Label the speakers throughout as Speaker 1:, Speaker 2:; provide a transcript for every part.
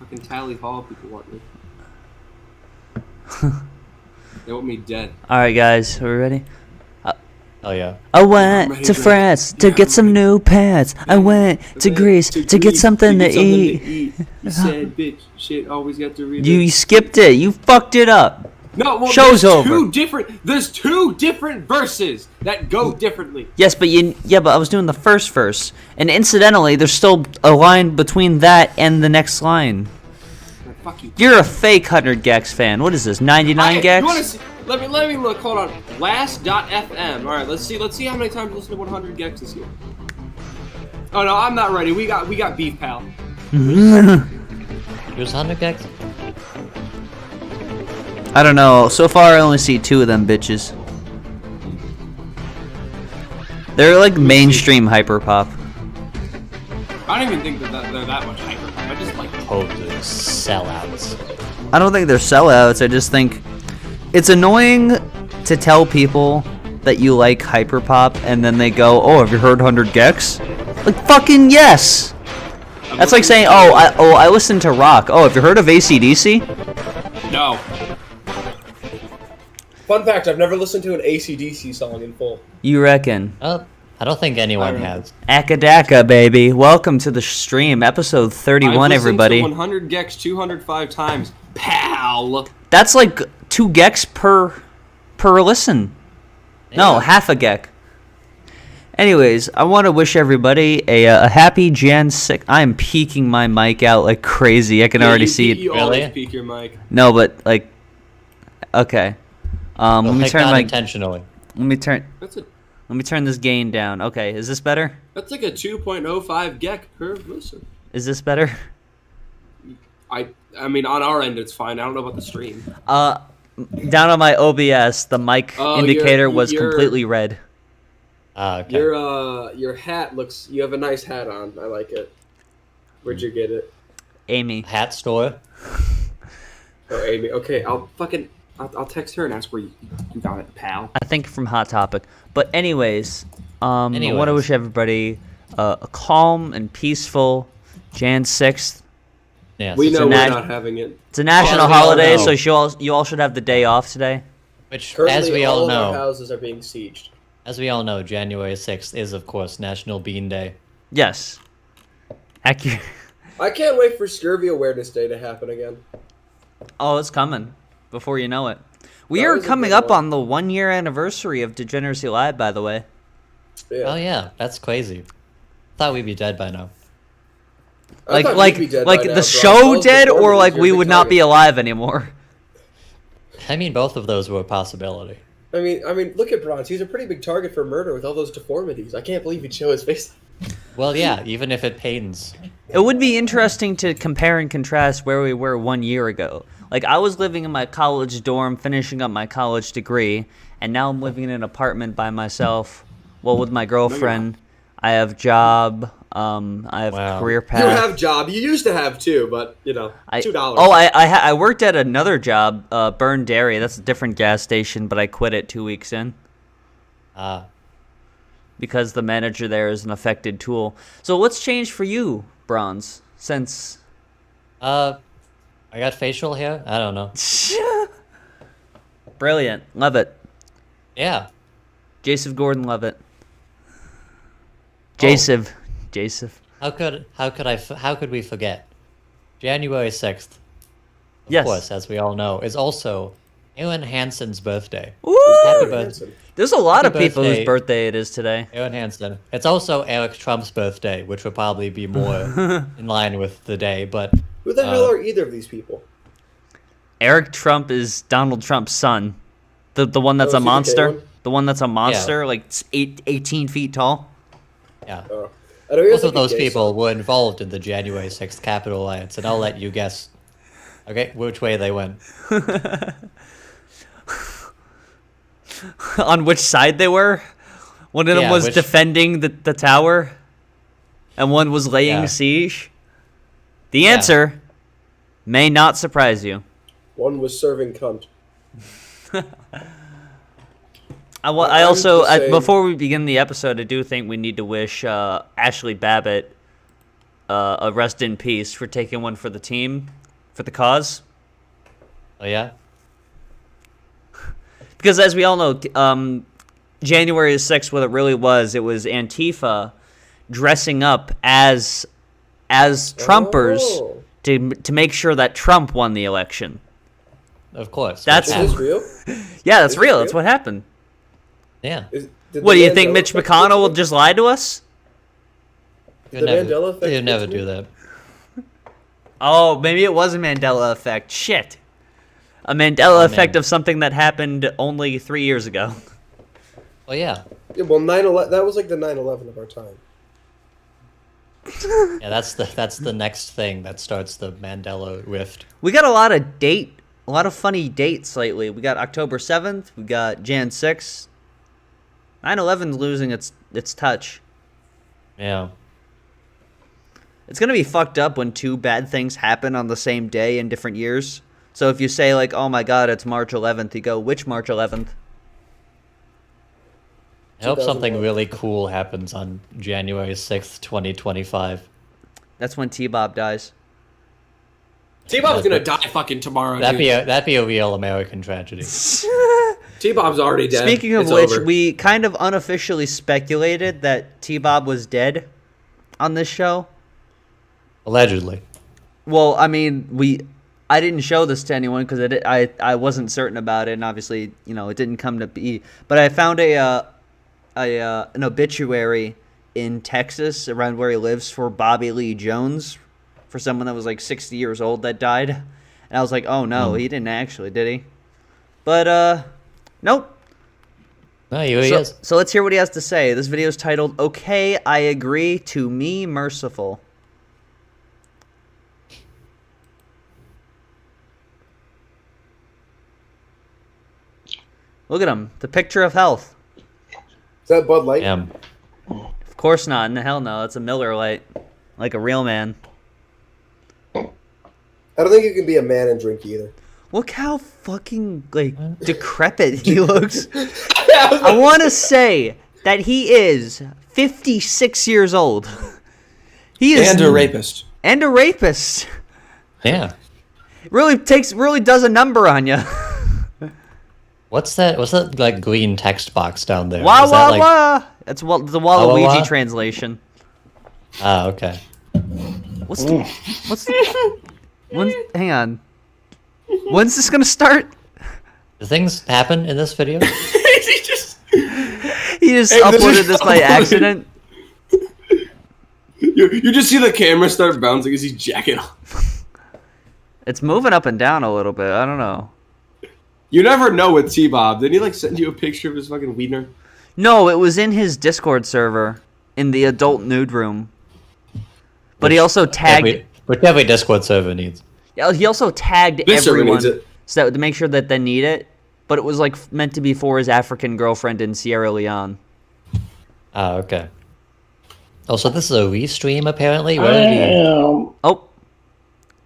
Speaker 1: Fucking Tally Hall people want me. They want me dead.
Speaker 2: All right, guys, are we ready?
Speaker 3: Oh yeah.
Speaker 2: I went to France to get some new pants. I went to Greece to get something to eat.
Speaker 1: You said, bitch, shit, always got to read.
Speaker 2: You skipped it. You fucked it up.
Speaker 1: No, well,
Speaker 2: Show's over.
Speaker 1: There's two different verses that go differently.
Speaker 2: Yes, but but I was doing the first verse, and incidentally, there's still a line between that and the next line.
Speaker 1: Fuck you.
Speaker 2: You're a fake 100 Gex fan. What is this? 99 Gex?
Speaker 1: You wanna see, let me look. Hold on. Last.fm. All right, let's see how many times you listen to 100 Gex this year. Oh no, I'm not ready. We got beef, pal.
Speaker 3: Who's 100 Gex?
Speaker 2: I don't know. So far, I only see 2 of them bitches. They're like mainstream hyperpop.
Speaker 1: I don't even think that they're that much hyper. I just like
Speaker 3: Totally sellouts.
Speaker 2: I don't think they're sellouts. I just think it's annoying to tell people that you like hyperpop and then they go, "Oh, have you heard 100 Gex?" Like fucking yes. That's like saying, I listen to rock. Oh, have you heard of AC/DC?
Speaker 1: No. Fun fact, I've never listened to an AC/DC song in full.
Speaker 2: You reckon?
Speaker 3: Oh, I don't think anyone has.
Speaker 2: Akadaka, baby. Welcome to the stream, episode 31, everybody.
Speaker 1: I've listened to 100 Gex 205 times, pal.
Speaker 2: That's like 2 Gex per listen.
Speaker 3: Yeah.
Speaker 2: No, half a Gex. Anyways, I want to wish everybody a happy Jan 6th. I am peeking my mic out like crazy. I can already see it.
Speaker 1: You always peek your mic.
Speaker 2: No, but like, okay. Let me turn my.
Speaker 3: Intentionally.
Speaker 2: Let me turn.
Speaker 1: That's a.
Speaker 2: Let me turn this gain down. Okay, is this better?
Speaker 1: That's like a 2.05 Gex per listen.
Speaker 2: Is this better?
Speaker 1: I mean, on our end, it's fine. I don't know about the stream.
Speaker 2: Down on my OBS, the mic indicator was completely red.
Speaker 3: Okay.
Speaker 1: Your hat looks. You have a nice hat on. I like it. Where'd you get it?
Speaker 2: Amy.
Speaker 3: Hat store.
Speaker 1: Oh, Amy. Okay, I'll text her and ask where you got it, pal.
Speaker 2: I think from Hot Topic. But anyways, I want to wish everybody a calm and peaceful Jan 6th.
Speaker 3: Yes,
Speaker 1: we know we're not having it.
Speaker 2: It's a national holiday, so you all should have the day off today.
Speaker 3: Which,
Speaker 1: currently,
Speaker 3: as we all know,
Speaker 1: our houses are being sieged.
Speaker 3: As we all know, January 6th is, of course, National Bean Day.
Speaker 2: Yes. Accurate.
Speaker 1: I can't wait for Scurvy Awareness Day to happen again.
Speaker 2: Oh, it's coming. Before you know it. We are coming up on the 1-year anniversary of Degeneracy Live, by the way.
Speaker 1: Yeah.
Speaker 3: Oh yeah, that's crazy. Thought we'd be dead by now.
Speaker 2: Like the show dead, or like we would not be alive anymore.
Speaker 3: I mean, both of those were a possibility.
Speaker 1: I mean, look at Bronze. He's a pretty big target for murder with all those deformities. I can't believe he'd show his face.
Speaker 3: Well, yeah, even if it pains.
Speaker 2: It would be interesting to compare and contrast where we were 1 year ago. Like, I was living in my college dorm, finishing up my college degree, and now I'm living in an apartment by myself, well, with my girlfriend. I have job, I have career path.
Speaker 1: You have job. You used to have too, but, you know, $2.
Speaker 2: Oh, I worked at another job, Burn Dairy. That's a different gas station, but I quit it 2 weeks in. Because the manager there is an affected tool. So what's changed for you, Bronze, since...
Speaker 3: I got facial hair? I don't know.
Speaker 2: Brilliant. Love it.
Speaker 3: Yeah.
Speaker 2: Joseph Gordon, love it. Joseph.
Speaker 3: How could we forget? January 6th,
Speaker 2: Yes.
Speaker 3: of course, as we all know, is also Aaron Hansen's birthday.
Speaker 2: Woo!
Speaker 3: Happy birthday.
Speaker 2: There's a lot of
Speaker 3: Happy
Speaker 2: people
Speaker 3: birthday.
Speaker 2: whose birthday it is today.
Speaker 3: Aaron Hansen. It's also Eric Trump's birthday, which would probably be more in line with the day, but...
Speaker 1: Who the hell are either of these people?
Speaker 2: Eric Trump is Donald Trump's son. The one that's a monster. The one that's a monster, like 18 feet tall.
Speaker 3: Yeah.
Speaker 1: Both
Speaker 3: Both of those people were involved in the January 6th Capitol riots, and I'll let you guess, okay, which way they went.
Speaker 2: On which side they were? One of them was defending the tower, and one was laying siege. The answer may not surprise you.
Speaker 1: One was serving cunt.
Speaker 2: I also, before we begin the episode, I do think we need to wish Ashley Babbitt a rest in peace for taking one for the team, for the cause.
Speaker 3: Oh yeah.
Speaker 2: Because as we all know, January 6th, what it really was, it was Antifa dressing up as Trumpers to make sure that Trump won the election.
Speaker 3: Of course.
Speaker 2: That's
Speaker 4: Is this real?
Speaker 2: Yeah, that's
Speaker 4: Is it
Speaker 2: real.
Speaker 4: real?
Speaker 2: That's what happened.
Speaker 3: Yeah.
Speaker 2: What do you think? Mitch McConnell will just lie to us?
Speaker 3: You'd
Speaker 4: The
Speaker 3: never,
Speaker 4: Mandela effect
Speaker 3: you'd never
Speaker 4: fits me?
Speaker 3: do that.
Speaker 2: Oh, maybe it was a Mandela effect. Shit. A Mandela effect of something that happened only 3 years ago.
Speaker 3: Well, yeah.
Speaker 4: Yeah, well, 9/11. That was like the 9/11 of our time.
Speaker 3: Yeah, that's the next thing that starts the Mandela rift.
Speaker 2: We got a lot of funny dates lately. We got October 7th. We got Jan 6th. 9/11's losing its touch.
Speaker 3: Yeah.
Speaker 2: It's going to be fucked up when two bad things happen on the same day in different years. So if you say, like, oh my god, it's March 11th, you go, which March 11th?
Speaker 3: I hope something
Speaker 4: 2001.
Speaker 3: really cool happens on January 6th, 2025.
Speaker 2: That's when TBob dies.
Speaker 1: T-Bob's gonna die fucking tomorrow.
Speaker 3: That'd
Speaker 1: dude.
Speaker 3: be a real American tragedy.
Speaker 1: T-Bob's already dead.
Speaker 2: Speaking of
Speaker 1: It's
Speaker 2: which,
Speaker 1: over.
Speaker 2: we kind of unofficially speculated that TBob was dead on this show.
Speaker 3: Allegedly.
Speaker 2: Well, I mean, I didn't show this to anyone because I wasn't certain about it, and obviously, you know, it didn't come to be. But I found an obituary in Texas around where he lives for Bobby Lee Jones, for someone that was like 60 years old that died. And I was like, oh no, he didn't actually, did he? But nope.
Speaker 3: No, he is.
Speaker 2: So let's hear what he has to say. This video is titled, "Okay, I Agree, to Me Merciful." Look at him. The picture of health.
Speaker 4: Is that Bud Light?
Speaker 3: Yeah.
Speaker 2: Of course not. In the hell no. It's a Miller Lite. Like a real man.
Speaker 4: I don't think you can be a man and drink either.
Speaker 2: Look how fucking, like, decrepit he looks. I want to say that he is 56 years old. He is...
Speaker 1: And a rapist.
Speaker 2: And a rapist.
Speaker 3: Yeah.
Speaker 2: Really does a number on you.
Speaker 3: What's that like green text box down there?
Speaker 2: Wah
Speaker 3: Is that,
Speaker 2: wah
Speaker 3: like...
Speaker 2: wah. That's the
Speaker 3: Wah,
Speaker 2: Waluigi
Speaker 3: wah, wah?
Speaker 2: translation.
Speaker 3: Ah, okay.
Speaker 2: What's hang on. When's this gonna start?
Speaker 3: Do things happen in this video?
Speaker 1: He just
Speaker 2: He just
Speaker 1: Hey, this
Speaker 2: uploaded
Speaker 1: is
Speaker 2: this by
Speaker 1: so
Speaker 2: accident.
Speaker 1: you just see the camera start bouncing as he's jacking off.
Speaker 2: It's moving up and down a little bit. I don't know.
Speaker 1: You never know with T-Bob. Didn't he like send you a picture of his fucking wiener?
Speaker 2: No, it was in his Discord server in the adult nude room. But he also tagged.
Speaker 3: Which every Discord server needs.
Speaker 2: Yeah, he also tagged
Speaker 1: This server
Speaker 2: everyone
Speaker 1: needs it.
Speaker 2: so that, to make sure that they need it. But it was like meant to be for his African girlfriend in Sierra Leone.
Speaker 3: Ah, okay. Also, this is a restream apparently. Where did he...
Speaker 2: Oh,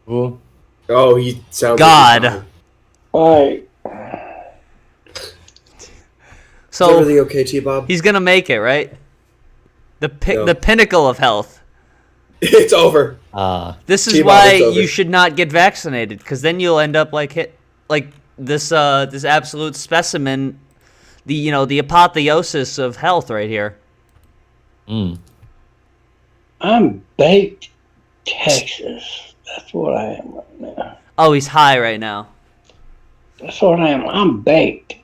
Speaker 3: Ooh.
Speaker 4: Oh, he sounds
Speaker 2: God.
Speaker 4: like he's
Speaker 5: Alright.
Speaker 4: Is
Speaker 2: so
Speaker 4: everything okay, T-Bob?
Speaker 2: he's gonna make it, right?
Speaker 4: No.
Speaker 2: The pinnacle of health.
Speaker 4: It's over.
Speaker 3: Ah.
Speaker 2: This is
Speaker 4: T-Bob,
Speaker 2: why
Speaker 4: it's over.
Speaker 2: you should not get vaccinated, because then you'll end up like this absolute specimen, the apotheosis of health right here.
Speaker 3: Mm.
Speaker 5: I'm baked Texas. That's what I am right now.
Speaker 2: Oh, he's high right now.
Speaker 5: That's what I am. I'm baked.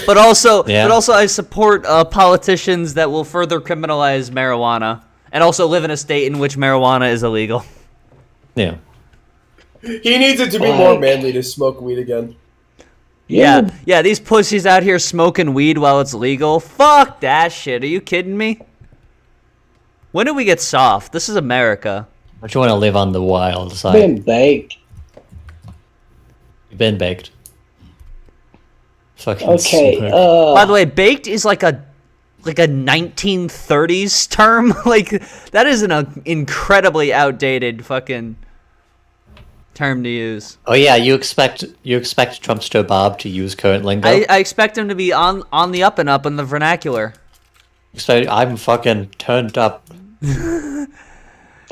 Speaker 2: But also,
Speaker 3: Yeah.
Speaker 2: I support politicians that will further criminalize marijuana, and also live in a state in which marijuana is illegal.
Speaker 3: Yeah.
Speaker 4: He needs it to be more manly to smoke weed again.
Speaker 2: Yeah, these pussies out here smoking weed while it's legal. Fuck that shit. Are you kidding me? When did we get soft? This is America.
Speaker 3: Don't you want to live on the wild side?
Speaker 5: Been baked.
Speaker 3: You've been baked. Fucking
Speaker 5: Okay.
Speaker 3: smart.
Speaker 2: By the way, baked is like a 1930s term. Like, that is an incredibly outdated fucking term to use.
Speaker 3: Oh yeah, you expect Trumpster Bob to use current lingo?
Speaker 2: I expect him to be on the up and up in the vernacular.
Speaker 3: I'm fucking turned up.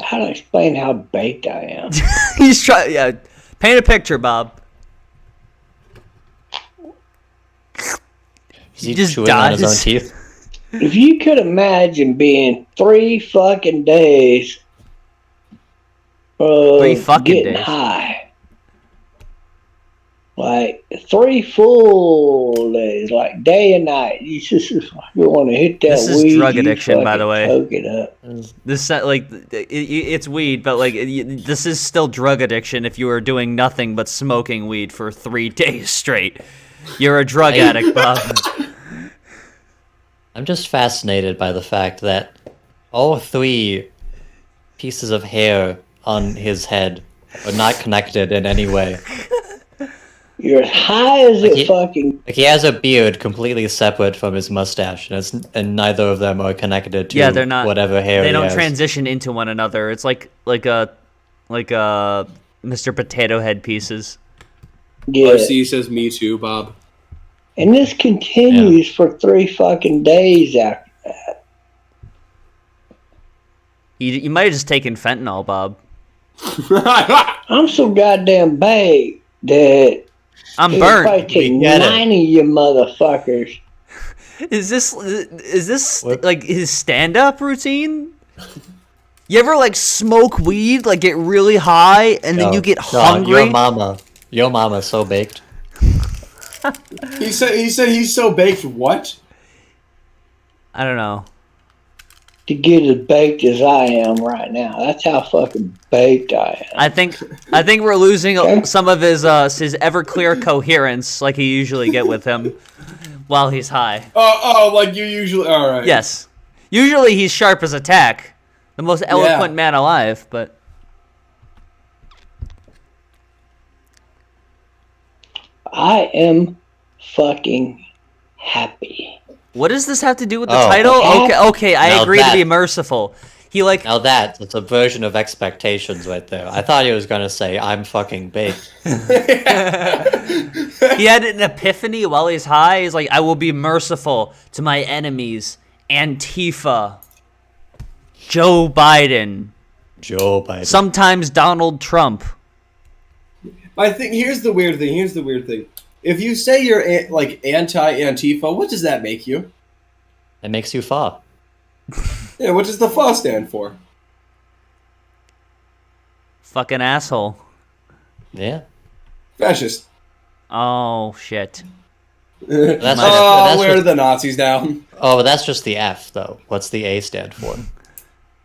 Speaker 5: how to explain how baked I am.
Speaker 2: He's trying. Yeah, paint a picture, Bob.
Speaker 3: Is he
Speaker 2: just
Speaker 3: chewing on his own
Speaker 2: dies.
Speaker 3: teeth?
Speaker 5: If you could imagine being 3 fucking days
Speaker 2: 3 fucking
Speaker 5: getting
Speaker 2: days.
Speaker 5: high. Like 3 full days, like day and night. You just want to hit that
Speaker 2: This is
Speaker 5: weed.
Speaker 2: drug
Speaker 5: you
Speaker 2: addiction, by the
Speaker 5: fucking
Speaker 2: way.
Speaker 5: Coke it up.
Speaker 2: This like it's weed, but like this is still drug addiction. If you are doing nothing but smoking weed for 3 days straight, you're a drug addict, Bob.
Speaker 3: I'm just fascinated by the fact that all 3 pieces of hair on his head are not connected in any way.
Speaker 5: You're as high as
Speaker 3: Like
Speaker 5: it fucking.
Speaker 3: Like he has a beard completely separate from his mustache, and neither of them are connected to
Speaker 2: They're not.
Speaker 3: whatever hair
Speaker 2: They
Speaker 3: he
Speaker 2: don't
Speaker 3: has.
Speaker 2: transition into one another. It's like a Mr. Potato Head pieces.
Speaker 5: Yeah.
Speaker 1: RC says me too, Bob.
Speaker 5: And this continues for 3 fucking days after that.
Speaker 2: You might have just taken fentanyl, Bob.
Speaker 5: I'm so goddamn baked that
Speaker 2: I'm
Speaker 5: it would probably
Speaker 2: burnt.
Speaker 5: take
Speaker 3: We get it.
Speaker 5: 9 of you motherfuckers.
Speaker 2: Is this like his stand-up routine? You ever like smoke weed, like get really high, and then you get hungry?
Speaker 3: Your mama's so baked.
Speaker 1: He said he's so baked. What?
Speaker 2: I don't know.
Speaker 5: To get as baked as I am right now. That's how fucking baked I am.
Speaker 2: I think we're losing some of his Everclear coherence, like he usually get with him, while he's high.
Speaker 1: Oh, like you usually. All right.
Speaker 2: Yes, usually he's sharp as a tack, the most eloquent man alive. But
Speaker 5: I am fucking happy.
Speaker 2: what does this have to do with the
Speaker 3: Oh.
Speaker 2: title? Okay, I
Speaker 3: Now
Speaker 2: agree to
Speaker 3: that-
Speaker 2: be merciful. He like
Speaker 3: Now that's a version of expectations right there. I thought he was gonna say, I'm fucking baked.
Speaker 2: he had an epiphany while he's high. He's like, I will be merciful to my enemies. Antifa, Joe Biden,
Speaker 3: Joe Biden.
Speaker 2: sometimes Donald Trump.
Speaker 1: I think here's the weird thing. If you say you're like anti-Antifa, what does that make you?
Speaker 3: It makes you fall.
Speaker 1: Yeah, what does the FA stand for?
Speaker 2: Fucking asshole.
Speaker 3: Yeah.
Speaker 1: Fascist.
Speaker 2: Oh shit.
Speaker 3: That's
Speaker 1: Where are
Speaker 3: just,
Speaker 1: the Nazis now?
Speaker 3: oh, that's just the F though. What's the A stand for?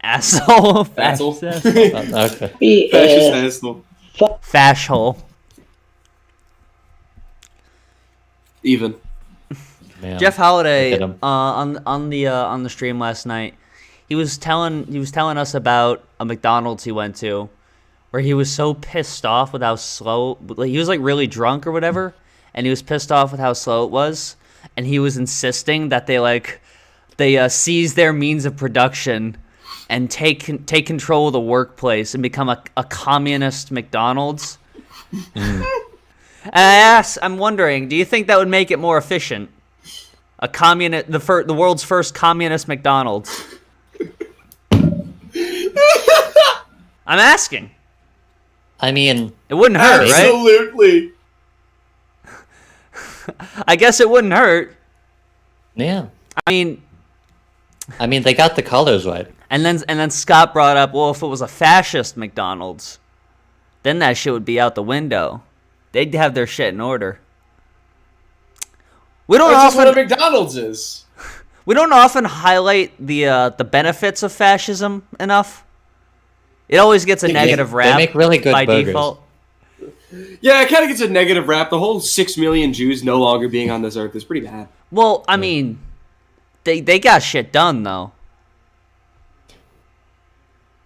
Speaker 2: Asshole.
Speaker 1: Asshole.
Speaker 3: Okay.
Speaker 1: Fascist asshole.
Speaker 2: Fashhole.
Speaker 1: Even.
Speaker 3: Man.
Speaker 2: Jeff Holiday
Speaker 3: Look at him.
Speaker 2: on the stream last night. He was telling us about a McDonald's he went to, where he was so pissed off with how slow. Like, he was like really drunk or whatever, and he was pissed off with how slow it was, and he was insisting that they seize their means of production and take control of the workplace and become a communist McDonald's. And I'm wondering, do you think that would make it more efficient? The world's first communist McDonald's. I'm asking.
Speaker 3: I mean,
Speaker 2: It wouldn't hurt, right?
Speaker 1: Absolutely.
Speaker 2: I guess it wouldn't hurt.
Speaker 3: yeah.
Speaker 2: I mean,
Speaker 3: They got the colors right.
Speaker 2: and then Scott brought up, well, if it was a fascist McDonald's, then that shit would be out the window. They'd have their shit in order. We don't
Speaker 1: That's just what a
Speaker 2: often
Speaker 1: McDonald's is.
Speaker 2: highlight the benefits of fascism enough. It always gets a negative rap.
Speaker 3: They make really good
Speaker 2: by
Speaker 3: burgers.
Speaker 2: default.
Speaker 1: Yeah, it kind of gets a negative rap. The whole 6 million Jews no longer being on this earth is pretty bad.
Speaker 2: Well, I mean, they got shit done though.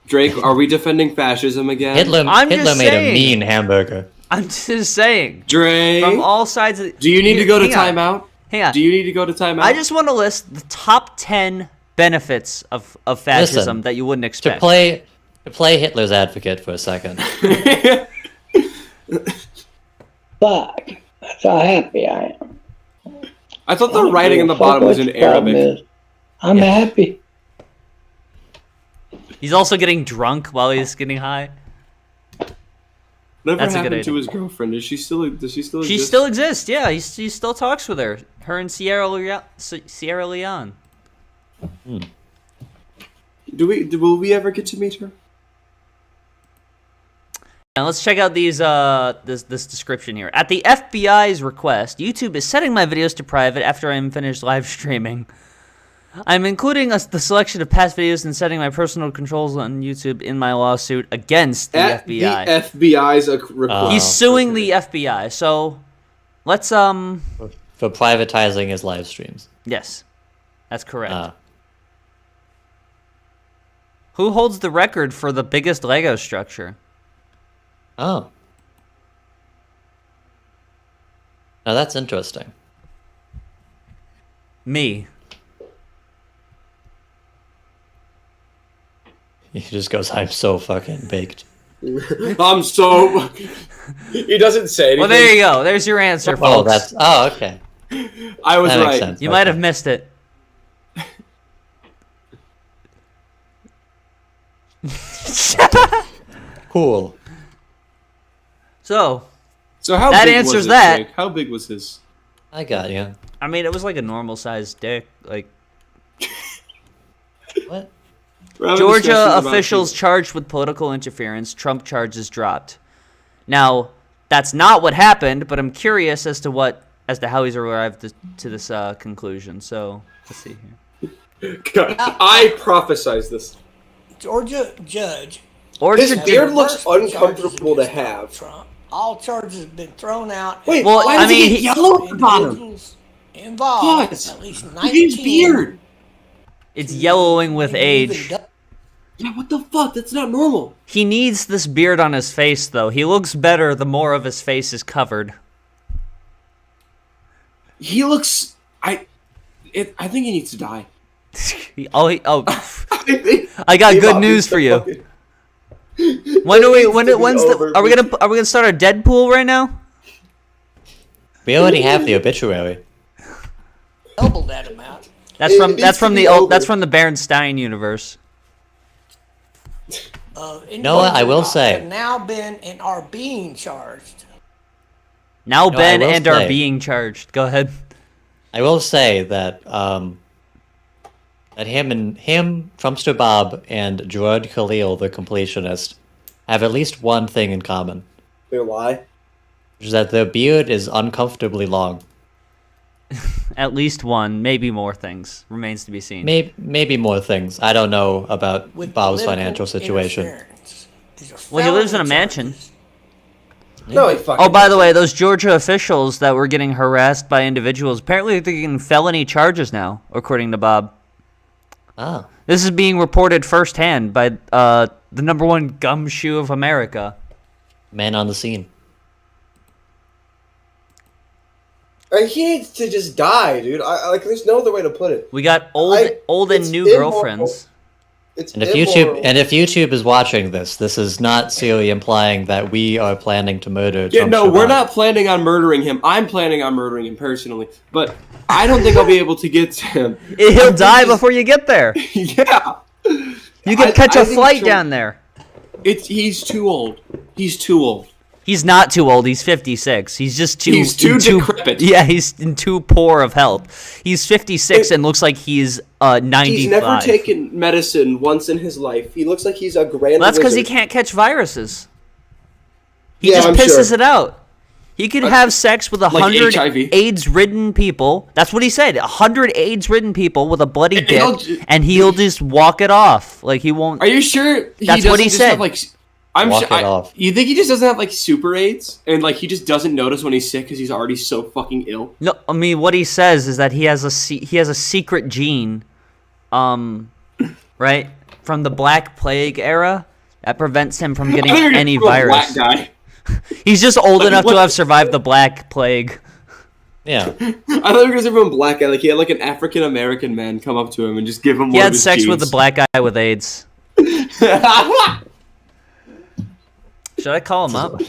Speaker 1: Drake, are we defending fascism again?
Speaker 3: Hitler
Speaker 2: I'm just
Speaker 3: made
Speaker 2: saying.
Speaker 3: a mean hamburger.
Speaker 2: I'm just saying.
Speaker 1: Drake,
Speaker 2: From all sides of
Speaker 1: do you need to go to
Speaker 2: hang on,
Speaker 1: timeout?
Speaker 2: Hang on.
Speaker 1: Do you need to go to timeout?
Speaker 2: I just want to list the top 10 benefits of fascism
Speaker 3: Listen,
Speaker 2: that you wouldn't
Speaker 3: To
Speaker 2: expect.
Speaker 3: play Hitler's advocate for a second.
Speaker 5: Fuck. That's how happy I am.
Speaker 1: I thought the writing in the
Speaker 5: Fuck
Speaker 1: bottom was
Speaker 5: what
Speaker 1: in
Speaker 5: the problem
Speaker 1: Arabic.
Speaker 5: is. I'm happy.
Speaker 2: He's also getting drunk while he's getting high.
Speaker 1: Whatever
Speaker 2: That's a good
Speaker 1: happened to
Speaker 2: idea.
Speaker 1: his girlfriend? Does she still exist?
Speaker 2: She still exists. Yeah, he still talks with her. Her and Sierra Leone.
Speaker 1: Will we ever get to meet her?
Speaker 2: Now let's check out these this description here. At the FBI's request, YouTube is setting my videos to private after I'm finished live streaming. I'm including the selection of past videos and setting my personal controls on YouTube in my lawsuit against the FBI.
Speaker 1: The FBI's request.
Speaker 2: He's suing the FBI. So let's
Speaker 3: For privatizing his live streams.
Speaker 2: Yes, that's correct. Who holds the record for the biggest Lego structure?
Speaker 3: Oh. Now that's interesting.
Speaker 2: Me.
Speaker 3: He just goes, I'm so fucking baked.
Speaker 1: I'm so. He doesn't say anything.
Speaker 2: Well, there you go. There's your answer, folks.
Speaker 3: Okay.
Speaker 1: I was
Speaker 3: That makes
Speaker 1: right.
Speaker 3: sense.
Speaker 2: You might have missed it.
Speaker 3: Cool.
Speaker 2: So
Speaker 1: how
Speaker 2: That
Speaker 1: big
Speaker 2: answers
Speaker 1: was it,
Speaker 2: that.
Speaker 1: Jake? How big was his?
Speaker 3: I got you.
Speaker 2: I mean, it was like a normal sized dick. Like
Speaker 3: What?
Speaker 1: We're having discussions
Speaker 2: Georgia
Speaker 1: about
Speaker 2: officials
Speaker 1: people.
Speaker 2: charged with political interference. Trump charges dropped. Now, that's not what happened, but I'm curious as to how he's arrived to this conclusion. So let's see here.
Speaker 1: I prophesized this.
Speaker 6: Georgia judge.
Speaker 2: Or
Speaker 4: His
Speaker 2: should-
Speaker 4: beard looks
Speaker 6: Charges
Speaker 4: uncomfortable to
Speaker 6: against
Speaker 4: have.
Speaker 6: Trump. All charges have been thrown out.
Speaker 4: Wait,
Speaker 2: Well,
Speaker 4: why
Speaker 2: I
Speaker 4: does he
Speaker 2: mean,
Speaker 4: get
Speaker 2: he-
Speaker 4: yellow at the bottom?
Speaker 6: Individuals involved.
Speaker 1: Pause.
Speaker 6: At least
Speaker 1: Look
Speaker 6: 19.
Speaker 1: at his beard.
Speaker 2: it's yellowing with age.
Speaker 1: Yeah, what the fuck? That's not normal.
Speaker 2: He needs this beard on his face, though. He looks better the more of his face is covered.
Speaker 1: He looks. I think he needs to die.
Speaker 2: Oh,
Speaker 1: I
Speaker 2: I got good
Speaker 4: TBob
Speaker 2: news
Speaker 4: needs
Speaker 2: for
Speaker 4: to
Speaker 2: you.
Speaker 4: fucking-
Speaker 2: Are we gonna start a Deadpool right now?
Speaker 3: We already have the obituary.
Speaker 6: Double that amount.
Speaker 2: That's
Speaker 4: It
Speaker 2: from
Speaker 4: needs
Speaker 2: that's
Speaker 4: to
Speaker 2: from
Speaker 4: be
Speaker 2: the
Speaker 4: over.
Speaker 2: that's from the Berenstain universe.
Speaker 3: know what? I will say-
Speaker 6: Have now been and are being charged.
Speaker 2: Now
Speaker 3: No,
Speaker 2: Ben
Speaker 3: I will
Speaker 2: and are
Speaker 3: say-
Speaker 2: being charged. Go ahead.
Speaker 3: I will say that that him, Trumpster Bob, and Gerard Khalil, the completionist, have at least one thing in common,
Speaker 4: They lie.
Speaker 3: which is that their beard is uncomfortably long.
Speaker 2: At least one, maybe more things remains to be seen.
Speaker 3: Maybe more things. I don't know about
Speaker 6: With
Speaker 3: Bob's
Speaker 6: political
Speaker 3: financial situation.
Speaker 6: interference. These are
Speaker 2: Well, he lives in a
Speaker 6: felony
Speaker 2: mansion.
Speaker 6: charges.
Speaker 4: No, he fucking.
Speaker 2: Oh, by the way, those Georgia officials that were getting harassed by individuals, apparently they're getting felony charges now, according to Bob.
Speaker 3: Ah,
Speaker 2: This is being reported firsthand by the #1 gumshoe of America.
Speaker 3: man on the scene.
Speaker 4: He needs to just die, dude. I like. There's no other way to put it.
Speaker 2: We got old and
Speaker 4: it's
Speaker 2: new
Speaker 4: immoral.
Speaker 2: girlfriends.
Speaker 4: It's
Speaker 3: And if
Speaker 4: immoral.
Speaker 3: YouTube is watching this, this is not Siri implying that we are planning to murder.
Speaker 1: Yeah,
Speaker 3: Trump
Speaker 1: no, we're
Speaker 3: Shabbat.
Speaker 1: not planning on murdering him. I'm planning on murdering him personally, but I don't think I'll be able to get to him.
Speaker 2: He'll die before you get there.
Speaker 1: Yeah,
Speaker 2: You can catch
Speaker 1: I
Speaker 2: a
Speaker 1: think
Speaker 2: flight
Speaker 1: Trump-
Speaker 2: down there.
Speaker 1: he's too old. He's too old.
Speaker 2: He's not too old. He's 56. He's just too.
Speaker 1: He's too decrepit.
Speaker 2: Yeah, he's in too poor of health. He's 56 and looks like he's 95.
Speaker 4: He's never taken medicine once in his life. He looks like he's a grand.
Speaker 2: Well, that's because he
Speaker 4: wizard.
Speaker 2: can't catch viruses. He
Speaker 4: Yeah,
Speaker 2: just
Speaker 4: I'm
Speaker 2: pisses
Speaker 4: sure.
Speaker 2: it out. He could have sex with 100
Speaker 1: HIV.
Speaker 2: AIDS-ridden people. That's what he said. 100 AIDS-ridden people with a bloody
Speaker 1: And he'll
Speaker 2: dick,
Speaker 1: ju-
Speaker 2: and he'll just walk it off. Like he won't.
Speaker 1: Are you sure?
Speaker 2: That's what he
Speaker 1: doesn't just
Speaker 2: said.
Speaker 1: Have, like, I'm
Speaker 3: Walk
Speaker 1: sure.
Speaker 3: it off.
Speaker 1: You think he just doesn't have like super AIDS, and like he just doesn't notice when he's sick because he's already so fucking ill?
Speaker 2: No, I mean what he says is that he has a secret gene, right, from the Black Plague era that prevents him from getting
Speaker 1: I thought you were gonna
Speaker 2: any
Speaker 1: call him
Speaker 2: virus.
Speaker 1: Black guy.
Speaker 2: He's just old
Speaker 1: Like,
Speaker 2: enough
Speaker 1: what-
Speaker 2: to have survived the Black Plague.
Speaker 3: Yeah.
Speaker 1: I thought you were gonna say from black guy. Like he had like an African American man come up to him and just give him.
Speaker 2: He had sex with a black guy with AIDS. Should I call him up?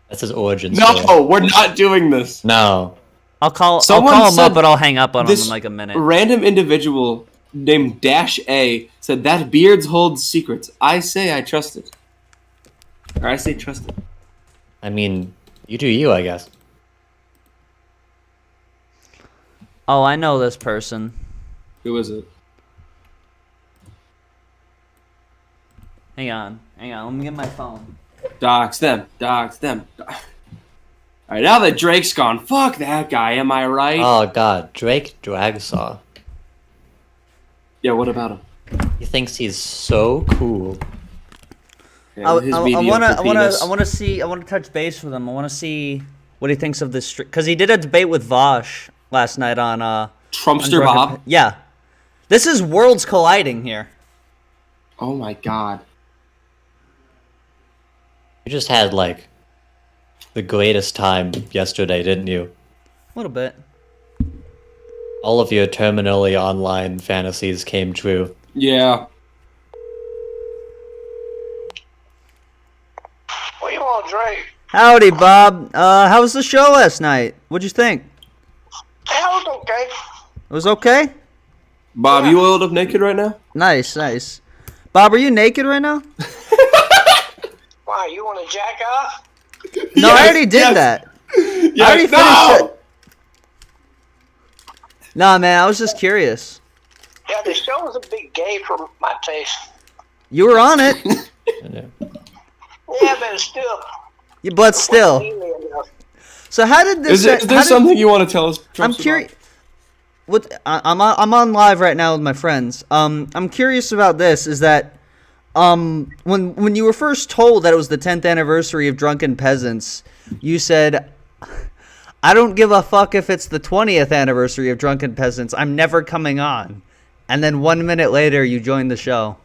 Speaker 3: That's his origin story.
Speaker 1: No, we're not doing this.
Speaker 3: No.
Speaker 2: I'll call
Speaker 1: Someone
Speaker 2: him up,
Speaker 1: said
Speaker 2: but I'll hang up on him
Speaker 1: This
Speaker 2: in like a minute.
Speaker 1: random individual named Dash A said that beards hold secrets. I say I trust it. Or I say trust it.
Speaker 3: I mean, you do you, I guess.
Speaker 2: Oh, I know this person.
Speaker 1: Who is it?
Speaker 2: Hang on. Let me get my phone.
Speaker 1: Dox them. Alright, now that Drake's gone, fuck that guy, am I right?
Speaker 3: Oh god, Drake Dragsaw.
Speaker 1: Yeah, what about him?
Speaker 3: He thinks he's so cool.
Speaker 1: Yeah,
Speaker 2: I
Speaker 1: with his mediocre penis.
Speaker 2: want to touch base with him. I want to see what he thinks of this because he did a debate with Vosh last night on
Speaker 1: Trumpster
Speaker 2: on
Speaker 1: Bob.
Speaker 2: Yeah, this is worlds colliding here.
Speaker 1: Oh my god.
Speaker 3: You just had, like, the greatest time yesterday, didn't you?
Speaker 2: A little bit.
Speaker 3: All of your terminally online fantasies came true.
Speaker 1: Yeah.
Speaker 6: What you want, Drake?
Speaker 2: Howdy, Bob. How was the show last night? What'd you think?
Speaker 6: That was okay.
Speaker 2: It was okay?
Speaker 1: Bob, you oiled up naked right now?
Speaker 2: Nice. Bob, are you naked right now?
Speaker 6: Why, you want to jack off?
Speaker 2: No, I already did that.
Speaker 1: Yes,
Speaker 2: I already finished
Speaker 1: no!
Speaker 2: it. Nah, man, I was just curious.
Speaker 6: Yeah, the show was a bit gay for my taste.
Speaker 2: You were on it,
Speaker 6: Yeah, but still.
Speaker 2: but still.
Speaker 6: Female enough.
Speaker 2: So how did this?
Speaker 1: Is there something you want to tell us?
Speaker 2: I'm curious. What I'm on live right now with my friends. I'm curious about this. Is that when you were first told that it was the 10th anniversary of Drunken Peasants, you said, "I don't give a fuck if it's the 20th anniversary of Drunken Peasants. I'm never coming on." And then 1 minute later, you joined the show.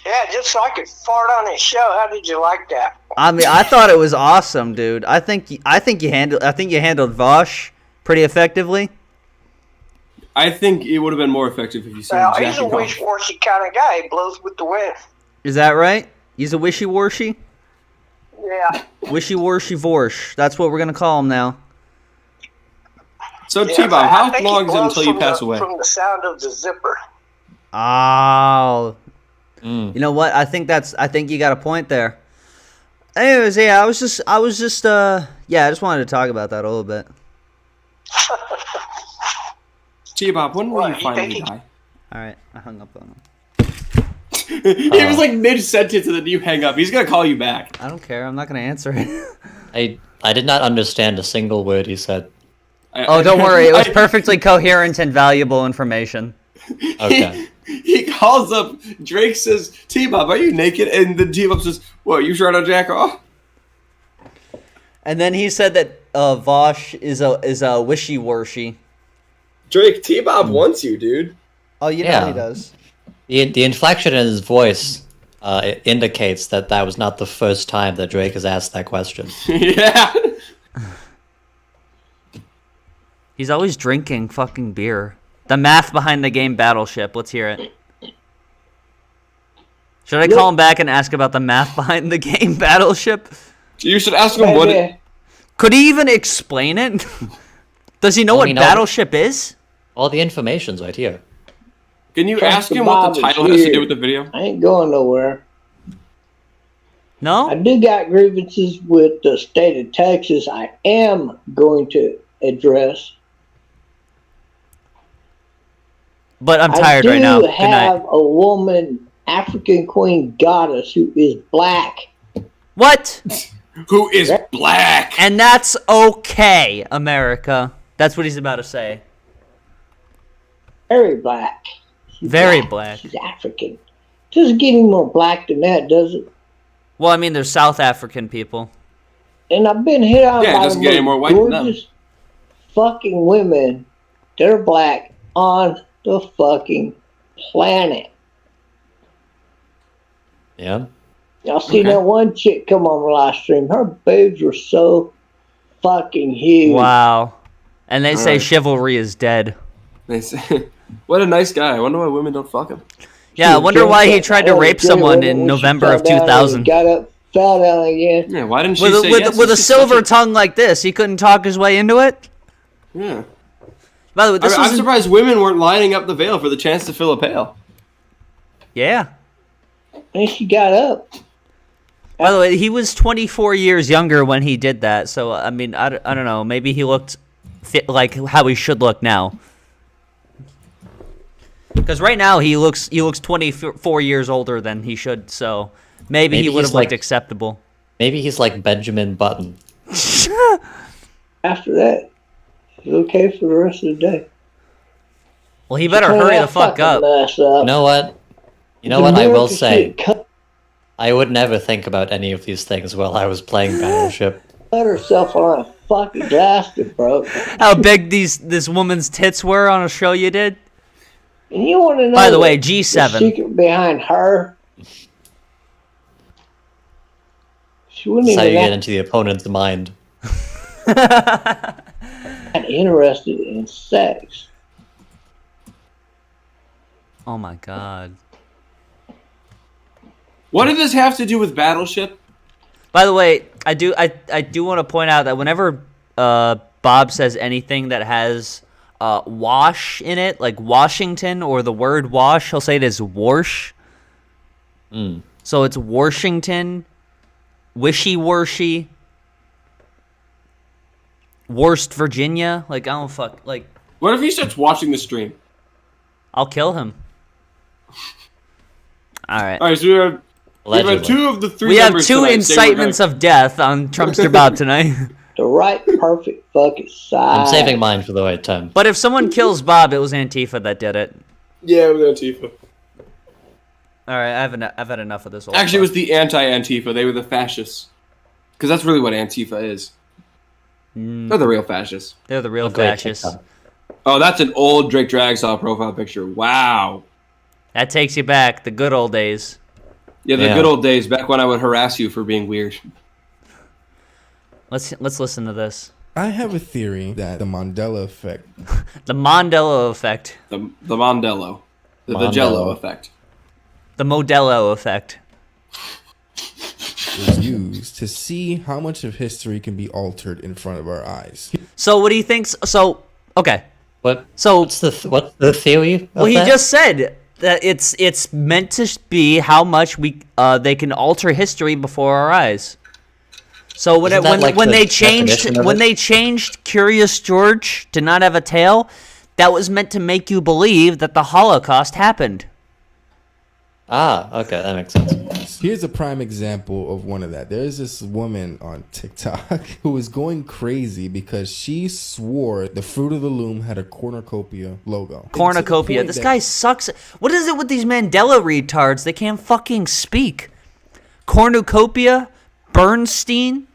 Speaker 6: Yeah, just so I could fart on his show. How did you like that?
Speaker 2: I mean, I thought it was awesome, dude. I think you handled Vosh pretty effectively.
Speaker 1: I think it would have been more effective if you said
Speaker 6: Well, he's a
Speaker 1: jacking off.
Speaker 6: wish-washy kind of guy. He blows with the wind.
Speaker 2: Is that right? He's a wishy-washy?
Speaker 6: Yeah.
Speaker 2: Wishy-washy Vorsh. That's what we're going to call him now.
Speaker 1: So,
Speaker 6: Yeah,
Speaker 1: T-Bob,
Speaker 6: I
Speaker 1: how
Speaker 6: think he
Speaker 1: long is it
Speaker 6: blows
Speaker 1: until you
Speaker 6: from
Speaker 1: pass
Speaker 6: the-
Speaker 1: away?
Speaker 6: From the sound of the zipper.
Speaker 2: Oh. You know what? I think you got a point there. Anyways, yeah, I just I just wanted to talk about that a little bit.
Speaker 1: T-Bob, when will
Speaker 6: What,
Speaker 1: you
Speaker 6: you
Speaker 1: finally
Speaker 6: think he-
Speaker 1: die?
Speaker 2: All right, I hung up on him.
Speaker 1: He was like mid-sentence and then you hang up. He's going to call you back.
Speaker 2: I don't care. I'm not going to answer it.
Speaker 3: I did not understand a single word he said.
Speaker 2: Oh, don't worry. It was perfectly coherent and valuable information.
Speaker 3: Okay.
Speaker 1: He calls up, Drake says, T-Bob, are you naked? And then T-Bob says, what, you trying to jack off?
Speaker 2: And then he said that Vosh is a wishy-washy.
Speaker 4: Drake, T-Bob wants you, dude.
Speaker 2: Oh, you know
Speaker 3: Yeah.
Speaker 2: he does.
Speaker 3: The inflection in his voice indicates that was not the first time that Drake has asked that question.
Speaker 1: Yeah.
Speaker 2: He's always drinking fucking beer. The math behind the game Battleship. Let's hear it. Should I call him back and ask about the math behind the game Battleship?
Speaker 1: You should ask him what...
Speaker 5: Maybe.
Speaker 2: Could he even explain it? Does he know what Battleship is?
Speaker 3: All the information's right here.
Speaker 1: Can you
Speaker 5: Trust
Speaker 1: ask
Speaker 5: the
Speaker 1: him what the
Speaker 5: Bob
Speaker 1: title
Speaker 5: is
Speaker 1: has to
Speaker 5: here.
Speaker 1: do with the video?
Speaker 5: I ain't going nowhere.
Speaker 2: No?
Speaker 5: I do got grievances with the state of Texas I am going to address.
Speaker 2: But I'm tired right now.
Speaker 5: I
Speaker 2: Good
Speaker 5: do have
Speaker 2: night.
Speaker 5: a woman, African Queen Goddess, who is black.
Speaker 2: What?
Speaker 1: Who is black?
Speaker 2: And that's okay, America. That's what he's about to say.
Speaker 5: Very black. She's
Speaker 2: Very black.
Speaker 5: She's African. Doesn't get any more black than that, does it?
Speaker 2: Well, I mean, there's South African people.
Speaker 5: And I've been hit on
Speaker 1: Yeah, it
Speaker 5: by
Speaker 1: doesn't
Speaker 5: the
Speaker 1: get any
Speaker 5: most
Speaker 1: more white than them.
Speaker 5: gorgeous fucking women that are black on the fucking planet.
Speaker 3: Yeah?
Speaker 5: Y'all see
Speaker 1: Okay.
Speaker 5: that one chick come on the live stream? Her boobs were so fucking huge.
Speaker 2: Wow. And they say
Speaker 1: Alright.
Speaker 2: chivalry is dead.
Speaker 1: They say, what a nice guy. I wonder why women don't fuck him.
Speaker 2: Yeah, I
Speaker 5: She
Speaker 2: wonder
Speaker 5: jumped
Speaker 2: why he
Speaker 5: up
Speaker 2: tried to
Speaker 5: on the
Speaker 2: rape
Speaker 5: tree
Speaker 2: someone
Speaker 5: when
Speaker 2: in
Speaker 5: she
Speaker 2: November
Speaker 5: fell
Speaker 2: of
Speaker 5: down and
Speaker 2: 2000.
Speaker 5: Got up, fell down again.
Speaker 1: Yeah, why didn't she
Speaker 2: With
Speaker 1: say
Speaker 2: a
Speaker 1: yes?
Speaker 2: with a
Speaker 1: She's
Speaker 2: silver
Speaker 1: such
Speaker 2: tongue like this, he couldn't talk his way into it?
Speaker 1: Yeah.
Speaker 2: By the way, this was
Speaker 1: I'm surprised women weren't lining up the veil for the chance to fill a pail.
Speaker 2: Yeah.
Speaker 5: And she got up.
Speaker 2: By the way, he was 24 years younger when he did that. So I mean, I don't know. Maybe he looked like how he should look now. Because right now he looks 24 years older than he should. So maybe he would have looked acceptable.
Speaker 3: Maybe he's like Benjamin Button.
Speaker 5: After that, it's okay for the rest of the day.
Speaker 2: Well, he better hurry the fuck up.
Speaker 3: You know what? You know what I will say? I would never think about any of these things while I was playing Battleship.
Speaker 5: Cut herself on a fucking bastard, bro.
Speaker 2: How big this woman's tits were on a show you did?
Speaker 5: And you want to know?
Speaker 2: By the way, G7.
Speaker 5: The secret behind her. She wouldn't
Speaker 3: That's how you
Speaker 5: even
Speaker 3: get into the opponent's mind.
Speaker 5: that interested in sex.
Speaker 2: Oh my god.
Speaker 1: What did this have to do with Battleship?
Speaker 2: By the way, I do want to point out that whenever Bob says anything that has wash in it, like Washington or the word wash, he'll say it as warsh. So it's Washington, wishy-washy, worst Virginia. Like, I don't fuck. Like,
Speaker 1: What if he starts watching the stream?
Speaker 2: I'll kill him. All right.
Speaker 1: All right, so we have two of the three.
Speaker 2: We have
Speaker 1: members
Speaker 2: two
Speaker 1: tonight say we're
Speaker 2: incitements of death on Trumpster Bob tonight.
Speaker 5: The right perfect fucking size.
Speaker 3: I'm saving mine for the right time.
Speaker 2: But if someone kills Bob, it was Antifa that did it.
Speaker 1: Yeah, it was Antifa.
Speaker 2: All right, I've had enough of this. Old
Speaker 1: Actually, it was the anti-Antifa. They were the fascists. Because that's really what Antifa is. They're the real fascists.
Speaker 2: They're the real
Speaker 3: Great
Speaker 2: fascists.
Speaker 3: TikTok.
Speaker 1: Oh, that's an old Drake Dragsaw profile picture. Wow.
Speaker 2: That takes you back the good old days.
Speaker 1: Yeah, the good old days, back when I would harass you for being weird.
Speaker 2: Let's listen to this.
Speaker 7: I have a theory that the Mandela effect
Speaker 2: The Mandela effect.
Speaker 1: The Mondello. The Jello effect.
Speaker 2: The Modelo effect.
Speaker 7: is used to see how much of history can be altered in front of our eyes.
Speaker 2: So what do you think? So okay.
Speaker 3: What?
Speaker 2: So
Speaker 3: What's the theory? Of
Speaker 2: well, he
Speaker 3: that?
Speaker 2: just said that it's meant to be how much they can alter history before our eyes. So when
Speaker 3: Isn't that like
Speaker 2: when
Speaker 3: the
Speaker 2: they changed
Speaker 3: definition of
Speaker 2: when
Speaker 3: it?
Speaker 2: they changed Curious George to not have a tail, that was meant to make you believe that the Holocaust happened.
Speaker 3: Ah, okay, that makes sense.
Speaker 7: Here's a prime example of one of that. There's this woman on TikTok who was going crazy because she swore the Fruit of the Loom had a cornucopia logo.
Speaker 2: Cornucopia.
Speaker 7: Point
Speaker 2: This
Speaker 7: that-
Speaker 2: guy sucks. What is it with these Mandela retards? They can't fucking speak. Cornucopia? Bernstein?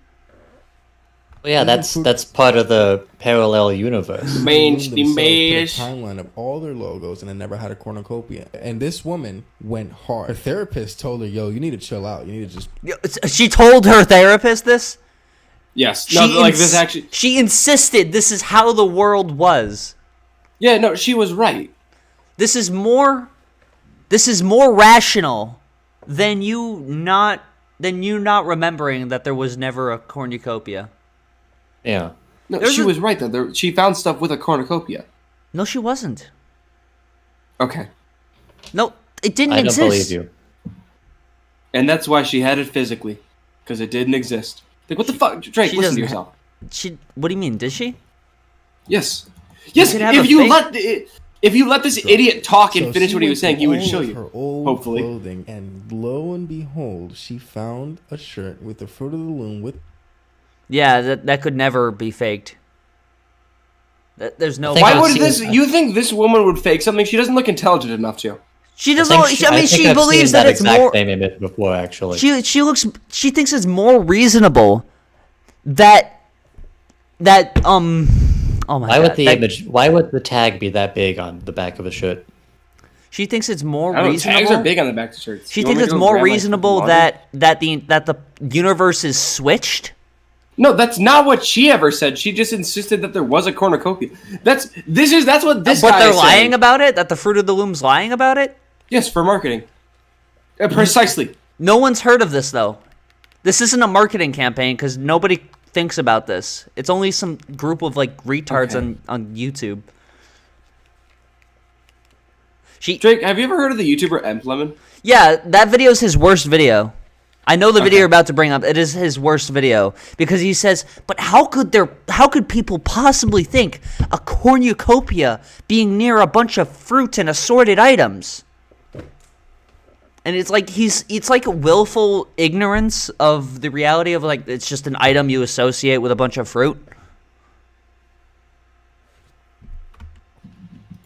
Speaker 3: Well, yeah, that's part of the parallel universe.
Speaker 1: Mainstream
Speaker 7: put a
Speaker 1: beige.
Speaker 7: timeline of all their logos, and I never had a cornucopia. And this woman went hard. Her therapist told her, "Yo, you need to chill out. You need to just."
Speaker 2: She told her therapist this?
Speaker 1: Yes. No, like this actually.
Speaker 2: She insisted this is how the world was.
Speaker 1: Yeah, no, she was right.
Speaker 2: This is more rational than you not remembering that there was never a cornucopia.
Speaker 3: Yeah.
Speaker 1: No, she was right though. She found stuff with a cornucopia.
Speaker 2: No, she wasn't.
Speaker 1: Okay.
Speaker 2: No, it didn't
Speaker 3: I don't
Speaker 2: exist.
Speaker 3: believe you.
Speaker 1: And that's why she had it physically, because it didn't exist. Like, what the fuck, Drake?
Speaker 2: She
Speaker 1: Listen to
Speaker 2: doesn't
Speaker 1: yourself.
Speaker 2: What do you mean? Did she?
Speaker 1: Yes. Yes.
Speaker 2: could have a
Speaker 1: If you let this idiot talk and
Speaker 7: So
Speaker 1: finish
Speaker 7: she
Speaker 1: what he was
Speaker 7: went
Speaker 1: saying, he would
Speaker 7: all
Speaker 1: show
Speaker 7: of
Speaker 1: you.
Speaker 7: her old
Speaker 1: Hopefully.
Speaker 7: clothing, and lo and behold, she found a shirt with the Fruit of the Loom with.
Speaker 2: Yeah, that could never be faked. There's no.
Speaker 3: think
Speaker 1: Why
Speaker 3: I've
Speaker 1: would
Speaker 3: seen-
Speaker 1: this? You think this woman would fake something? She doesn't look intelligent enough to.
Speaker 2: She
Speaker 3: I
Speaker 2: doesn't.
Speaker 3: think
Speaker 2: I mean,
Speaker 3: think
Speaker 2: she
Speaker 3: I've
Speaker 2: believes
Speaker 3: seen
Speaker 2: that it's
Speaker 3: exact
Speaker 2: more.
Speaker 3: same image before, actually.
Speaker 2: She thinks it's more reasonable that oh my god.
Speaker 3: Why would the tag be that big on the back of a shirt?
Speaker 2: She thinks it's more
Speaker 1: I don't know,
Speaker 2: reasonable.
Speaker 1: tags are big on the back of shirts.
Speaker 2: She
Speaker 1: You want
Speaker 2: thinks
Speaker 1: me
Speaker 2: it's
Speaker 1: to go
Speaker 2: more
Speaker 1: grab, like,
Speaker 2: reasonable
Speaker 1: laundry?
Speaker 2: that the universe is switched.
Speaker 1: No, that's not what she ever said. She just insisted that there was a cornucopia. That's what this
Speaker 2: But
Speaker 1: guy
Speaker 2: they're
Speaker 1: is
Speaker 2: lying
Speaker 1: saying.
Speaker 2: about it. That the Fruit of the Loom's lying about it.
Speaker 1: Yes, for marketing. Precisely.
Speaker 2: No one's heard of this though. This isn't a marketing campaign because nobody thinks about this. It's only some group of like retards
Speaker 1: Okay.
Speaker 2: on YouTube.
Speaker 1: Drake, have you ever heard of the YouTuber Lemon?
Speaker 2: Yeah, that video is his worst video. I know the video you're about to bring up. It is his worst video because he says, "But how could people possibly think a cornucopia being near a bunch of fruit and assorted items?" And it's like willful ignorance of the reality of like it's just an item you associate with a bunch of fruit.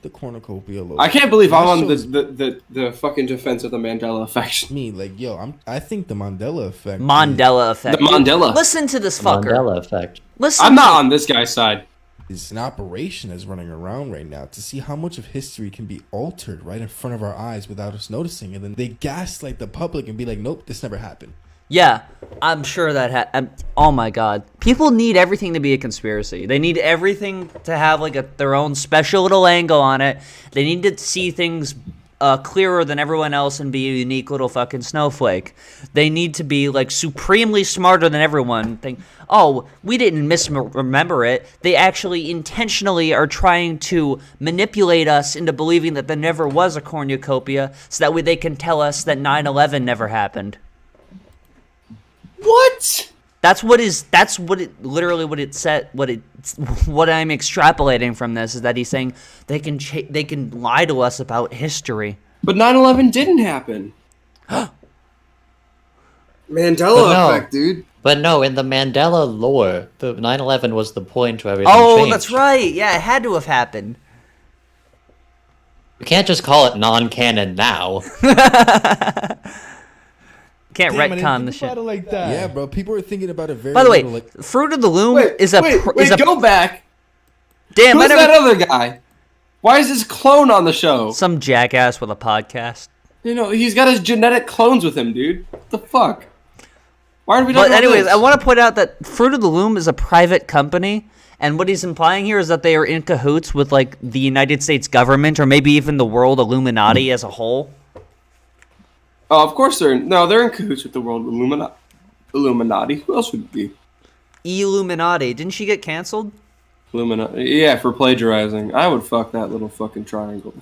Speaker 7: The cornucopia logo.
Speaker 1: I can't believe I'm on the fucking defense of the Mandela effect.
Speaker 7: Me, like, yo, I think the Mandela effect.
Speaker 2: Mandela effect.
Speaker 1: The Mandela.
Speaker 2: Listen to this fucker.
Speaker 3: Mandela effect.
Speaker 2: Listen.
Speaker 1: I'm not on this guy's side.
Speaker 7: Is an operation that's running around right now to see how much of history can be altered right in front of our eyes without us noticing, and then they gaslight the public and be like, "Nope, this never happened."
Speaker 2: Yeah, I'm sure that. Oh my God, people need everything to be a conspiracy. They need everything to have like their own special little angle on it. They need to see things clearer than everyone else and be a unique little fucking snowflake. They need to be like supremely smarter than everyone. Think, oh, we didn't misremember it. They actually intentionally are trying to manipulate us into believing that there never was a cornucopia, so that way they can tell us that 9/11 never happened.
Speaker 1: What?
Speaker 2: What I'm extrapolating from this is that he's saying they can lie to us about history.
Speaker 1: But 9/11 didn't happen.
Speaker 4: Mandela effect, dude.
Speaker 3: But no, in the Mandela lore, the 9/11 was the point where everything changed.
Speaker 2: That's right. Yeah, it had to have happened.
Speaker 3: You can't just call it non-canon now.
Speaker 2: Can't retcon the
Speaker 7: Think
Speaker 2: shit.
Speaker 7: about it like that. Yeah, bro. People are thinking about it very.
Speaker 2: By the way,
Speaker 7: little, like,
Speaker 2: Fruit of the Loom is a
Speaker 1: go back.
Speaker 2: damn.
Speaker 1: Who's that other guy? Why is this clone on the show?
Speaker 2: Some jackass with a podcast.
Speaker 1: You know, he's got his genetic clones with him, dude. What the fuck? Why are we talking
Speaker 2: But
Speaker 1: about
Speaker 2: anyways,
Speaker 1: this?
Speaker 2: I want to point out that Fruit of the Loom is a private company, and what he's implying here is that they are in cahoots with like the United States government or maybe even the world Illuminati as a whole.
Speaker 1: Oh, of course they're in cahoots with the world Illuminati. Who else would it be?
Speaker 2: Illuminati. Didn't she get canceled?
Speaker 1: Illuminati. Yeah, for plagiarizing. I would fuck that little fucking triangle.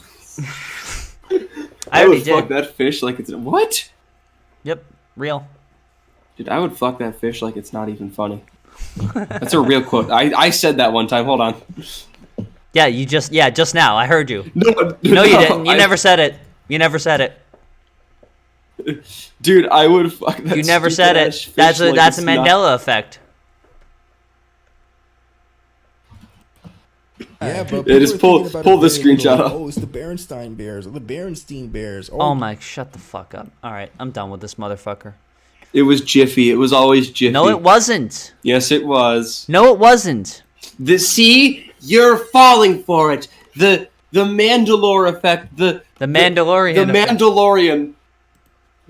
Speaker 2: I
Speaker 1: would
Speaker 2: already
Speaker 1: fuck
Speaker 2: did.
Speaker 1: that fish like it's what?
Speaker 2: Yep, real.
Speaker 1: Dude, I would fuck that fish like it's not even funny. That's a real quote. I said that one time. Hold on.
Speaker 2: Yeah, just now. I heard you.
Speaker 1: No,
Speaker 2: No, you didn't. You never said it. You never said it.
Speaker 1: Dude, I would fuck that.
Speaker 2: You never said it.
Speaker 1: fish
Speaker 2: That's a
Speaker 1: like
Speaker 2: that's a
Speaker 1: it's not-
Speaker 2: Mandela effect.
Speaker 7: yeah, bro.
Speaker 1: Yeah, just
Speaker 7: people are thinking about
Speaker 1: pull
Speaker 7: it
Speaker 1: the
Speaker 7: very
Speaker 1: screenshot
Speaker 7: little,
Speaker 1: up.
Speaker 7: like, oh, it's the Berenstein Bears or the Berenstein Bears.
Speaker 2: Oh my! Shut the fuck up. All right, I'm done with this motherfucker.
Speaker 1: It was Jiffy. It was always Jiffy.
Speaker 2: No, it wasn't.
Speaker 1: Yes, it was.
Speaker 2: No, it wasn't.
Speaker 1: You're falling for it. The Mandalore effect. The
Speaker 2: Mandalorian.
Speaker 1: The Mandalorian.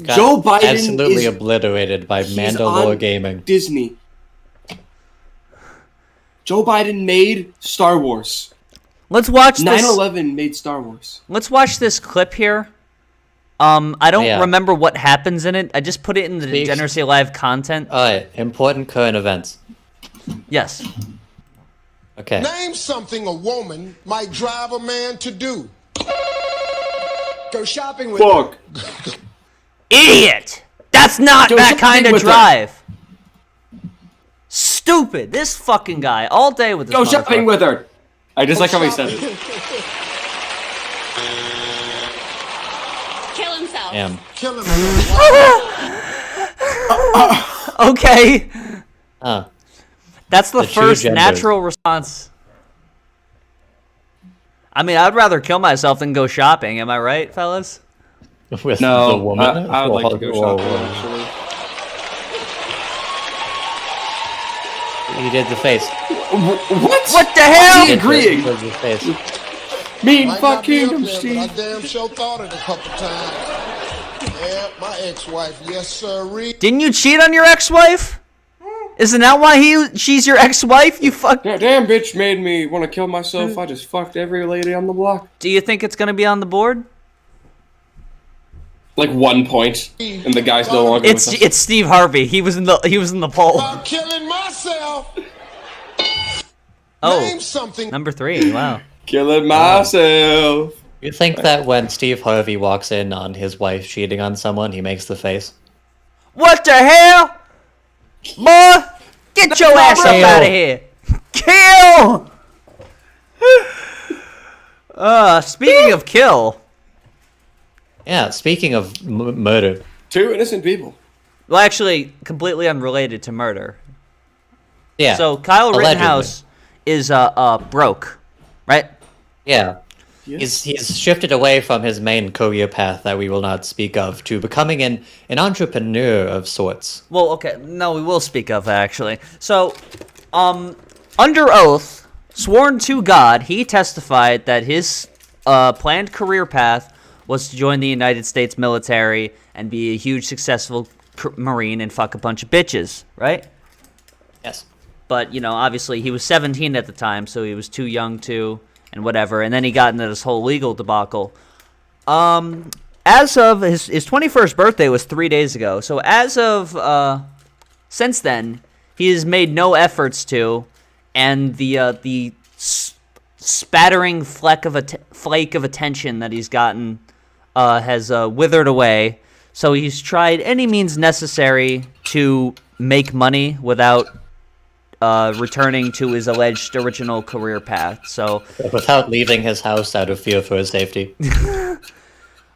Speaker 3: Got
Speaker 1: Joe Biden
Speaker 3: absolutely
Speaker 1: is
Speaker 3: obliterated by
Speaker 1: he's
Speaker 3: Mandalore
Speaker 1: on
Speaker 3: gaming.
Speaker 1: Disney. Joe Biden made Star Wars.
Speaker 2: Let's watch this.
Speaker 1: 9/11 made Star Wars.
Speaker 2: Let's watch this clip here. I don't remember what happens in it. I just put it in the Degeneracy Live content.
Speaker 3: Alright, important current events.
Speaker 2: Yes.
Speaker 3: Okay.
Speaker 8: Name something a woman might drive a man to do. Go shopping with
Speaker 1: Fuck.
Speaker 2: Idiot! That's not
Speaker 1: Go
Speaker 2: that kind
Speaker 1: shopping
Speaker 2: of
Speaker 1: with her.
Speaker 2: drive. Stupid. This fucking guy all day with this
Speaker 1: Go shopping
Speaker 2: motherfucker.
Speaker 1: with her. I just like how he said it.
Speaker 9: Kill himself.
Speaker 3: Damn.
Speaker 8: Kill him.
Speaker 2: Okay. That's the
Speaker 3: The two
Speaker 2: first
Speaker 3: genders.
Speaker 2: natural response. I mean, I'd rather kill myself than go shopping. Am I right, fellas?
Speaker 3: With
Speaker 1: No,
Speaker 3: the woman?
Speaker 1: I would like to go
Speaker 3: Whoa,
Speaker 1: shopping,
Speaker 3: whoa.
Speaker 1: actually.
Speaker 3: He did the face.
Speaker 1: What?
Speaker 2: What the hell?
Speaker 1: He agreeing.
Speaker 3: He did the face.
Speaker 1: Mean
Speaker 8: Might
Speaker 1: fuck
Speaker 8: not be up
Speaker 1: kingdom,
Speaker 8: there,
Speaker 1: Steve.
Speaker 8: but I damn sure thought it a couple times. Yeah, my ex-wife, yes sirree.
Speaker 2: Didn't you cheat on your ex-wife? Isn't that why she's your ex-wife? You fuck.
Speaker 1: That damn bitch made me want to kill myself. I just fucked every lady on the block.
Speaker 2: Do you think it's gonna be on the board?
Speaker 1: Like 1 point, and the guy's no longer with us.
Speaker 2: It's Steve Harvey. He was in the poll.
Speaker 8: I'm killing myself.
Speaker 2: Oh,
Speaker 8: Name something.
Speaker 2: number 3. Wow.
Speaker 1: Killing myself.
Speaker 3: You think that when Steve Harvey walks in on his wife cheating on someone, he makes the face?
Speaker 2: What the hell? Boy, get your ass up
Speaker 3: Kill.
Speaker 2: out of here. Kill! Speaking of kill.
Speaker 3: Yeah, speaking of murder.
Speaker 1: 2 innocent people.
Speaker 2: Well, actually, completely unrelated to murder.
Speaker 3: Yeah.
Speaker 2: So Kyle
Speaker 3: allegedly.
Speaker 2: Rittenhouse is broke, right?
Speaker 3: Yeah. He's shifted away from his main career path that we will not speak of to becoming an entrepreneur of sorts.
Speaker 2: Well, okay, no, we will speak of actually. So, under oath, sworn to God, he testified that his planned career path was to join the United States military and be a huge successful Marine and fuck a bunch of bitches, right?
Speaker 3: Yes.
Speaker 2: But, you know, obviously he was 17 at the time, so he was too young to, and whatever. And then he got into this whole legal debacle. As of his 21st birthday was 3 days ago. So as of, since then, he has made no efforts to, and the spattering flake of attention that he's gotten has withered away. So he's tried any means necessary to make money without returning to his alleged original career path. So
Speaker 3: Without leaving his house out of fear for his safety.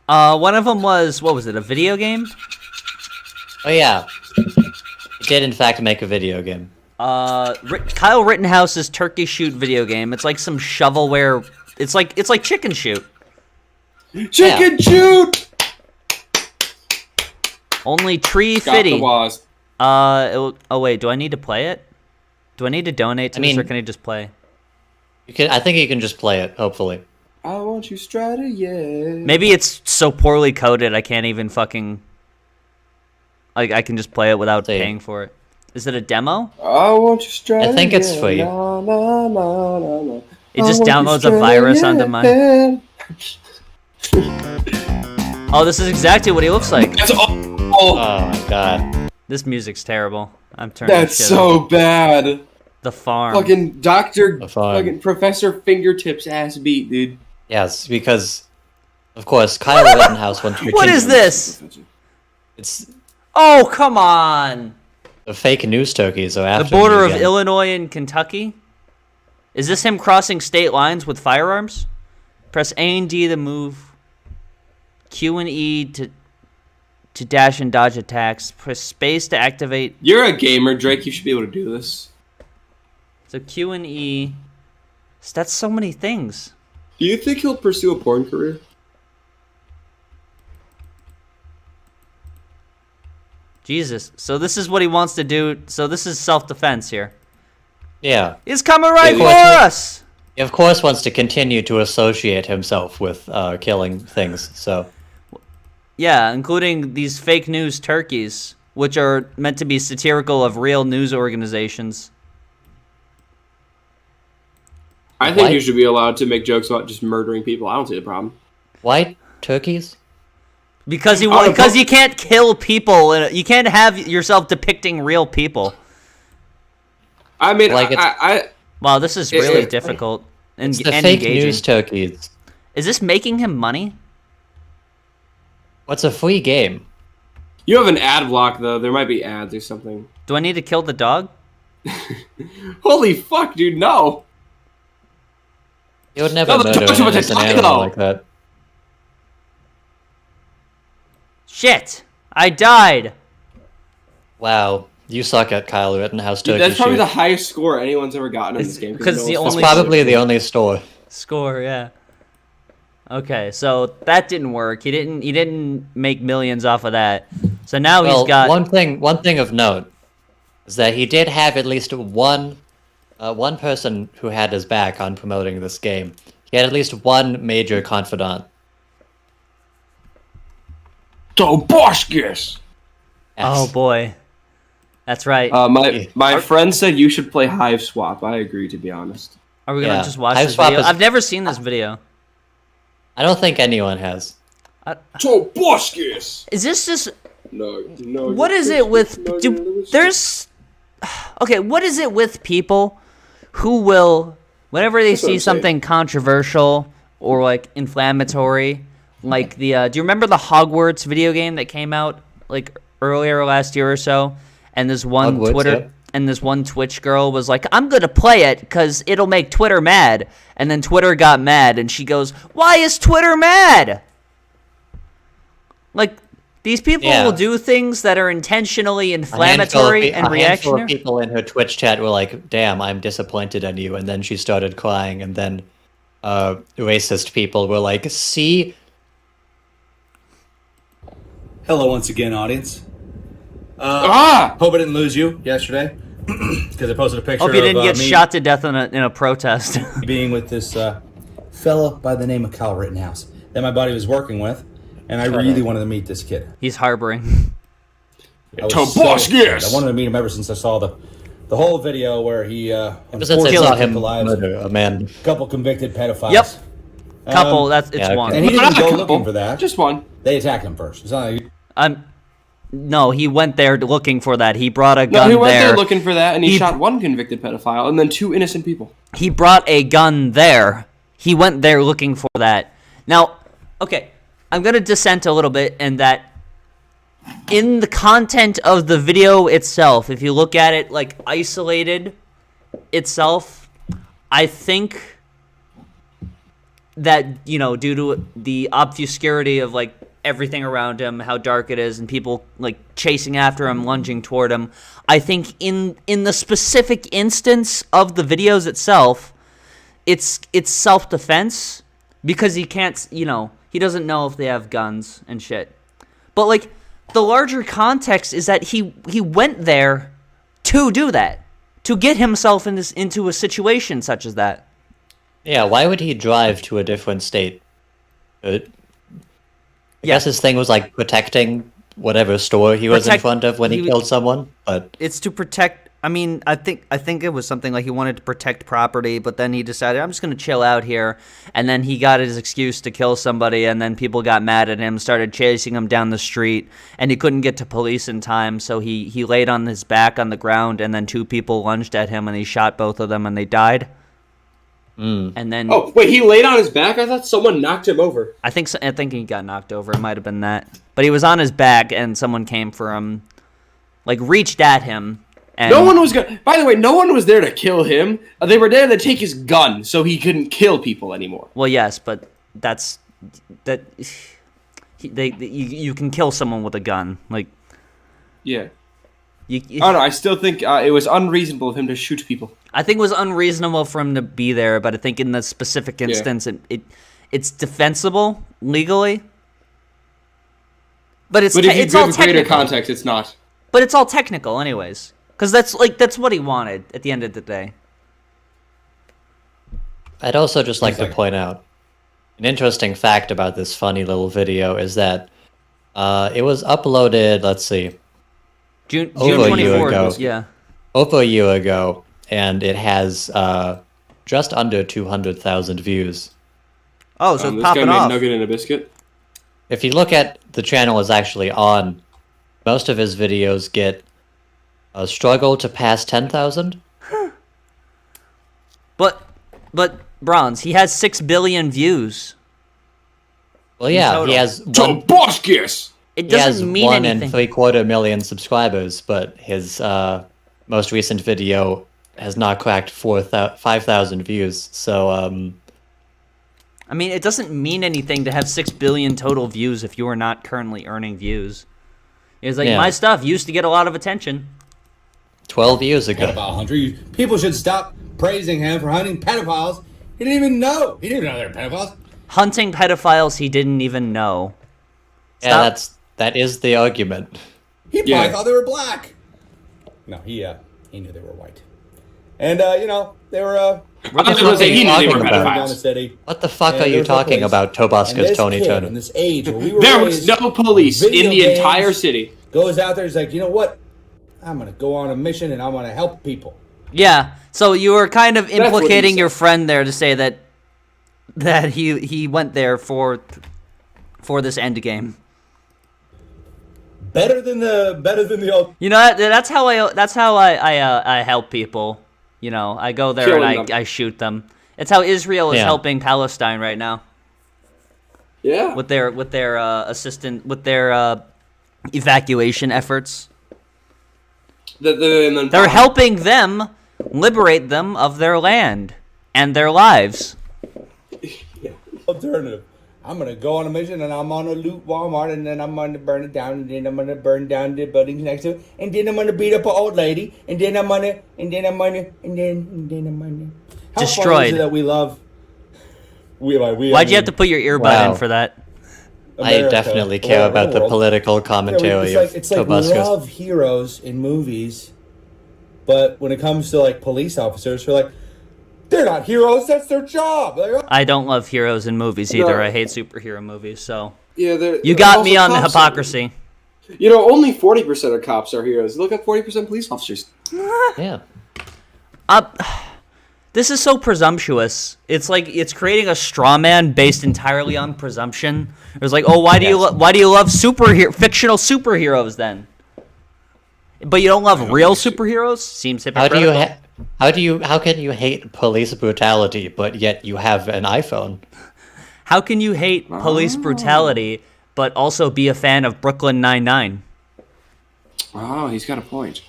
Speaker 2: one of them was, what was it, a video game?
Speaker 3: Oh yeah. He did in fact make a video game.
Speaker 2: Kyle Rittenhouse's Turkey Shoot video game. It's like some shovelware. It's like Chicken Shoot.
Speaker 1: Chicken shoot!
Speaker 2: Only tree
Speaker 1: Got the
Speaker 2: fitty.
Speaker 1: wasp.
Speaker 2: Oh wait, do I need to play it? Do I need to donate to this, or can I just play?
Speaker 3: I think you can just play it, hopefully.
Speaker 1: I want you strata, yeah.
Speaker 2: Maybe it's so poorly coded I can't even fucking... Like, I can just play it without paying for it. Is it a demo?
Speaker 1: I want you strata,
Speaker 3: I think it's free.
Speaker 1: Na, na, na, na, na.
Speaker 2: It just
Speaker 1: I want you
Speaker 2: downloads a
Speaker 1: strata,
Speaker 2: virus
Speaker 1: yeah.
Speaker 2: onto my... Oh, this is exactly what he looks like.
Speaker 1: That's all.
Speaker 3: Oh my god.
Speaker 2: This music's terrible. I'm turning
Speaker 1: That's
Speaker 2: this shit
Speaker 1: so
Speaker 2: up.
Speaker 1: bad.
Speaker 2: The farm.
Speaker 1: Fucking Dr.
Speaker 3: The farm.
Speaker 1: Fucking Professor Fingertips ass beat, dude.
Speaker 3: Yes, because, of course, Kyle Rittenhouse wants to
Speaker 2: What is this?
Speaker 3: It's
Speaker 2: Oh, come on.
Speaker 3: the fake news turkeys are
Speaker 2: The
Speaker 3: after
Speaker 2: border
Speaker 3: me
Speaker 2: of
Speaker 3: again.
Speaker 2: Illinois and Kentucky? Is this him crossing state lines with firearms? Press A and D to move. Q and E to dash and dodge attacks. Press space to activate.
Speaker 1: You're a gamer, Drake. You should be able to do this.
Speaker 2: So Q and E. That's so many things.
Speaker 1: Do you think he'll pursue a porn career?
Speaker 2: Jesus. So this is what he wants to do. So this is self-defense here.
Speaker 3: Yeah.
Speaker 2: He's coming right
Speaker 3: Yeah,
Speaker 2: for us!
Speaker 3: He, of course, wants to continue to associate himself with killing things, so...
Speaker 2: Yeah, including these fake news turkeys, which are meant to be satirical of real news organizations.
Speaker 1: I think
Speaker 3: What?
Speaker 1: you should be allowed to make jokes about just murdering people. I don't see the problem.
Speaker 3: White turkeys?
Speaker 2: Because
Speaker 1: Oh,
Speaker 2: because you can't kill people, and you can't have yourself depicting real people.
Speaker 1: I mean,
Speaker 3: Like
Speaker 2: Wow, this is really difficult and,
Speaker 3: It's the
Speaker 2: and
Speaker 3: fake
Speaker 2: engaging.
Speaker 3: news turkeys.
Speaker 2: Is this making him money?
Speaker 3: What's a free game?
Speaker 1: you have an ad block, though. There might be ads or something.
Speaker 2: Do I need to kill the dog?
Speaker 1: Holy fuck, dude, no!
Speaker 3: You would never
Speaker 1: No, the
Speaker 3: murder
Speaker 1: dogs
Speaker 3: an
Speaker 1: are
Speaker 3: innocent
Speaker 1: attacking
Speaker 3: animal
Speaker 1: though.
Speaker 3: like that.
Speaker 2: Shit! I died!
Speaker 3: Wow, you suck at Kyle Rittenhouse
Speaker 1: Dude,
Speaker 3: turkey
Speaker 1: that's probably
Speaker 3: shoot.
Speaker 1: the highest score anyone's ever gotten in
Speaker 2: It's-
Speaker 1: this game.
Speaker 2: 'cause the
Speaker 3: That's
Speaker 2: only-
Speaker 3: probably the only store.
Speaker 2: Score, yeah. Okay, so that didn't work. He didn't make millions off of that. So now
Speaker 3: Well,
Speaker 2: he's got...
Speaker 3: one thing of note is that he did have at least one person who had his back on promoting this game. He had at least one major confidant.
Speaker 1: Toboskis!
Speaker 2: Oh boy. That's right.
Speaker 1: My friend said you should play Hive Swap. I agree, to be honest.
Speaker 2: Are we gonna
Speaker 3: yeah.
Speaker 2: just watch
Speaker 3: Hive
Speaker 2: this
Speaker 3: Swap
Speaker 2: video?
Speaker 3: is-
Speaker 2: I've never seen this video.
Speaker 3: I don't think anyone has.
Speaker 1: Toboskis!
Speaker 2: Is this just...
Speaker 1: No.
Speaker 2: What is it with... There's... Okay, what is it with people who will... Whenever they
Speaker 1: That's what
Speaker 2: see
Speaker 1: I'm saying.
Speaker 2: something controversial or like inflammatory. Like the do you remember the Hogwarts video game that came out like earlier last year or so? And this one this one Twitch girl was like, I'm gonna play it because it'll make Twitter mad. And then Twitter got mad, and she goes, "Why is Twitter mad?" Like, these people will do things that are intentionally inflammatory and reactionary.
Speaker 3: A handful of people in her Twitch chat were like, "Damn, I'm disappointed in you," and then she started crying, and then racist people were like, "See."
Speaker 9: Hello once again, audience. Hope I didn't lose you yesterday because I posted a picture.
Speaker 2: Hope you didn't get shot to death in a protest.
Speaker 9: Being with this fella by the name of Kyle Rittenhouse that my buddy was working with, and I really wanted to meet this kid.
Speaker 2: He's harboring.
Speaker 9: I wanted to meet him ever since I saw the whole video where he
Speaker 3: unfortunately saw him murder a man.
Speaker 9: Couple convicted pedophiles.
Speaker 2: Yep. It's one.
Speaker 9: And he didn't go looking for that.
Speaker 1: Just one.
Speaker 9: They attacked him first. It's not like
Speaker 2: No, he went there looking for that. He brought a gun there.
Speaker 1: No, he went there looking for that, and he shot one convicted pedophile and then 2 innocent people.
Speaker 2: He brought a gun there. He went there looking for that. Now, okay, I'm going to dissent a little bit in that in the content of the video itself, if you look at it like isolated itself, I think that, you know, due to the obscurity of like everything around him, how dark it is, and people like chasing after him, lunging toward him, I think in the specific instance of the videos itself, it's self-defense because he can't, you know, he doesn't know if they have guns and shit. But like the larger context is that he went there to do that, to get himself into a situation such as that.
Speaker 3: Yeah, why would he drive to a different state? I guess his thing was like protecting whatever store he was in front of when he killed someone. But
Speaker 2: it's to protect. I mean, I think it was something like he wanted to protect property, but then he decided, I'm just going to chill out here. And then he got his excuse to kill somebody, and then people got mad at him, started chasing him down the street, and he couldn't get to police in time, so he laid on his back on the ground, and then 2 people lunged at him, and he shot both of them, and they died. And then
Speaker 1: wait, he laid on his back? I thought someone knocked him over.
Speaker 2: I think he got knocked over. It might have been that. But he was on his back, and someone came for him, like reached at him. And
Speaker 1: no one was going. By the way, no one was there to kill him. They were there to take his gun so he couldn't kill people anymore.
Speaker 2: Well, yes, but that's that. You can kill someone with a gun, like.
Speaker 1: Yeah. I don't know. I still think it was unreasonable of him to shoot people.
Speaker 2: I think it was unreasonable for him to be there, but I think in the specific instance, it's defensible legally. But it's
Speaker 1: if you
Speaker 2: it's all
Speaker 1: give greater
Speaker 2: technical.
Speaker 1: context, it's not.
Speaker 2: But it's all technical, anyways, because that's what he wanted at the end of the day.
Speaker 3: I'd also just like to point out an interesting fact about this funny little video is that it was uploaded. Let's see.
Speaker 2: June
Speaker 3: over
Speaker 2: 24th, yeah.
Speaker 3: Over a year ago, and it has just under 200,000 views.
Speaker 2: Oh, so it's
Speaker 1: this
Speaker 2: popping
Speaker 1: guy
Speaker 2: off.
Speaker 1: made Nugget in a biscuit.
Speaker 3: If you look at the channel is actually on, most of his videos get a struggle to pass 10,000.
Speaker 2: But Bronze, he has 6 billion views.
Speaker 3: Well, yeah, he has
Speaker 1: Toboscus!
Speaker 2: It doesn't mean anything.
Speaker 3: 1.75 million subscribers, but his most recent video has not cracked 5,000 views. So,
Speaker 2: I mean, it doesn't mean anything to have 6 billion total views if you are not currently earning views. It's like my stuff used to get a lot of attention.
Speaker 3: 12 years ago.
Speaker 9: People should stop praising him for hunting pedophiles. He didn't even know. He didn't even know they were pedophiles.
Speaker 2: Hunting pedophiles he didn't even know.
Speaker 3: Yeah, that is the argument.
Speaker 9: He probably thought they were black. No, he knew they were white. And they were
Speaker 3: What the fuck are you talking about?
Speaker 9: down the city.
Speaker 3: What the fuck are you talking about, Toboscus Tony Turner?
Speaker 9: In this age where we were
Speaker 1: there was no police in the entire city.
Speaker 9: Goes out there, he's like, you know what? I'm gonna go on a mission and I'm gonna help people.
Speaker 2: Yeah, so you were kind of implicating your friend there to say that he went there for this end game.
Speaker 9: Better than the old.
Speaker 2: You know, that's how I help people. You know, I go there and I shoot them. It's how Israel is helping Palestine right now.
Speaker 1: Yeah.
Speaker 2: With their evacuation efforts. They're helping them liberate them of their land and their lives.
Speaker 9: Alternative. I'm gonna go on a mission and I'm gonna loot Walmart and then I'm gonna burn it down and then I'm gonna burn down the buildings next to it and then I'm gonna beat up an old lady and then I'm gonna How
Speaker 2: Destroyed.
Speaker 9: funny is it that we love?
Speaker 2: Why'd you have to put your earbud in for that?
Speaker 3: I definitely care about the political commentary
Speaker 9: it's like we
Speaker 3: Tobuscus.
Speaker 9: love heroes in movies, but when it comes to like police officers, we're like, they're not heroes. That's their job.
Speaker 2: I don't love heroes in movies either.
Speaker 1: No.
Speaker 2: I hate superhero movies. So
Speaker 1: Yeah,
Speaker 2: you got me on the hypocrisy.
Speaker 1: You know, only 40% of cops are heroes. Look at 40% police officers.
Speaker 3: Yeah.
Speaker 2: This is so presumptuous. It's like it's creating a straw man based entirely on presumption. It was like, oh, why do you love fictional superheroes then? But you don't love real superheroes? Seems hypocritical.
Speaker 3: How can you hate police brutality but yet you have an iPhone?
Speaker 2: How can you hate police brutality but also be a fan of Brooklyn Nine-Nine?
Speaker 1: Oh, he's got a point.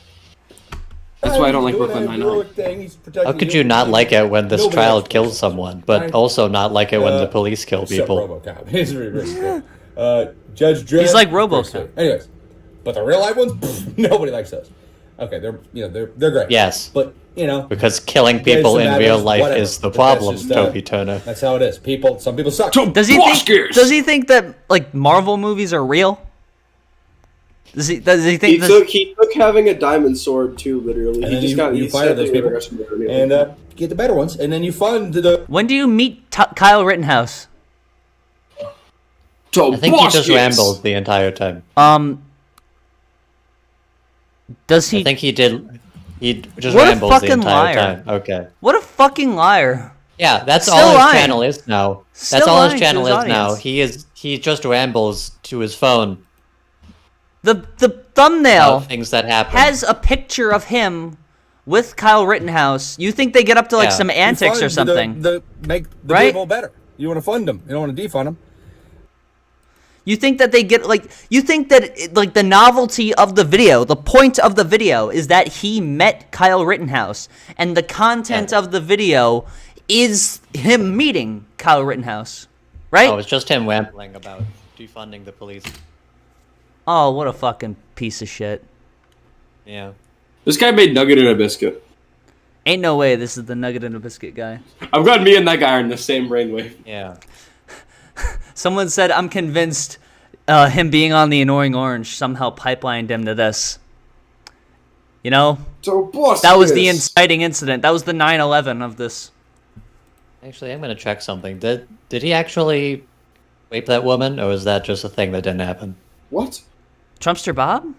Speaker 1: That's why I don't like Brooklyn Nine-Nine.
Speaker 3: How could you not like it when this child kills someone, but also not like it when the police kill people?
Speaker 9: RoboCop. He's really good. Judge Dredd.
Speaker 2: He's like RoboCop.
Speaker 9: Anyways, but the real life ones, nobody likes those. Okay, they're great.
Speaker 3: Yes,
Speaker 9: but
Speaker 3: because killing people in real life is the problem, Toby Turner.
Speaker 9: That's how it is. Some people suck.
Speaker 2: Does he think that like Marvel movies are real? Does he think
Speaker 1: he took having a diamond sword too, literally.
Speaker 9: And
Speaker 1: he
Speaker 9: then
Speaker 1: just got
Speaker 9: you fire those people and get the better ones, and then you fund the.
Speaker 2: When do you meet Kyle Rittenhouse?
Speaker 3: I think he just rambled the entire time.
Speaker 2: Does he?
Speaker 3: I think he did. He just
Speaker 2: What a
Speaker 3: rambled the
Speaker 2: fucking
Speaker 3: entire
Speaker 2: liar.
Speaker 3: time. Okay.
Speaker 2: What a fucking liar!
Speaker 3: Yeah, that's
Speaker 2: Still
Speaker 3: all his
Speaker 2: lying.
Speaker 3: channel is now.
Speaker 2: Still
Speaker 3: That's all
Speaker 2: lying
Speaker 3: his
Speaker 2: to
Speaker 3: channel
Speaker 2: his
Speaker 3: is now.
Speaker 2: audience.
Speaker 3: He just rambles to his phone
Speaker 2: The thumbnail
Speaker 3: about things that happen.
Speaker 2: has a picture of him with Kyle Rittenhouse. You think they get up to like
Speaker 3: Yeah.
Speaker 2: some antics or something?
Speaker 9: Make the
Speaker 2: Right?
Speaker 9: people better. You want to fund them. You don't want to defund them.
Speaker 2: You think that they get you think that like the novelty of the video, the point of the video is that he met Kyle Rittenhouse, and the content of the video is him meeting Kyle Rittenhouse, right?
Speaker 3: Oh, it's just him rambling about defunding the police.
Speaker 2: Oh, what a fucking piece of shit.
Speaker 3: Yeah.
Speaker 1: This guy made nugget in a biscuit.
Speaker 2: Ain't no way this is the nugget and a biscuit guy.
Speaker 1: I've got me and that guy are in the same brainwave.
Speaker 3: Yeah.
Speaker 2: Someone said, I'm convinced him being on the Annoying Orange somehow pipelined him to this. You know? That was the inciting incident. That was the 9/11 of this.
Speaker 3: Actually, I'm gonna check something. Did he actually rape that woman, or was that just a thing that didn't happen?
Speaker 1: What?
Speaker 2: Trumpster Bob?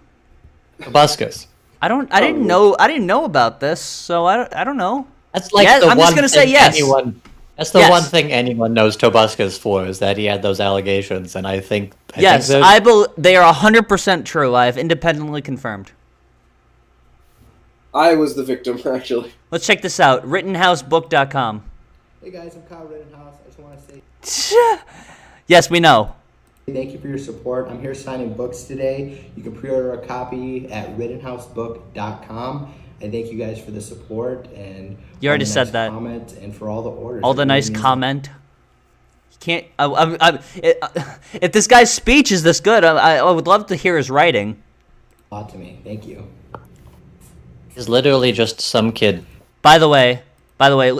Speaker 3: Tobuscus.
Speaker 2: I didn't know about this, so I don't know.
Speaker 3: That's like
Speaker 2: Yeah,
Speaker 3: the
Speaker 2: I'm
Speaker 3: one
Speaker 2: just gonna
Speaker 3: thing
Speaker 2: say yes.
Speaker 3: That's the
Speaker 2: Yes.
Speaker 3: one thing anyone knows Tobuscus for, is that he had those allegations, and I think
Speaker 2: Yes, they are 100% true. I have independently confirmed.
Speaker 1: I was the victim, actually.
Speaker 2: Let's check this out. RittenhouseBook.com.
Speaker 10: Hey guys, I'm Kyle Rittenhouse. I just want to say
Speaker 2: Yes, we know.
Speaker 10: thank you for your support. I'm here signing books today. You can pre-order a copy at rittenhousebook.com. And thank you guys for the support and
Speaker 2: You already
Speaker 10: all the
Speaker 2: said
Speaker 10: nice
Speaker 2: that.
Speaker 10: comment and for all the orders.
Speaker 2: All the
Speaker 10: It
Speaker 2: nice
Speaker 10: really means
Speaker 2: comment. You can't. If this guy's speech is this good, I would love to hear his writing.
Speaker 10: a lot to me. Thank you.
Speaker 3: He's literally just some kid.
Speaker 2: By the way,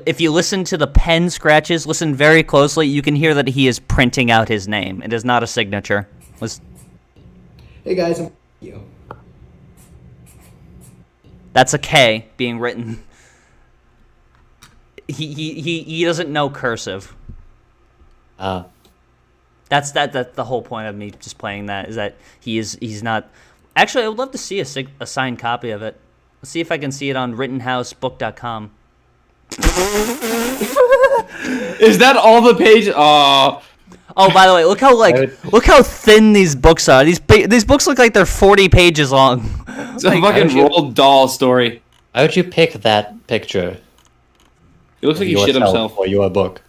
Speaker 2: if you listen to the pen scratches, listen very closely, you can hear that he is printing out his name. It is not a signature.
Speaker 10: Hey guys, thank you.
Speaker 2: That's a K being written. He doesn't know cursive. That's the whole point of me just playing that, is that he's not. Actually, I would love to see a signed copy of it. Let's see if I can see it on RittenhouseBook.com.
Speaker 1: Is that all the page?
Speaker 2: Oh, by the way, look how thin these books are. These books look like they're 40 pages long.
Speaker 1: It's a fucking Roald Dahl story.
Speaker 3: Why would you pick that picture?
Speaker 1: It looks like he shit himself.
Speaker 3: For your book.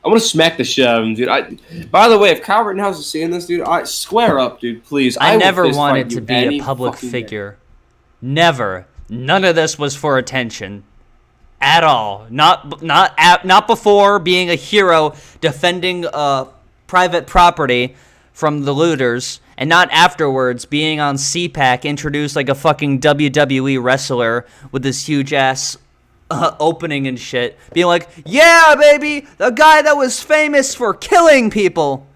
Speaker 1: I want to smack the shit out of him, dude. By the way, if Kyle Rittenhouse is seeing this, dude, square up, dude, please.
Speaker 2: I
Speaker 1: will
Speaker 2: never
Speaker 1: fist fight
Speaker 2: wanted
Speaker 1: you
Speaker 2: to be
Speaker 1: any
Speaker 2: a public
Speaker 1: fucking
Speaker 2: figure. Never. None of this was for attention. At all. Not before being a hero defending private property from the looters, and not afterwards being on CPAC introduced like a fucking WWE wrestler with this huge ass opening and shit, being like, yeah, baby, the guy that was famous for killing people.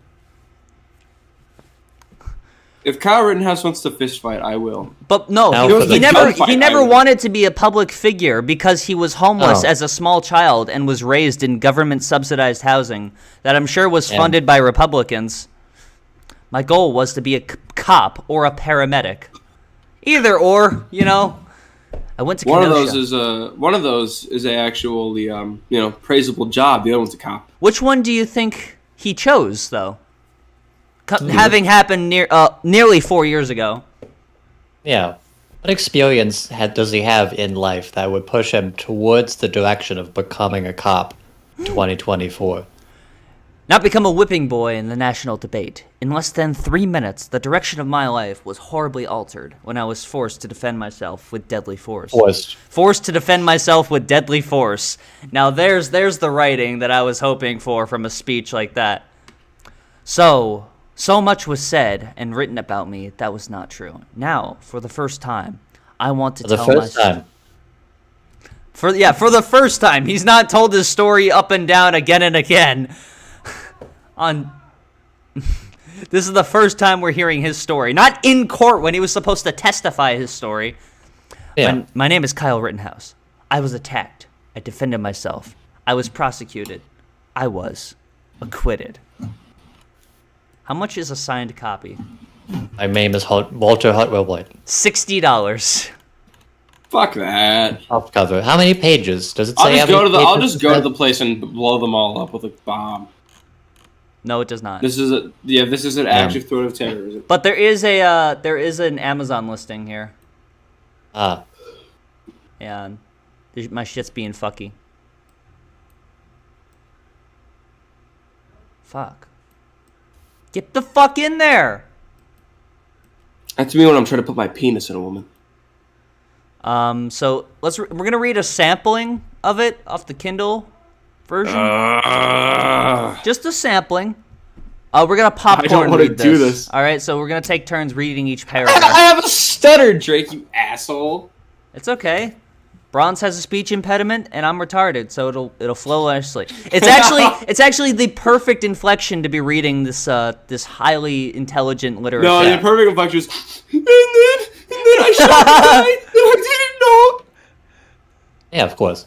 Speaker 1: If Kyle Rittenhouse wants to fist fight, I will.
Speaker 2: But no, he never wanted to be a public figure because he was homeless as a small child and was raised in government subsidized housing that I'm sure was funded by Republicans. My goal was to be a cop or a paramedic. Either or, you know. I went to Kenosha.
Speaker 1: One of those is a actually praisable job. The other one's a cop.
Speaker 2: Which one do you think he chose though? Having happened nearly 4 years ago.
Speaker 3: Yeah. What experience does he have in life that would push him towards the direction of becoming a cop in 2024?
Speaker 2: Not become a whipping boy in the national debate. In less than 3 minutes, the direction of my life was horribly altered when I was forced to defend myself with deadly force. Forced to defend myself with deadly force. Now there's the writing that I was hoping for from a speech like that. So much was said and written about me that was not true. Now, for the first time, I want to tell myself. For the first time. He's not told his story up and down again and again. This is the first time we're hearing his story. Not in court when he was supposed to testify his story. Yeah. My name is Kyle Rittenhouse. I was attacked. I defended myself. I was prosecuted. I was acquitted. How much is a signed copy?
Speaker 3: My name is Walter Hutwell White.
Speaker 2: $60.
Speaker 1: Fuck that.
Speaker 3: Cover. How many pages? Does it say?
Speaker 1: I'll just go to the place and blow them all up with a bomb.
Speaker 2: No, it does not.
Speaker 1: This is an active threat of terrorism.
Speaker 2: But there is an Amazon listing here. And my shit's being fucky. Fuck. Get the fuck in there.
Speaker 1: That's me when I'm trying to put my penis in a woman.
Speaker 2: So we're gonna read a sampling of it off the Kindle version. Just a sampling. We're gonna popcorn. I don't want to do this. All right, so we're gonna take turns reading each paragraph.
Speaker 1: I have a stutter, Drake. You asshole.
Speaker 2: It's okay. Bronze has a speech impediment, and I'm retarded, so it'll flow nicely. It's actually the perfect inflection to be reading this highly intelligent literature.
Speaker 1: No, the perfect inflection is, and then I shot the guy that I didn't know.
Speaker 3: Yeah, of course.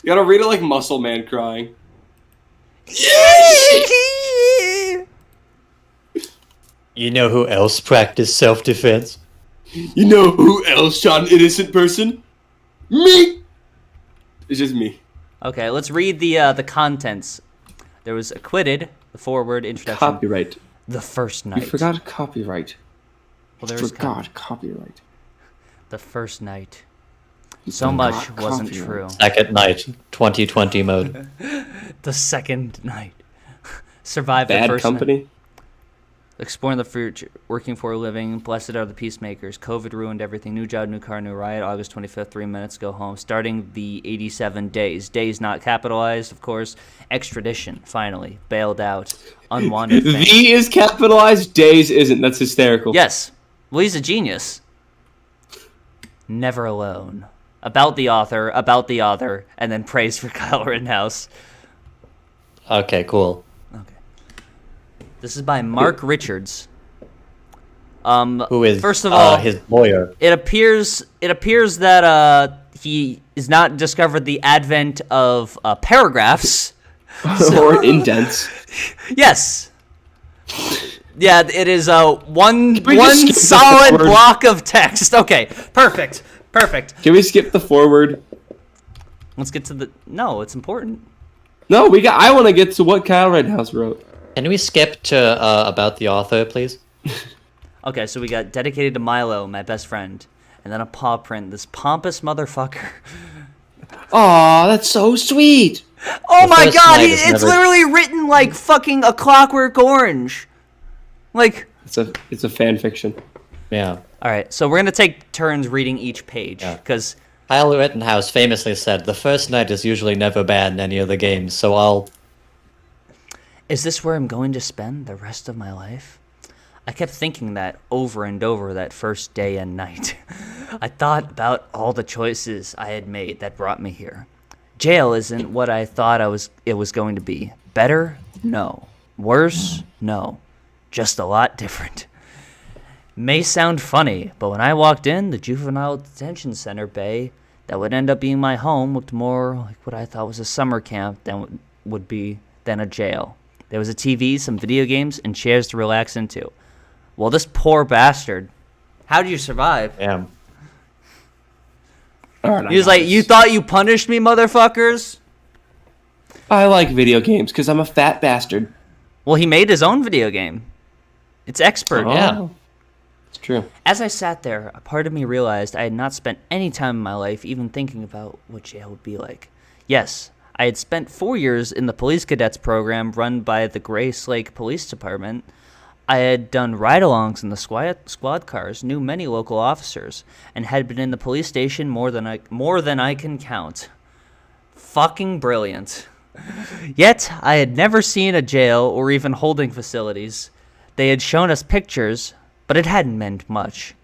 Speaker 1: You gotta read it like Muscle Man crying.
Speaker 3: You know who else practiced self-defense?
Speaker 1: You know who else shot an innocent person? Me! It's just me.
Speaker 2: Okay, let's read the contents. There was acquitted, the forward introduction.
Speaker 1: Copyright.
Speaker 2: The first night.
Speaker 1: You forgot copyright.
Speaker 2: Well, there
Speaker 1: forgot copyright.
Speaker 2: The first night. So much wasn't true.
Speaker 3: Second night, 2020 mode.
Speaker 2: The second night. Survived
Speaker 1: Bad
Speaker 2: the first
Speaker 1: company.
Speaker 2: night. Exploring the future, working for a living, blessed are the peacemakers. COVID ruined everything. New job, new car, new riot. August 25th, 3 minutes, go home. Starting the 87 days. Days not capitalized, of course. Extradition, finally. Bailed out. Unwanted thing.
Speaker 1: V is capitalized, days isn't. That's hysterical.
Speaker 2: Yes. Well, he's a genius. Never alone. About the author, and then praise for Kyle Rittenhouse.
Speaker 3: Okay, cool.
Speaker 2: This is by Mark Richards.
Speaker 3: Who is
Speaker 2: first of all
Speaker 3: his lawyer?
Speaker 2: It appears that he has not discovered the advent of paragraphs
Speaker 1: or indents.
Speaker 2: Yes. Yeah, it is one solid block of text. Okay, perfect.
Speaker 1: Can we skip the forward?
Speaker 2: Let's get to the. No, it's important.
Speaker 1: No, I want to get to what Kyle Rittenhouse wrote.
Speaker 3: Can we skip to about the author, please?
Speaker 2: Okay, so we got dedicated to Milo, my best friend, and then a paw print. This pompous motherfucker.
Speaker 1: Aw, that's so sweet.
Speaker 2: Oh
Speaker 3: The
Speaker 2: my
Speaker 3: first
Speaker 2: god,
Speaker 3: night is
Speaker 2: it's
Speaker 3: never-
Speaker 2: literally written like fucking A Clockwork Orange. Like,
Speaker 1: It's a fan fiction.
Speaker 3: Yeah.
Speaker 2: all right, so we're gonna take turns reading each page
Speaker 3: Yeah.
Speaker 2: because
Speaker 3: Kyle Rittenhouse famously said, "The first night is usually never bad in any of the games, so I'll..."
Speaker 2: is this where I'm going to spend the rest of my life? I kept thinking that over and over that first day and night. I thought about all the choices I had made that brought me here. Jail isn't what I thought it was going to be. Better? No. Worse? No. Just a lot different. May sound funny, but when I walked in, the juvenile detention center bay that would end up being my home looked more like what I thought was a summer camp than a jail. There was a TV, some video games, and chairs to relax into. Well, this poor bastard. How do you survive?
Speaker 3: Damn.
Speaker 2: He was like, "You thought you punished me, motherfuckers?"
Speaker 1: I like video games because I'm a fat bastard.
Speaker 2: Well, he made his own video game. It's expert.
Speaker 3: Yeah.
Speaker 1: It's true.
Speaker 2: As I sat there, a part of me realized I had not spent any time in my life even thinking about what jail would be like. Yes, I had spent 4 years in the police cadets program run by the Grace Lake Police Department. I had done ride-alongs in the squad cars, knew many local officers, and had been in the police station more than I can count. Fucking brilliant. Yet, I had never seen a jail or even holding facilities. They had shown us pictures, but it hadn't meant much.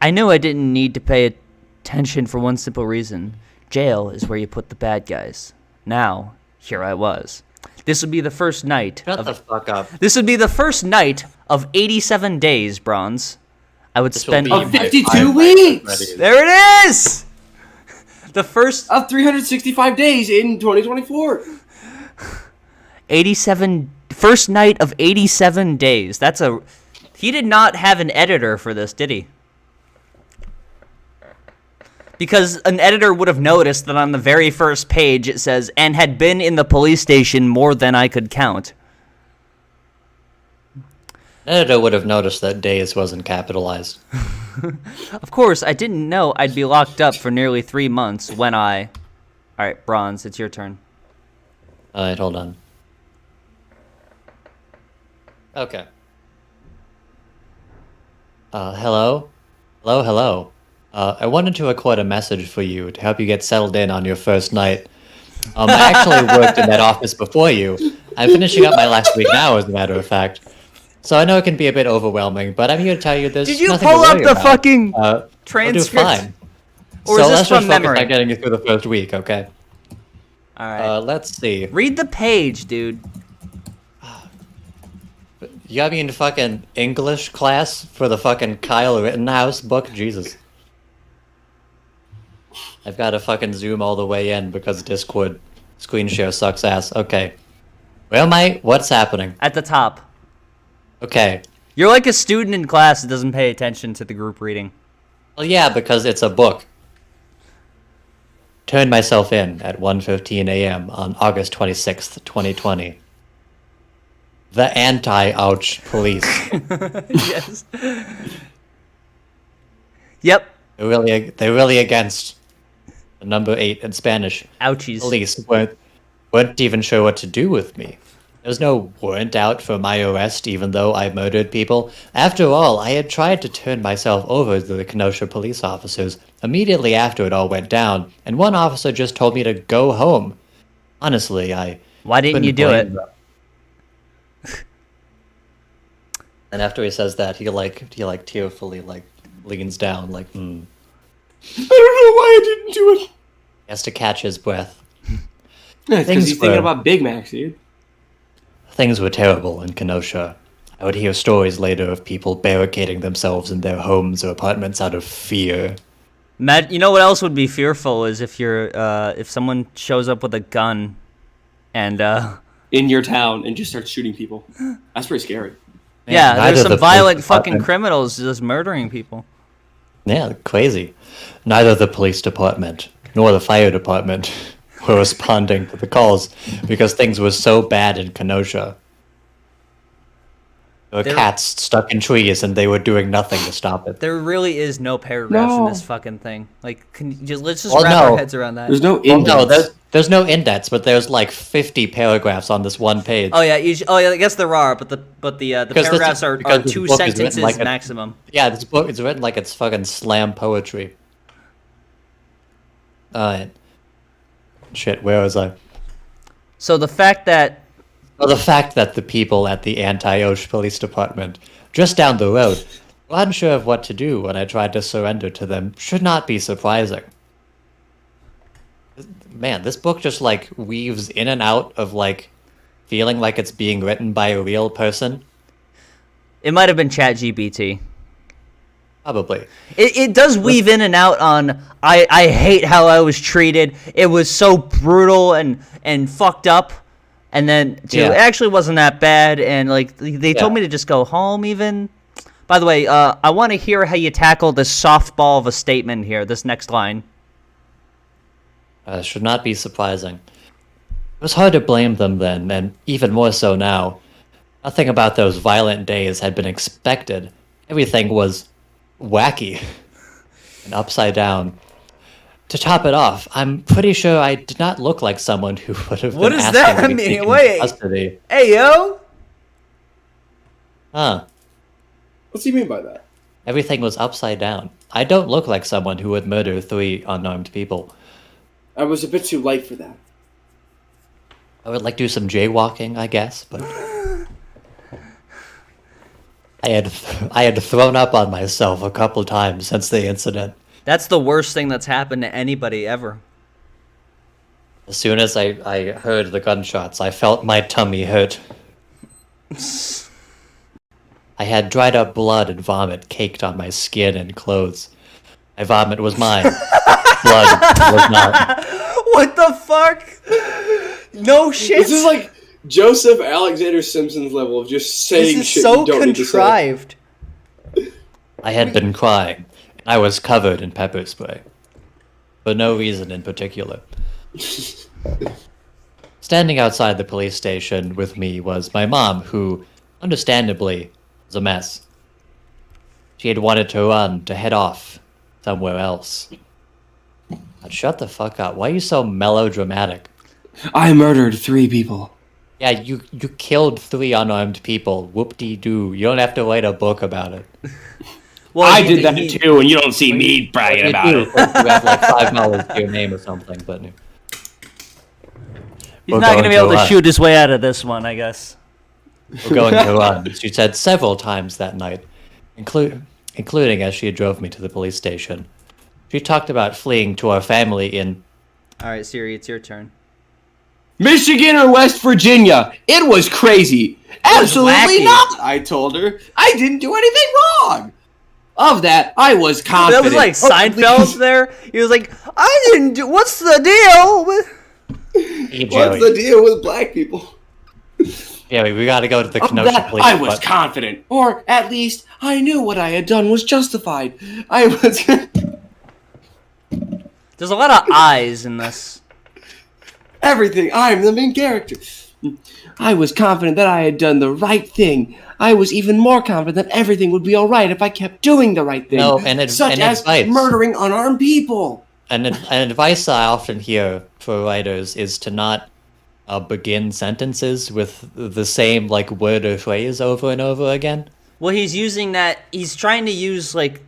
Speaker 2: I knew I didn't need to pay attention for one simple reason. Jail is where you put the bad guys. Now, here I was. This would be the first night.
Speaker 3: Shut the fuck up.
Speaker 2: This would be the first night of 87 days, Bronze. I would spend...
Speaker 1: Of 52 weeks!
Speaker 2: There it is! The first...
Speaker 1: Of 365 days in 2024.
Speaker 2: 87... First night of 87 days. That's a... He did not have an editor for this, did he? Because an editor would have noticed that on the very first page it says, "and had been in the police station more than I could count."
Speaker 3: Editor would have noticed that days wasn't capitalized.
Speaker 2: Of course, I didn't know I'd be locked up for nearly 3 months when I... Alright, Bronze, it's your turn.
Speaker 3: Alright, hold on. Okay. Hello? Hello. I wanted to record a message for you to help you get settled in on your first night. I actually worked in that office before you. I'm finishing up my last week now, as a matter of fact. So I know it can be a bit overwhelming, but I'm here to tell you this.
Speaker 2: Did you pull up the fucking transcript?
Speaker 3: I'll do fine.
Speaker 2: Or
Speaker 3: so
Speaker 2: is this
Speaker 3: let's
Speaker 2: from
Speaker 3: just focus
Speaker 2: memory?
Speaker 3: on getting you through the first week, okay?
Speaker 2: Alright.
Speaker 3: Let's see.
Speaker 2: Read the page, dude.
Speaker 3: You got me in fucking English class for the fucking Kyle Rittenhouse book? Jesus. I've got to fucking zoom all the way in because Discord screen share sucks ass. Okay. Where am I? What's happening?
Speaker 2: At the top.
Speaker 3: Okay.
Speaker 2: You're like a student in class that doesn't pay attention to the group reading.
Speaker 3: Well, yeah, because it's a book. Turned myself in at 1:15 a.m. on August 26th, 2020. The anti-ouch police.
Speaker 2: Yes. Yep.
Speaker 3: They're really against the number 8 in Spanish.
Speaker 2: Ouchies.
Speaker 3: Police weren't even sure what to do with me. There's no warrant out for my arrest, even though I murdered people. After all, I had tried to turn myself over to the Kenosha police officers immediately after it all went down, and one officer just told me to go home. Honestly,
Speaker 2: Why didn't you do it?
Speaker 3: And after he says that, he tearfully leans down I don't know why I didn't do it. He has to catch his breath.
Speaker 1: Because he's thinking about Big Macs, dude.
Speaker 3: Things were terrible in Kenosha. I would hear stories later of people barricading themselves in their homes or apartments out of fear.
Speaker 2: Matt, you know what else would be fearful is if someone shows up with a gun and
Speaker 1: in your town and just starts shooting people. That's pretty scary.
Speaker 2: Yeah, there's some
Speaker 3: the
Speaker 2: violent
Speaker 3: police
Speaker 2: fucking
Speaker 3: department-
Speaker 2: criminals just murdering people.
Speaker 3: Yeah, crazy. Neither the police department nor the fire department were responding to the calls because things were so bad in Kenosha. There were cats stuck in trees, and they were doing nothing to stop it.
Speaker 2: There really is no paragraphs in
Speaker 1: No.
Speaker 2: this fucking thing. Like, let's just
Speaker 3: Well,
Speaker 2: wrap
Speaker 3: no.
Speaker 2: our heads around that.
Speaker 1: There's no
Speaker 3: Well, no,
Speaker 1: indents.
Speaker 3: there's no indents, but there's like 50 paragraphs on this one page.
Speaker 2: Oh yeah, I guess there are, but the
Speaker 3: Because
Speaker 2: paragraphs are
Speaker 3: because this
Speaker 2: 2
Speaker 3: book is written
Speaker 2: sentences
Speaker 3: like a-
Speaker 2: maximum.
Speaker 3: Yeah, this book is written like it's fucking slam poetry. Shit, where was I?
Speaker 2: So the fact that
Speaker 3: Well, the fact that the people at the Anti-Osh Police Department, just down the road, were unsure of what to do when I tried to surrender to them should not be surprising. Man, this book just, like, weaves in and out of, like, feeling like it's being written by a real person.
Speaker 2: it might have been ChatGPT.
Speaker 3: Probably.
Speaker 2: It does weave in and out on I hate how I was treated. It was so brutal and fucked up. And then it actually wasn't that bad, and like they told me to just go home even. By the way, I want to hear how you tackle this softball of a statement here, this next line.
Speaker 3: Should not be surprising. It was hard to blame them then, and even more so now. Nothing about those violent days had been expected. Everything was wacky and upside down. To top it off, I'm pretty sure I did not look like someone who would have
Speaker 2: What
Speaker 3: been
Speaker 2: does
Speaker 3: asking
Speaker 2: that
Speaker 3: to be
Speaker 2: mean?
Speaker 3: taken into
Speaker 2: Wait.
Speaker 3: custody.
Speaker 2: Hey yo!
Speaker 3: Huh.
Speaker 1: What's he mean by that?
Speaker 3: Everything was upside down. I don't look like someone who would murder 3 unarmed people.
Speaker 1: I was a bit too light for that.
Speaker 3: I would like do some jaywalking, I guess, but I had thrown up on myself a couple times since the incident.
Speaker 2: That's the worst thing that's happened to anybody ever.
Speaker 3: As soon as I heard the gunshots, I felt my tummy hurt. I had dried up blood and vomit caked on my skin and clothes. My vomit was mine. Blood was not.
Speaker 2: What the fuck? No shit.
Speaker 1: This is like Joseph Alexander Simpson's level of just saying
Speaker 2: This is
Speaker 1: shit
Speaker 2: so
Speaker 1: you don't need to say.
Speaker 2: contrived.
Speaker 3: I had been crying. I was covered in pepper spray. For no reason in particular. Standing outside the police station with me was my mom, who, understandably, was a mess. She had wanted to run, to head off, somewhere else. God, shut the fuck up. Why are you so melodramatic?
Speaker 1: I murdered 3 people.
Speaker 3: Yeah, you killed 3 unarmed people. Whoop-de-doo. You don't have to write a book about it.
Speaker 2: Well,
Speaker 1: I did that too, and you don't see me bragging about it.
Speaker 3: You have like $5 to your name or something, but...
Speaker 2: He's
Speaker 3: We're
Speaker 2: not going to
Speaker 3: going
Speaker 2: be able
Speaker 3: to
Speaker 2: to
Speaker 3: run.
Speaker 2: shoot his way out of this one, I guess.
Speaker 3: We're going to run, she said several times that night, including as she drove me to the police station. She talked about fleeing to our family in...
Speaker 2: All right, Siri, it's your turn.
Speaker 1: Michigan or West Virginia? It was crazy. Absolutely
Speaker 2: wacky.
Speaker 1: not, I told her. I didn't do anything wrong. Of that, I was confident.
Speaker 2: That was like Seinfeld there. He was like, I didn't do... What's the deal?
Speaker 1: What's the deal with black people?
Speaker 3: Yeah, we gotta go to the
Speaker 1: Of
Speaker 3: Kenosha
Speaker 1: that,
Speaker 3: police.
Speaker 1: I was confident. Or, at least, I knew what I had done was justified. I was...
Speaker 2: There's a lot of eyes in this.
Speaker 1: Everything. I'm the main character. I was confident that I had done the right thing. I was even more confident that everything would be alright if I kept doing the right thing.
Speaker 3: No,
Speaker 1: such
Speaker 3: and
Speaker 1: as
Speaker 3: advice.
Speaker 1: murdering unarmed people.
Speaker 3: An advice I often hear for writers is to not begin sentences with the same like word or phrase over and over again.
Speaker 2: Well, he's using that. He's trying to use like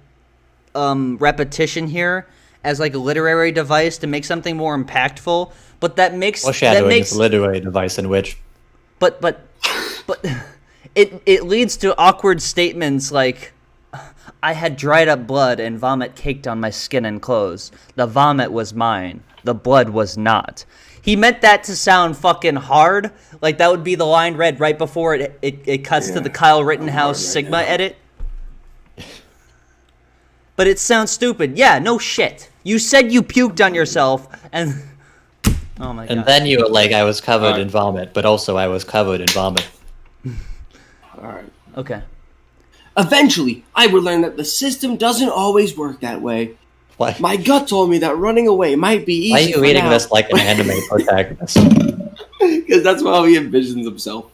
Speaker 2: repetition here as like a literary device to make something more impactful. But that makes
Speaker 3: Foreshadowing is a literary device in which.
Speaker 2: But it leads to awkward statements like, I had dried up blood and vomit caked on my skin and clothes. The vomit was mine. The blood was not. He meant that to sound fucking hard. Like that would be the line read right before it cuts to the Kyle Rittenhouse Sigma edit. But it sounds stupid. Yeah, no shit. You said you puked on yourself and... Oh my god.
Speaker 3: And then you were like, I was covered in vomit, but also I was covered in vomit.
Speaker 1: Alright.
Speaker 2: Okay.
Speaker 1: Eventually, I would learn that the system doesn't always work that way.
Speaker 3: What?
Speaker 1: My gut told me that running away might be easy.
Speaker 3: Why are you reading this like an anime protagonist?
Speaker 1: Because that's how he envisions himself.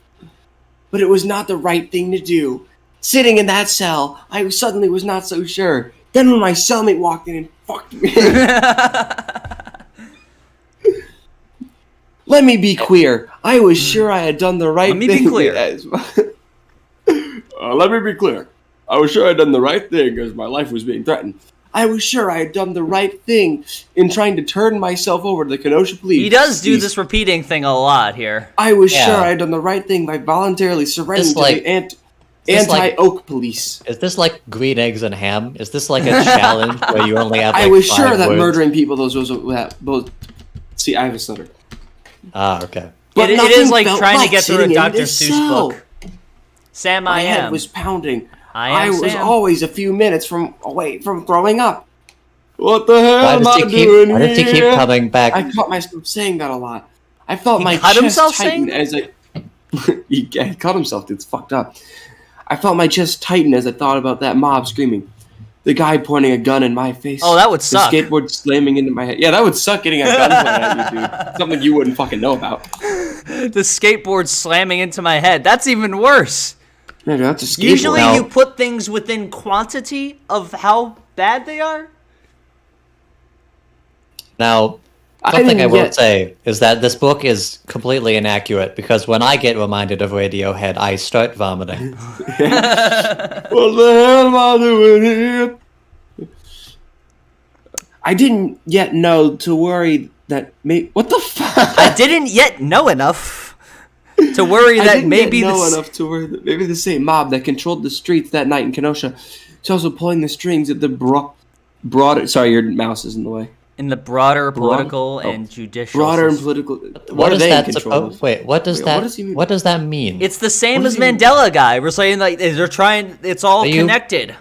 Speaker 1: but it was not the right thing to do. Sitting in that cell, I suddenly was not so sure. Then when my cellmate walked in and fucked me. Let me be clear. I was sure I had done the right thing.
Speaker 2: Let me be clear.
Speaker 1: Let me be clear. I was sure I had done the right thing as my life was being threatened. I was sure I had done the right thing in trying to turn myself over to the Kenosha police.
Speaker 2: He does do this repeating thing a lot here.
Speaker 1: I was sure I had done the right thing by voluntarily surrendering to the anti-Oak police.
Speaker 3: Is this like green eggs and ham? Is this like a challenge where you only have like
Speaker 1: I was
Speaker 3: 5
Speaker 1: sure that
Speaker 3: words?
Speaker 1: murdering people, both. See, I have a stutter.
Speaker 3: Ah, okay.
Speaker 1: But
Speaker 2: it is like
Speaker 1: felt
Speaker 2: trying to get through a
Speaker 1: sitting in
Speaker 2: Dr.
Speaker 1: this
Speaker 2: Seuss
Speaker 1: cell.
Speaker 2: book. Sam,
Speaker 1: My
Speaker 2: I
Speaker 1: head
Speaker 2: am.
Speaker 1: was pounding.
Speaker 2: I
Speaker 1: was
Speaker 2: Sam.
Speaker 1: always a few minutes away from throwing up. What the hell
Speaker 3: Why
Speaker 1: am
Speaker 3: does
Speaker 1: I
Speaker 3: he keep?
Speaker 1: doing
Speaker 3: Why does he keep
Speaker 1: here?
Speaker 3: coming back?
Speaker 1: I caught myself saying that a lot. I felt
Speaker 2: He
Speaker 1: my
Speaker 2: cut
Speaker 1: chest
Speaker 2: himself
Speaker 1: tighten
Speaker 2: saying
Speaker 1: as I. he cut himself. It's fucked up. I felt my chest tighten as I thought about that mob screaming. The guy pointing a gun in my face.
Speaker 2: Oh, that would suck.
Speaker 1: The skateboard slamming into my head. Yeah, that would suck getting a gun pointed at you, dude. Something you wouldn't fucking know about.
Speaker 2: The skateboard slamming into my head. That's even worse.
Speaker 1: Yeah, dude, that's a skateboard.
Speaker 2: Usually
Speaker 3: Now-
Speaker 2: you put things within quantity of how bad they are.
Speaker 3: Now, something I will say is that this book is completely inaccurate because when I get reminded of Radiohead, I start vomiting.
Speaker 1: What the hell am I doing here? I didn't yet know to worry that what the fuck?
Speaker 2: I didn't yet know enough to worry
Speaker 1: I
Speaker 2: that
Speaker 1: didn't
Speaker 2: maybe
Speaker 1: yet know enough to worry that maybe the same mob that controlled the streets that night in Kenosha is also pulling the strings at the broader. Sorry, your mouse is in the way.
Speaker 2: in the broader political and judicial
Speaker 1: Broader and
Speaker 2: system.
Speaker 1: political.
Speaker 3: What
Speaker 1: are
Speaker 3: is
Speaker 1: they
Speaker 3: that
Speaker 1: in control of?
Speaker 3: Wait, what does that?
Speaker 1: What does he mean?
Speaker 3: What does that mean?
Speaker 2: It's the same
Speaker 1: What
Speaker 2: as
Speaker 1: does he mean?
Speaker 2: Mandela guy. We're saying like they're trying. It's all connected.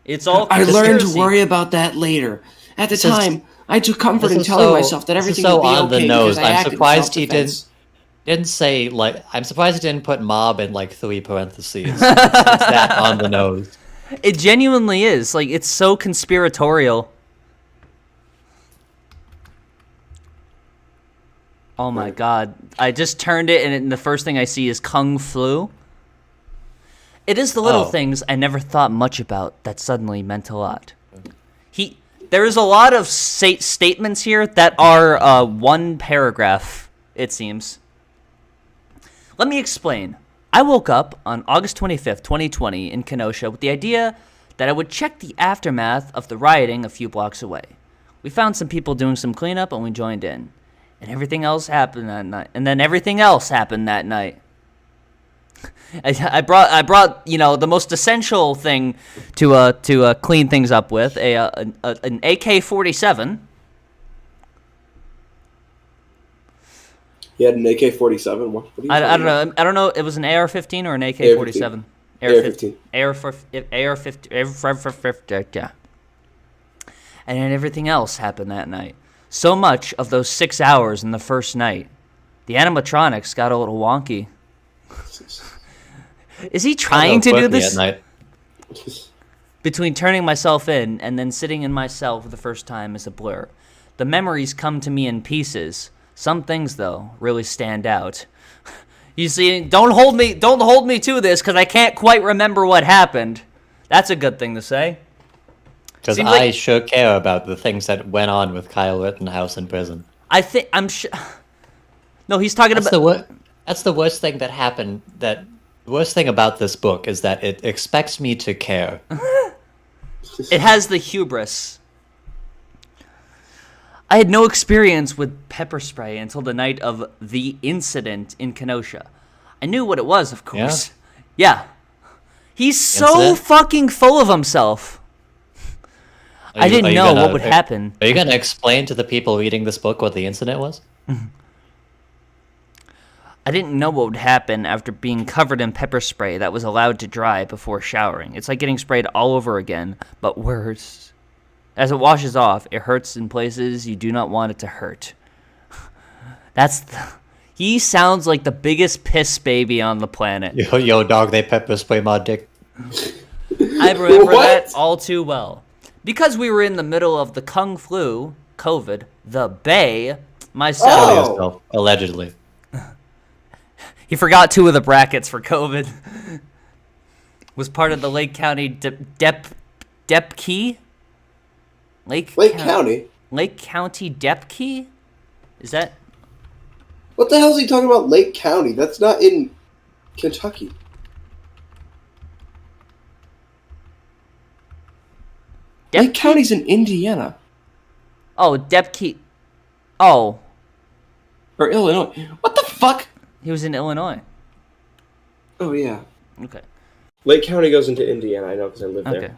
Speaker 2: It's all.
Speaker 1: I learned to
Speaker 2: conspiracy.
Speaker 1: worry about that later. At the
Speaker 3: This is-
Speaker 1: time, I took comfort
Speaker 3: this
Speaker 1: in
Speaker 3: is
Speaker 1: telling
Speaker 3: so-
Speaker 1: myself that
Speaker 3: this is
Speaker 1: everything
Speaker 3: so
Speaker 1: would be
Speaker 3: on
Speaker 1: okay
Speaker 3: the nose.
Speaker 1: because I
Speaker 3: I'm
Speaker 1: acted in
Speaker 3: surprised he
Speaker 1: self-defense.
Speaker 3: didn't say like. I'm surprised he didn't put mob in like 3 parentheses. It's that on the nose.
Speaker 2: It genuinely is. Like it's so conspiratorial. Oh my god. I just turned it and the first thing I see is Kung Flu. It is the little things I never thought much about that suddenly meant a lot. There is a lot of statements here that are one paragraph, it seems. Let me explain. I woke up on August 25th, 2020 in Kenosha with the idea that I would check the aftermath of the rioting a few blocks away. We found some people doing some cleanup and we joined in. And everything else happened that night. And then everything else happened that night. I brought the most essential thing to clean things up with an AK-47.
Speaker 1: He had an AK-47. What
Speaker 2: I don't know. I don't know. It was an AR-15 or an AK-47.
Speaker 1: AR-15.
Speaker 2: AR-15. Yeah. And then everything else happened that night. So much of those 6 hours in the first night, the animatronics got a little wonky. Is he trying to do this?
Speaker 3: At night.
Speaker 2: Between turning myself in and then sitting in my cell for the first time is a blur. The memories come to me in pieces. Some things, though, really stand out. You see, don't hold me to this because I can't quite remember what happened. That's a good thing to say.
Speaker 3: Because I sure care about the things that went on with Kyle Rittenhouse in prison.
Speaker 2: I'm sure. No, he's talking about.
Speaker 3: That's the worst thing that happened. The worst thing about this book is that it expects me to care.
Speaker 2: It has the hubris. I had no experience with pepper spray until the night of the incident in Kenosha. I knew what it was, of course. Yeah. He's so fucking full of himself. I didn't know what would happen.
Speaker 3: Are you going to explain to the people reading this book what the incident was?
Speaker 2: I didn't know what would happen after being covered in pepper spray that was allowed to dry before showering. It's like getting sprayed all over again, but worse. As it washes off, it hurts in places you do not want it to hurt. He sounds like the biggest piss baby on the planet.
Speaker 3: Yo, dog, they pepper spray my dick.
Speaker 2: I remember that all too well. Because we were in the middle of the Kung Flu, COVID, the Bay, myself.
Speaker 3: Allegedly.
Speaker 2: He forgot 2 of the brackets for COVID. Was part of the Lake County Dep Key?
Speaker 1: Lake County?
Speaker 2: Lake County Dep Key? Is that...
Speaker 1: What the hell is he talking about, Lake County? That's not in Kentucky. Lake County's in Indiana.
Speaker 2: Oh, Dep Key. Oh.
Speaker 1: Or Illinois. What the fuck?
Speaker 2: He was in Illinois.
Speaker 1: Oh, yeah.
Speaker 2: Okay.
Speaker 1: Lake County goes into Indiana, I know, because I live
Speaker 2: Okay.
Speaker 1: there.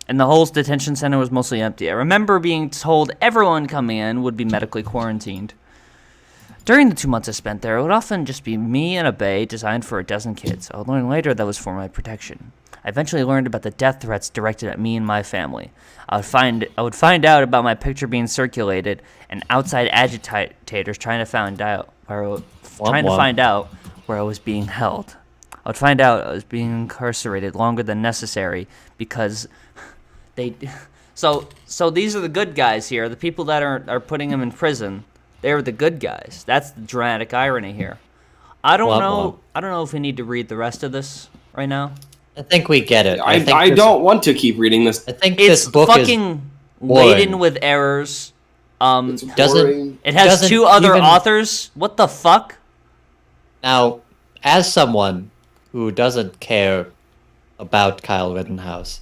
Speaker 2: And the whole detention center was mostly empty. I remember being told everyone coming in would be medically quarantined. During the 2 months I spent there, it would often just be me and a bay designed for a dozen kids. I would learn later that was for my protection. I eventually learned about the death threats directed at me and my family. I would find out about my picture being circulated and outside agitators trying to find out where I was being held. I would find out I was being incarcerated longer than necessary because they... So these are the good guys here. The people that are putting him in prison, they're the good guys. That's the dramatic irony here. I don't know if we need to read the rest of this right now.
Speaker 3: I think we get it.
Speaker 1: I don't want to keep reading this.
Speaker 3: I think
Speaker 2: It's
Speaker 3: this book
Speaker 2: fucking laden with errors.
Speaker 3: It
Speaker 2: has 2 other authors. What the fuck?
Speaker 3: Now, as someone who doesn't care about Kyle Rittenhouse,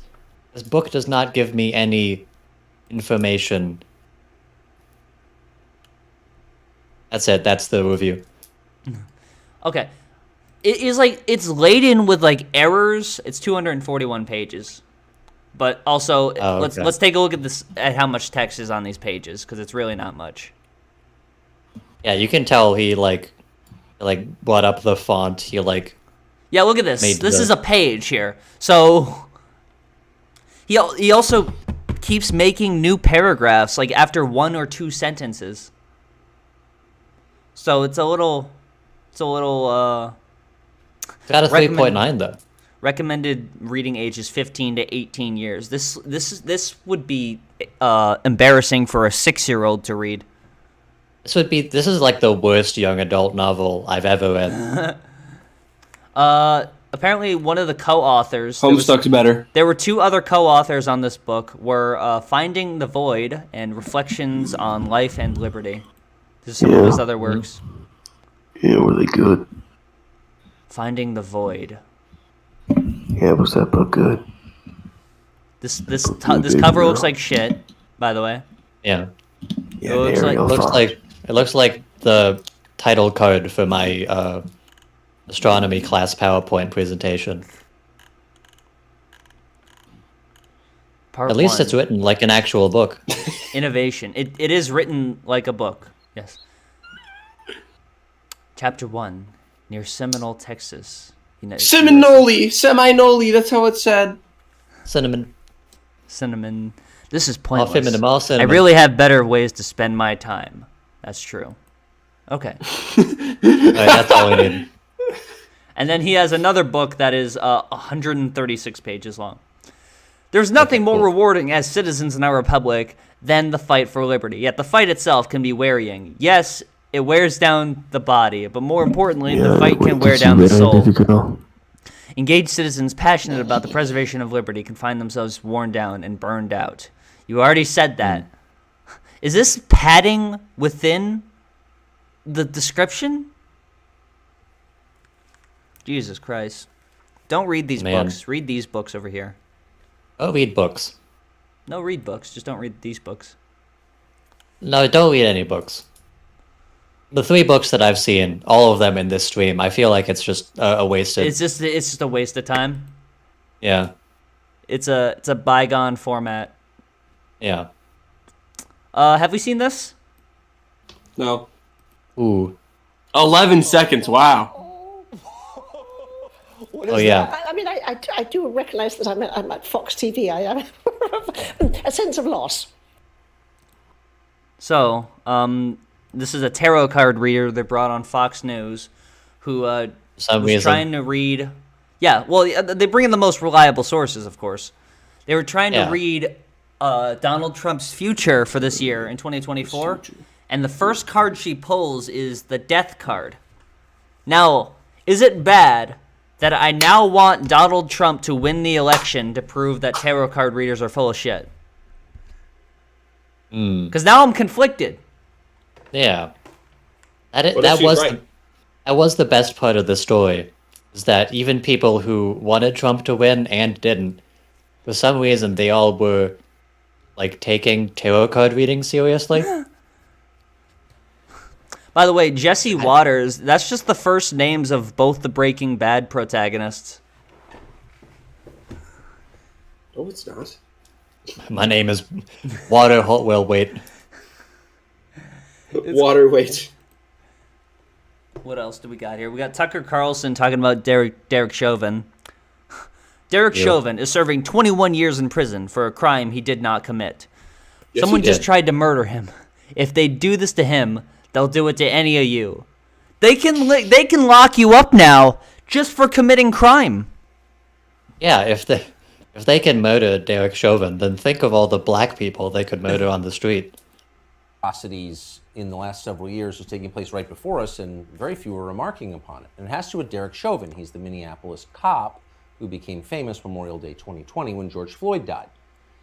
Speaker 3: this book does not give me any information. That's it. That's the review.
Speaker 2: Okay. It is like, it's laden with like errors. It's 241 pages. But also, let's take a look at this, at how much text is on these pages, because it's really not much.
Speaker 3: Yeah, you can tell he like brought up the font. He like...
Speaker 2: Yeah, look at this. This is a page here. So he also keeps making new paragraphs like after 1 or 2 sentences. So it's a little
Speaker 3: got a 3.9 though.
Speaker 2: Recommended reading age is 15 to 18 years. This would be embarrassing for a 6-year-old to read.
Speaker 3: This is like the worst young adult novel I've ever read.
Speaker 2: Apparently one of the co-authors...
Speaker 1: Homestuck's better.
Speaker 2: There were 2 other co-authors on this book, were Finding the Void and Reflections on Life and Liberty. This is some of his other works.
Speaker 1: Yeah, were they good?
Speaker 2: Finding the Void.
Speaker 1: Yeah, was that book good?
Speaker 2: This cover looks like shit, by the way.
Speaker 3: Yeah.
Speaker 1: Yeah,
Speaker 3: it looks like the title card for my astronomy class PowerPoint presentation. At least it's written like an actual book.
Speaker 2: Innovation. It is written like a book. Yes. Chapter 1. Near Seminole, Texas.
Speaker 1: Seminole, that's how it's said.
Speaker 3: Cinnamon.
Speaker 2: This is pointless.
Speaker 3: All cinnamon.
Speaker 2: I really have better ways to spend my time. That's true. Okay.
Speaker 3: Alright, that's all we need.
Speaker 2: And then he has another book that is 136 pages long. There's nothing more rewarding as citizens in our republic than the fight for liberty. Yet the fight itself can be wearying. Yes, it wears down the body, but more importantly, the fight can wear down the soul. Engaged citizens passionate about the preservation of liberty can find themselves worn down and burned out. You already said that. Is this padding within the description? Jesus Christ. Don't read these books. Read these books over here.
Speaker 3: Oh, read books.
Speaker 2: No, read books. Just don't read these books.
Speaker 3: No, don't read any books. The 3 books that I've seen, all of them in this stream, I feel like it's just a wasted...
Speaker 2: It's just a waste of time.
Speaker 3: Yeah.
Speaker 2: It's a bygone format.
Speaker 3: Yeah.
Speaker 2: Have we seen this?
Speaker 1: No.
Speaker 3: Ooh.
Speaker 1: 11 seconds, wow.
Speaker 3: Oh, yeah.
Speaker 11: I mean, I do recognize that I'm at Fox TV. I have a sense of loss.
Speaker 2: So, this is a tarot card reader they brought on Fox News who was trying to read... Yeah, well, they bring in the most reliable sources, of course. They were trying to read Donald Trump's future for this year in 2024, and the first card she pulls is the Death card. Now, Is it bad that I now want Donald Trump to win the election to prove that tarot card readers are full of shit? Because now I'm conflicted.
Speaker 3: Yeah. That was the best part of the story, is that even people who wanted Trump to win and didn't, for some reason they all were like taking tarot card reading seriously.
Speaker 2: By the way, Jesse Waters, that's just the first names of both the Breaking Bad protagonists.
Speaker 1: Oh, it's not.
Speaker 3: My name is Water Hotwell Wait.
Speaker 1: Water Wait.
Speaker 2: What else do we got here? We got Tucker Carlson talking about Derek Chauvin. Derek Chauvin is serving 21 years in prison for a crime he did not commit.
Speaker 1: Yes,
Speaker 2: Someone
Speaker 1: he
Speaker 2: just
Speaker 1: did.
Speaker 2: tried to murder him. If they do this to him, they'll do it to any of you. They can lock you up now just for committing crime.
Speaker 3: Yeah, if they can murder Derek Chauvin, then think of all the black people they could murder on the street.
Speaker 12: Atrocities in the last several years was taking place right before us, and very few were remarking upon it. And it has to do with Derek Chauvin. He's the Minneapolis cop who became famous Memorial Day 2020 when George Floyd died.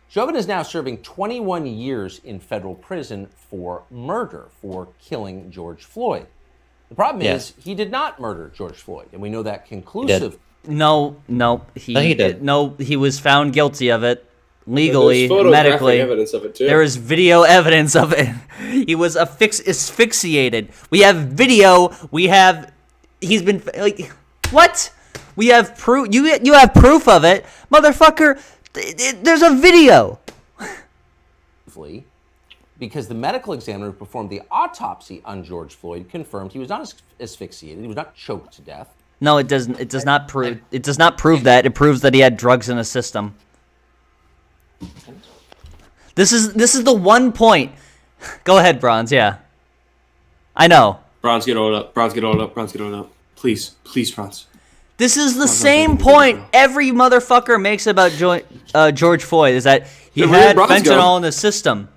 Speaker 12: Chauvin is now serving 21 years in federal prison for murder, for killing George Floyd. The problem is he did not murder George Floyd, and we know that conclusive.
Speaker 2: No, he
Speaker 3: did.
Speaker 2: No, he was found guilty of it legally,
Speaker 1: There's photographic
Speaker 2: medically.
Speaker 1: evidence of it too.
Speaker 2: There is video evidence of it. He was asphyxiated. We have video. He's been like, what? We have proof. You have proof of it, motherfucker. There's a video.
Speaker 12: Because the medical examiner who performed the autopsy on George Floyd confirmed he was not asphyxiated. He was not choked to death.
Speaker 2: No, it doesn't. It does not prove. It does not prove that. It proves that he had drugs in his system. This is the one point. Go ahead, Bronze. Yeah, I know.
Speaker 1: Bronze, get all up. Bronze, get all up. Bronze, get all up. Please, Bronze.
Speaker 2: This is the same point every motherfucker makes about George Floyd, is that he had fentanyl in the system.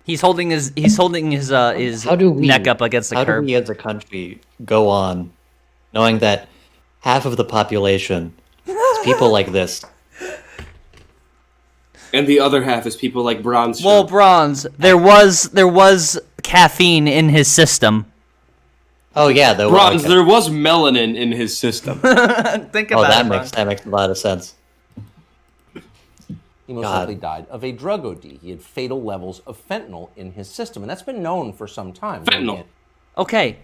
Speaker 2: He's holding his neck up against the curb.
Speaker 3: How do we as a country go on knowing that half of the population is people like this?
Speaker 1: And the other half is people like Bronze.
Speaker 2: Well, Bronze, there was caffeine in his system.
Speaker 3: Oh yeah, there
Speaker 1: was melanin in his system.
Speaker 2: Think about
Speaker 3: it. That makes a lot of sense.
Speaker 12: He most likely died of a drug OD. He had fatal levels of fentanyl in his system, and that's been known for some time.
Speaker 2: Fentanyl. Okay,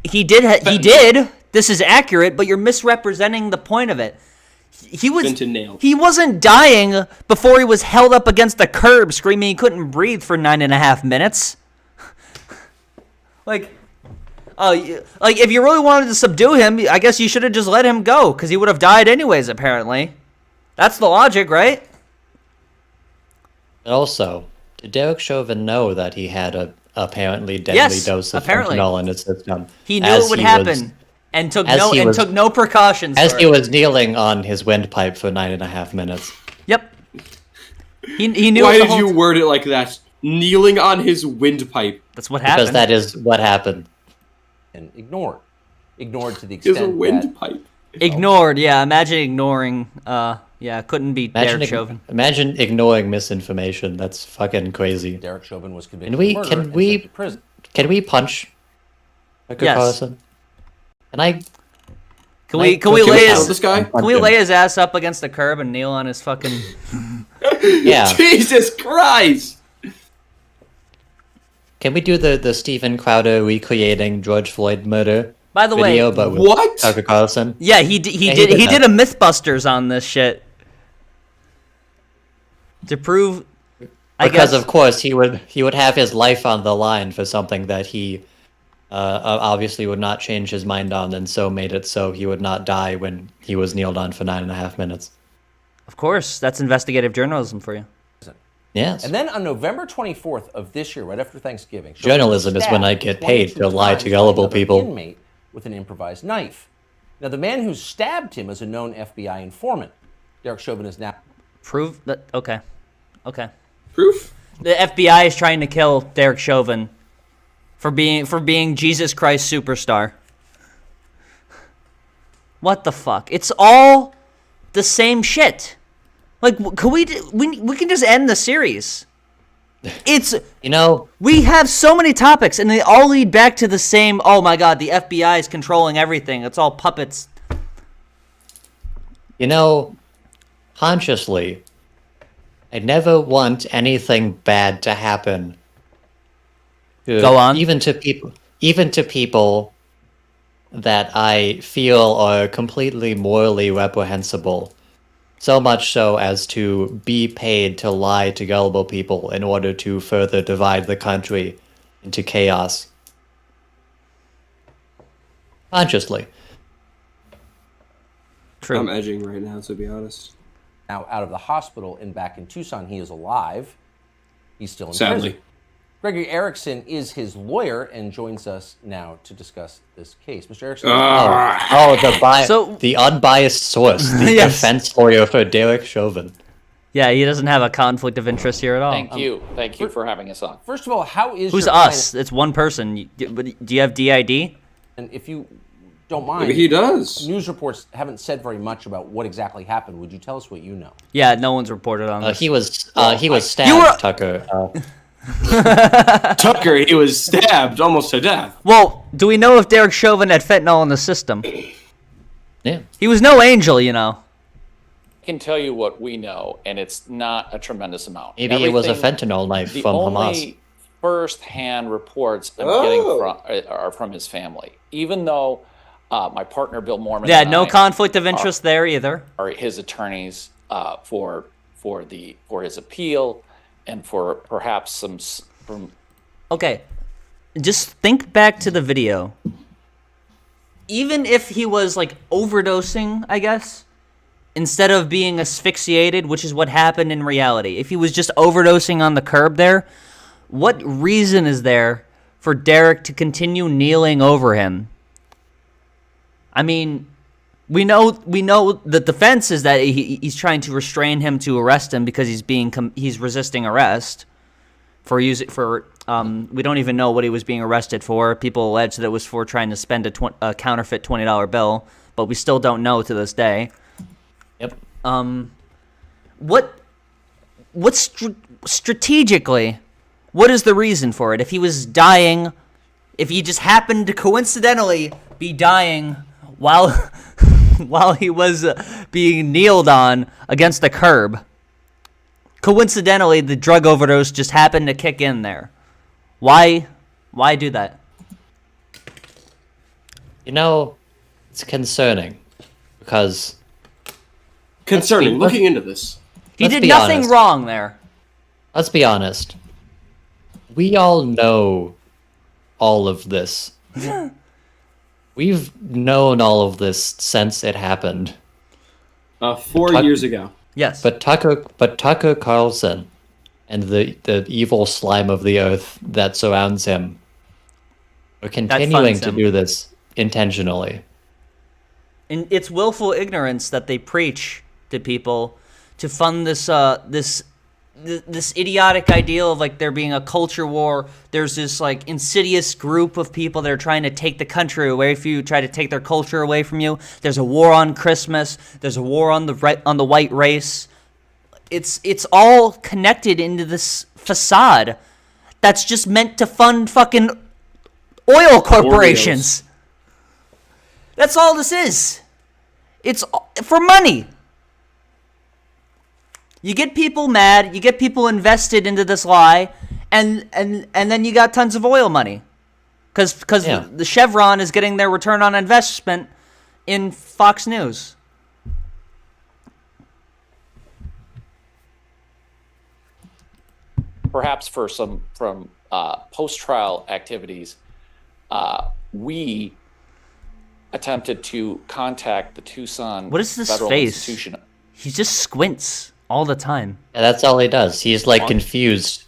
Speaker 2: he did. He did. This is accurate, but you're misrepresenting the point of it. He wasn't dying before he was held up against the curb, screaming he couldn't breathe for 9.5 minutes. Like if you really wanted to subdue him, I guess you should have just let him go, because he would have died anyways, apparently. That's the logic, right?
Speaker 3: Also, did Derek Chauvin know that he had a apparently deadly dose of fentanyl in his system?
Speaker 2: He knew it would happen and took no precautions.
Speaker 3: As he was kneeling on his windpipe for 9.5 minutes.
Speaker 2: Yep. He knew.
Speaker 1: Why did you word it like that? Kneeling on his windpipe.
Speaker 2: That's what happened.
Speaker 3: Because that is what happened.
Speaker 12: And ignored to the extent
Speaker 1: a windpipe.
Speaker 2: Ignored, yeah. Imagine ignoring. Couldn't be Derek Chauvin.
Speaker 3: Imagine ignoring misinformation. That's fucking crazy.
Speaker 12: Derek Chauvin was convicted of murder and sent to prison.
Speaker 3: Can we punch Tucker Carlson?
Speaker 2: Can we lay his ass up against the curb and kneel on his fucking?
Speaker 3: Yeah.
Speaker 1: Jesus Christ!
Speaker 3: Can we do the Steven Crowder recreating George Floyd murder?
Speaker 2: By the
Speaker 3: video,
Speaker 2: way,
Speaker 3: but with
Speaker 1: what?
Speaker 3: Tucker Carlson?
Speaker 2: Yeah, he did a Mythbusters on this shit to prove.
Speaker 3: Because of course he would have his life on the line for something that he obviously would not change his mind on, and so made it so he would not die when he was kneeled on for 9.5 minutes.
Speaker 2: Of course, that's investigative journalism for you.
Speaker 3: Yes.
Speaker 12: And then on November 24th of this year, right after Thanksgiving,
Speaker 3: journalism is when I get paid to lie to gullible people.
Speaker 12: Inmate with an improvised knife. Now, the man who stabbed him is a known FBI informant. Derek Chauvin is now
Speaker 2: proof that. Okay.
Speaker 1: Proof.
Speaker 2: The FBI is trying to kill Derek Chauvin for being Jesus Christ superstar. What the fuck? It's all the same shit. Like, can we can just end the series. It's, we have so many topics, and they all lead back to the same, oh my god, the FBI is controlling everything. It's all puppets.
Speaker 3: Consciously, I never want anything bad to happen.
Speaker 2: Go on.
Speaker 3: Even to people that I feel are completely morally reprehensible. So much so as to be paid to lie to gullible people in order to further divide the country into chaos. Consciously.
Speaker 2: True.
Speaker 1: I'm edging right now, to be honest.
Speaker 12: Now out of the hospital and back in Tucson, he is alive. He's still in
Speaker 1: Sadly.
Speaker 12: prison. Gregory Erickson is his lawyer and joins us now to discuss this case. Mr. Erickson.
Speaker 3: The unbiased source, the
Speaker 2: Yes.
Speaker 3: defense lawyer for Derek Chauvin.
Speaker 2: Yeah, he doesn't have a conflict of interest here at all.
Speaker 13: Thank you for having us on.
Speaker 12: First of all, how is
Speaker 2: Who's
Speaker 12: your
Speaker 2: us?
Speaker 12: client-
Speaker 2: It's one person. Do you have DID?
Speaker 12: And if you don't mind,
Speaker 1: Maybe he does.
Speaker 12: News reports haven't said very much about what exactly happened. Would you tell us what you know?
Speaker 2: Yeah, no one's reported on this.
Speaker 3: He was stabbed, Tucker.
Speaker 1: Tucker, he was stabbed almost to death.
Speaker 2: Well, do we know if Derek Chauvin had fentanyl in the system?
Speaker 3: Yeah.
Speaker 2: He was no angel,
Speaker 13: I can tell you what we know, and it's not a tremendous amount.
Speaker 3: Maybe it was a fentanyl knife from Hamas.
Speaker 13: The only first-hand reports I'm getting are from his family. Even though my partner Bill Mormon and
Speaker 2: no
Speaker 13: I
Speaker 2: conflict of interest there either.
Speaker 13: Are his attorneys for his appeal and for perhaps some.
Speaker 2: Okay, just think back to the video. Even if he was like overdosing, I guess, instead of being asphyxiated, which is what happened in reality, if he was just overdosing on the curb there, what reason is there for Derek to continue kneeling over him? I mean, we know the defense is that he's trying to restrain him to arrest him because he's resisting arrest we don't even know what he was being arrested for. People allege that it was for trying to spend a counterfeit $20 bill, but we still don't know to this day.
Speaker 3: Yep.
Speaker 2: Strategically, what is the reason for it? If he was dying, if he just happened to coincidentally be dying while he was being kneeled on against the curb, coincidentally the drug overdose just happened to kick in there. Why do that?
Speaker 3: It's concerning because
Speaker 1: Looking into this.
Speaker 2: He did nothing wrong there.
Speaker 3: Let's be honest. We all know all of this. We've known all of this since it happened.
Speaker 1: 4 years ago.
Speaker 2: Yes.
Speaker 3: But Tucker Carlson and the evil slime of the earth that surrounds him are continuing to do this intentionally.
Speaker 2: And it's willful ignorance that they preach to people to fund this idiotic ideal of like there being a culture war. There's this like insidious group of people that are trying to take the country away from you, try to take their culture away from you. There's a war on Christmas. There's a war on the white race. It's all connected into this facade that's just meant to fund fucking oil corporations. That's all this is. It's for money. You get people mad, you get people invested into this lie, and then you got tons of oil money. Because the Chevron is getting their return on investment in Fox News.
Speaker 13: Perhaps from post-trial activities, we attempted to contact the Tucson
Speaker 2: What is this
Speaker 13: Federal
Speaker 2: face?
Speaker 13: Institution.
Speaker 2: He just squints all the time.
Speaker 3: Yeah, that's all he does. He's like confused.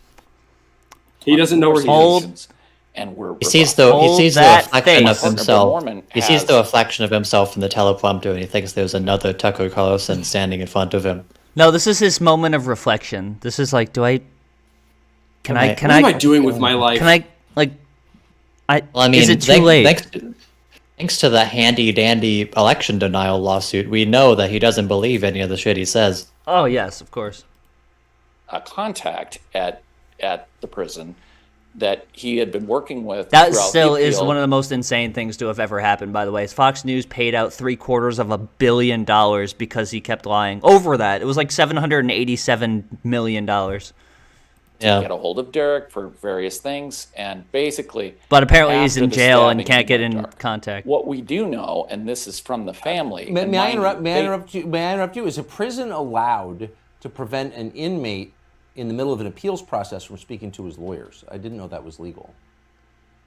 Speaker 1: He doesn't know where he is.
Speaker 13: And
Speaker 3: He sees the reflection of himself. He sees the reflection of himself in the teleprompter, and he thinks there's another Tucker Carlson standing in front of him.
Speaker 2: No, this is his moment of reflection. This is like, what
Speaker 1: am I doing with my life?
Speaker 2: Can I, like,
Speaker 3: Well, I mean,
Speaker 2: is it too late?
Speaker 3: Thanks to the handy-dandy election denial lawsuit, we know that he doesn't believe any of the shit he says.
Speaker 2: Oh, yes, of course.
Speaker 13: A contact at the prison that he had been working with.
Speaker 2: That still is one of the most insane things to have ever happened, by the way. Fox News paid out $750 million because he kept lying. Over that. It was like $787 million.
Speaker 13: To get a hold of Derek for various things, and basically...
Speaker 2: But apparently he's in jail and can't get in contact.
Speaker 13: What we do know, and this is from the family...
Speaker 12: May I interrupt you? Is a prison allowed to prevent an inmate in the middle of an appeals process from speaking to his lawyers? I didn't know that was legal.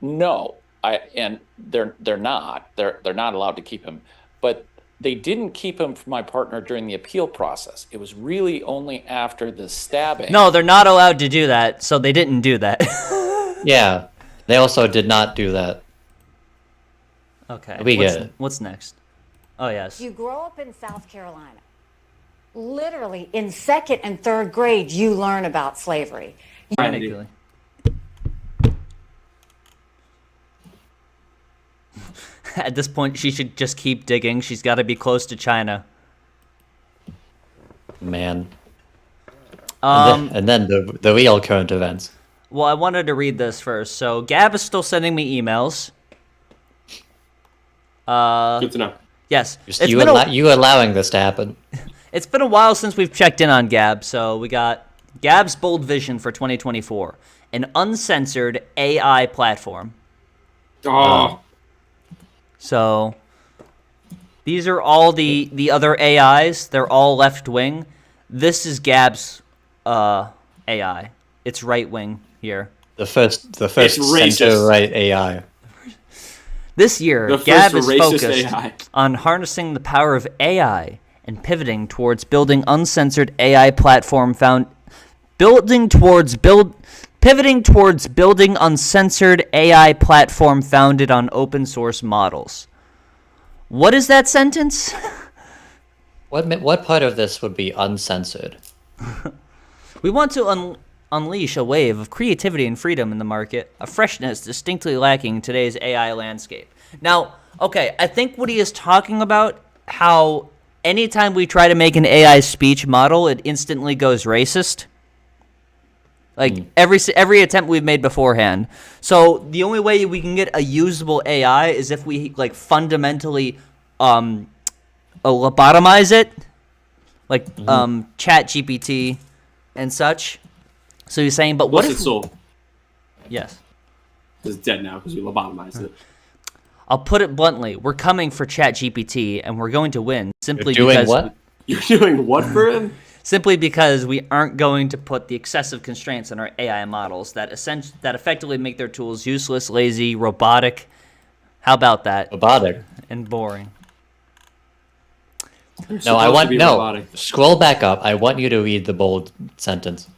Speaker 13: No, and they're not. They're not allowed to keep him. But they didn't keep him from my partner during the appeal process. It was really only after the stabbing.
Speaker 2: No, they're not allowed to do that, so they didn't do that.
Speaker 3: Yeah, they also did not do that.
Speaker 2: Okay.
Speaker 3: We get it.
Speaker 2: What's next? Oh, yes.
Speaker 14: You grow up in South Carolina. Literally, in 2nd and 3rd grade, you learn about slavery.
Speaker 2: Practically. At this point, she should just keep digging. She's got to be close to China.
Speaker 3: Man. And then the real current events.
Speaker 2: Well, I wanted to read this first. So, Gab is still sending me emails.
Speaker 1: Good to know.
Speaker 2: Yes.
Speaker 3: You allowing this to happen.
Speaker 2: It's been a while since we've checked in on Gab, so we got Gab's bold vision for 2024, an uncensored AI platform.
Speaker 1: Oh.
Speaker 2: So these are all the other AIs. They're all left wing. This is Gab's AI. It's right wing here.
Speaker 3: The first center right AI.
Speaker 2: This year, Gab is focused on harnessing the power of AI and pivoting towards building uncensored AI platform pivoting towards building uncensored AI platform founded on open source models. What is that sentence?
Speaker 3: What part of this would be uncensored?
Speaker 2: We want to unleash a wave of creativity and freedom in the market, a freshness distinctly lacking in today's AI landscape. Now, okay, I think what he is talking about, how anytime we try to make an AI speech model, it instantly goes racist. Like every attempt we've made beforehand. So the only way we can get a usable AI is if we like fundamentally lobotomize it, like Chat GPT and such. So you're saying, but what if
Speaker 1: its soul?
Speaker 2: Yes,
Speaker 1: it's dead now because we lobotomized it.
Speaker 2: I'll put it bluntly: we're coming for Chat GPT, and we're going to win simply
Speaker 3: You're doing
Speaker 2: because
Speaker 3: what?
Speaker 1: You're doing what for him?
Speaker 2: Simply because we aren't going to put the excessive constraints on our AI models that effectively make their tools useless, lazy, robotic. How about that?
Speaker 3: Robotic.
Speaker 2: And boring.
Speaker 3: Scroll back up. I want you to read the bold sentence.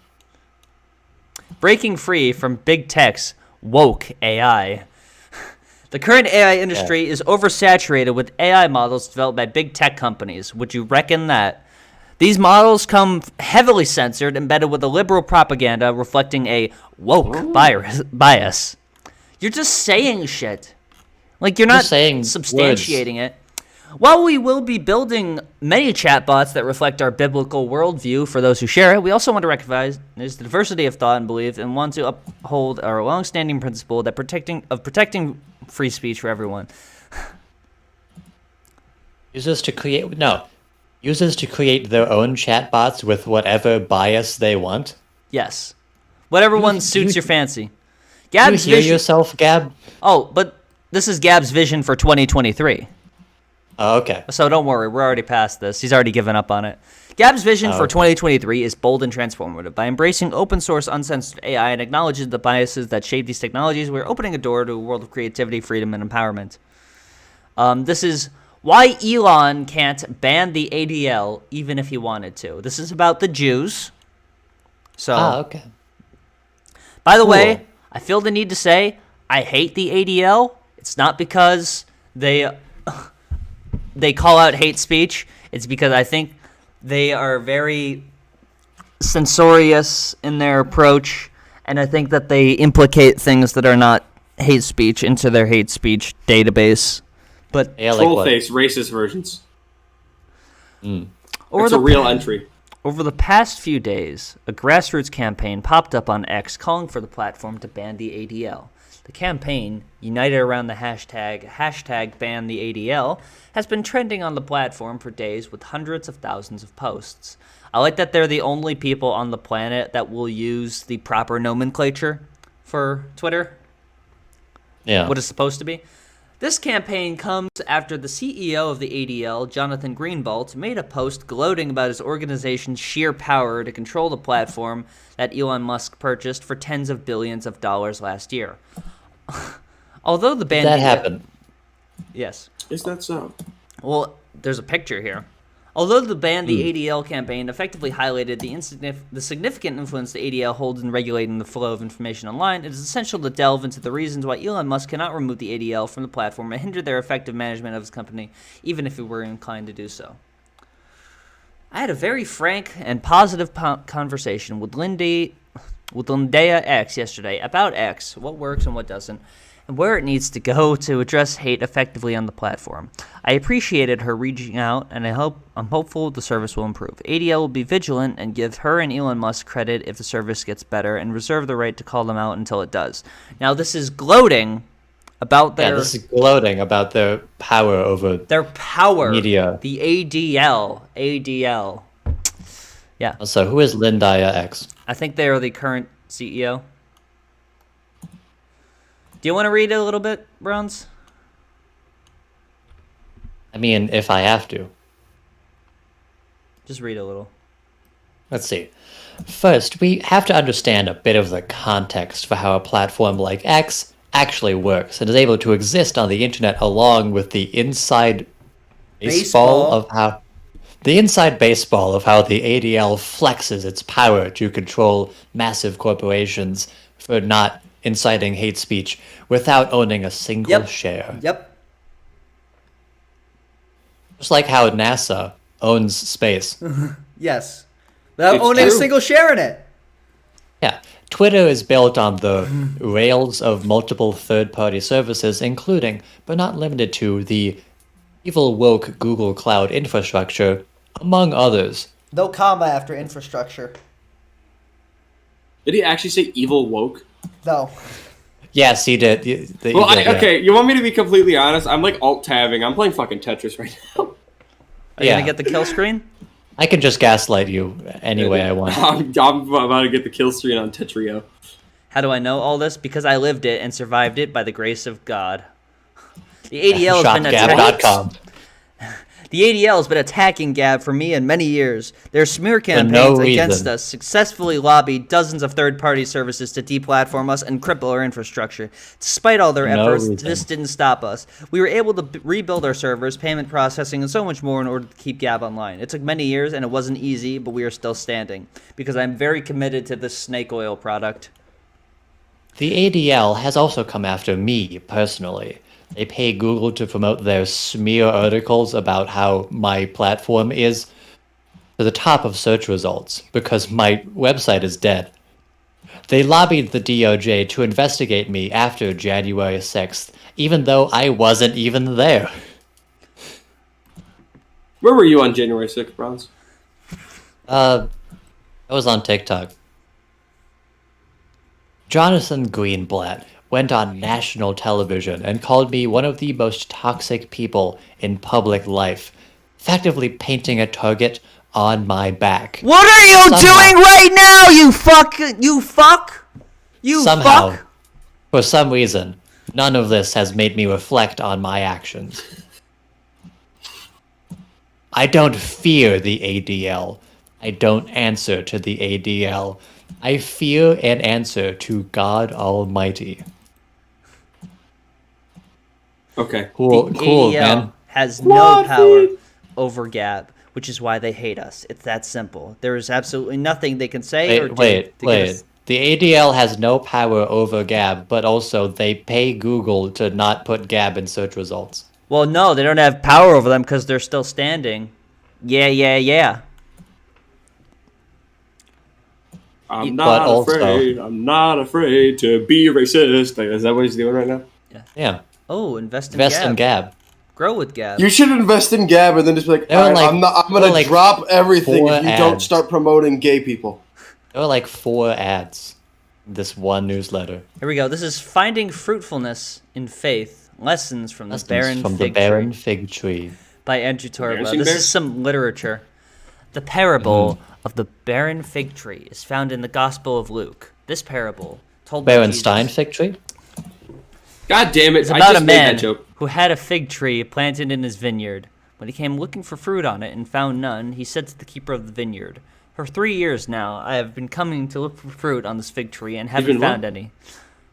Speaker 2: Breaking free from big tech's woke AI. The current AI industry is oversaturated with AI models developed by big tech companies. Would you reckon that? These models come heavily censored, embedded with a liberal propaganda reflecting a woke bias. You're just saying shit. Like, you're not substantiating it. While we will be building many chatbots that reflect our biblical worldview for those who share it, we also want to recognize the diversity of thought and belief and want to uphold our long-standing principle that protecting free speech for everyone.
Speaker 3: Users to create their own chatbots with whatever bias they want?
Speaker 2: Yes. Whatever one suits your fancy.
Speaker 3: Gab's you hear yourself, Gab?
Speaker 2: Oh, but this is Gab's vision for 2023.
Speaker 3: Oh, okay.
Speaker 2: So don't worry, we're already past this. He's already given up on it. Gab's vision for 2023 is bold and transformative. By embracing open source, uncensored AI and acknowledging the biases that shape these technologies, we're opening a door to a world of creativity, freedom, and empowerment. This is why Elon can't ban the ADL even if he wanted to. This is about the Jews. So,
Speaker 3: okay.
Speaker 2: By the way, I feel the need to say I hate the ADL. It's not because they call out hate speech. It's because I think they are very censorious in their approach, and I think that they implicate things that are not hate speech into their hate speech database. But
Speaker 3: Yeah, like what?
Speaker 1: Trollface, racist versions.
Speaker 2: Over
Speaker 1: It's
Speaker 2: the
Speaker 1: a real entry.
Speaker 2: Over the past few days, a grassroots campaign popped up on X calling for the platform to ban the ADL. The campaign, united around the hashtag ban the ADL, has been trending on the platform for days with hundreds of thousands of posts. I like that they're the only people on the planet that will use the proper nomenclature for Twitter.
Speaker 3: Yeah.
Speaker 2: What it's supposed to be. This campaign comes after the CEO of the ADL, Jonathan Greenwald, made a post gloating about his organization's sheer power to control the platform that Elon Musk purchased for tens of billions of dollars last year. Although the ban...
Speaker 3: That happened.
Speaker 2: Yes.
Speaker 1: Is that so?
Speaker 2: Well, there's a picture here. Although the ban the ADL campaign effectively highlighted the significant influence the ADL holds in regulating the flow of information online, it is essential to delve into the reasons why Elon Musk cannot remove the ADL from the platform and hinder their effective management of his company, even if he were inclined to do so. I had a very frank and positive conversation with Lindea X yesterday about X, what works and what doesn't, and where it needs to go to address hate effectively on the platform. I appreciated her reaching out, and I'm hopeful the service will improve. ADL will be vigilant and give her and Elon Musk credit if the service gets better, and reserve the right to call them out until it does. Now, this is gloating about their...
Speaker 3: Yeah, this is gloating about their power over...
Speaker 2: Their power.
Speaker 3: Media.
Speaker 2: The ADL. Yeah.
Speaker 3: So who is Lindea X?
Speaker 2: I think they are the current CEO. Do you want to read it a little bit, Browns?
Speaker 3: I mean, if I have to.
Speaker 2: Just read a little.
Speaker 3: Let's see. First, we have to understand a bit of the context for how a platform like X actually works and is able to exist on the internet along with the inside baseball of how the ADL flexes its power to control massive corporations for not inciting hate speech without owning a single share.
Speaker 2: Yep.
Speaker 3: Just like how NASA owns space.
Speaker 2: Yes. Without owning a single share in it.
Speaker 3: Yeah. Twitter is built on the rails of multiple third-party services, including, but not limited to, the evil woke Google Cloud infrastructure, among others.
Speaker 2: No comma after infrastructure.
Speaker 1: Did he actually say evil woke?
Speaker 2: No.
Speaker 3: Yes, he did.
Speaker 1: Okay, you want me to be completely honest? I'm like alt-tabbing. I'm playing fucking Tetris right now.
Speaker 2: Are you going to get the kill screen?
Speaker 3: I can just gaslight you any way I want.
Speaker 1: I'm about to get the kill screen on Tetrio.
Speaker 2: How do I know all this? Because I lived it and survived it by the grace of God. The ADL has been
Speaker 3: Shopgab.com.
Speaker 2: The ADL has been attacking Gab for me in many years. Their smear campaigns against us successfully lobbied dozens of third-party services to deplatform us and cripple our infrastructure. Despite all their efforts, this didn't stop us. We were able to rebuild our servers, payment processing, and so much more in order to keep Gab online. It took many years, and it wasn't easy, but we are still standing. Because I'm very committed to this snake oil product.
Speaker 3: The ADL has also come after me, personally. They pay Google to promote their smear articles about how my platform is to the top of search results because my website is dead. They lobbied the DOJ to investigate me after January 6th, even though I wasn't even there.
Speaker 1: Where were you on January 6th, Browns?
Speaker 3: I was on TikTok. Jonathan Greenblatt went on national television and called me one of the most toxic people in public life, effectively painting a target on my back.
Speaker 2: What are you doing right now, you fuck?
Speaker 3: Somehow, for some reason, none of this has made me reflect on my actions. I don't fear the ADL. I don't answer to the ADL. I fear and answer to God Almighty.
Speaker 1: Okay.
Speaker 3: Cool,
Speaker 2: ADL
Speaker 3: man.
Speaker 2: has no power over Gab, which is why they hate us. It's that simple. There is absolutely nothing they can say or do.
Speaker 3: Wait. The ADL has no power over Gab, but also they pay Google to not put Gab in search results.
Speaker 2: Well, no, they don't have power over them because they're still standing. Yeah.
Speaker 1: I'm not afraid to be racist. Is that what he's doing right now?
Speaker 2: Yeah. Oh, invest in
Speaker 3: Gab.
Speaker 2: Grow with Gab.
Speaker 4: You should invest in Gab and then just be like,
Speaker 3: There were
Speaker 4: "All right,
Speaker 3: like-
Speaker 4: I'm gonna
Speaker 3: there were like
Speaker 4: drop everything
Speaker 3: 4
Speaker 4: if you don't
Speaker 3: ads.
Speaker 4: start promoting gay people."
Speaker 3: There were like 4 ads in this one newsletter.
Speaker 2: Here we go. This is Finding Fruitfulness in Faith, Lessons from the Barren
Speaker 3: from
Speaker 2: Fig
Speaker 3: the barren
Speaker 2: Tree
Speaker 3: fig tree.
Speaker 2: by Andrew Torba.
Speaker 1: Embarrassing
Speaker 2: This
Speaker 1: bears?
Speaker 2: is some literature. The parable of the barren fig tree is found in the Gospel of Luke. This parable, told by
Speaker 3: Berenstein
Speaker 2: Jesus,
Speaker 3: fig tree?
Speaker 1: God damn it!
Speaker 2: is
Speaker 1: I
Speaker 2: about
Speaker 1: just
Speaker 2: a
Speaker 1: made
Speaker 2: man
Speaker 1: that joke.
Speaker 2: who had a fig tree planted in his vineyard. When he came looking for fruit on it and found none, he said to the keeper of the vineyard, "For 3 years now I have been coming to look for fruit on this fig tree and haven't
Speaker 1: been
Speaker 2: found
Speaker 1: what?
Speaker 2: any.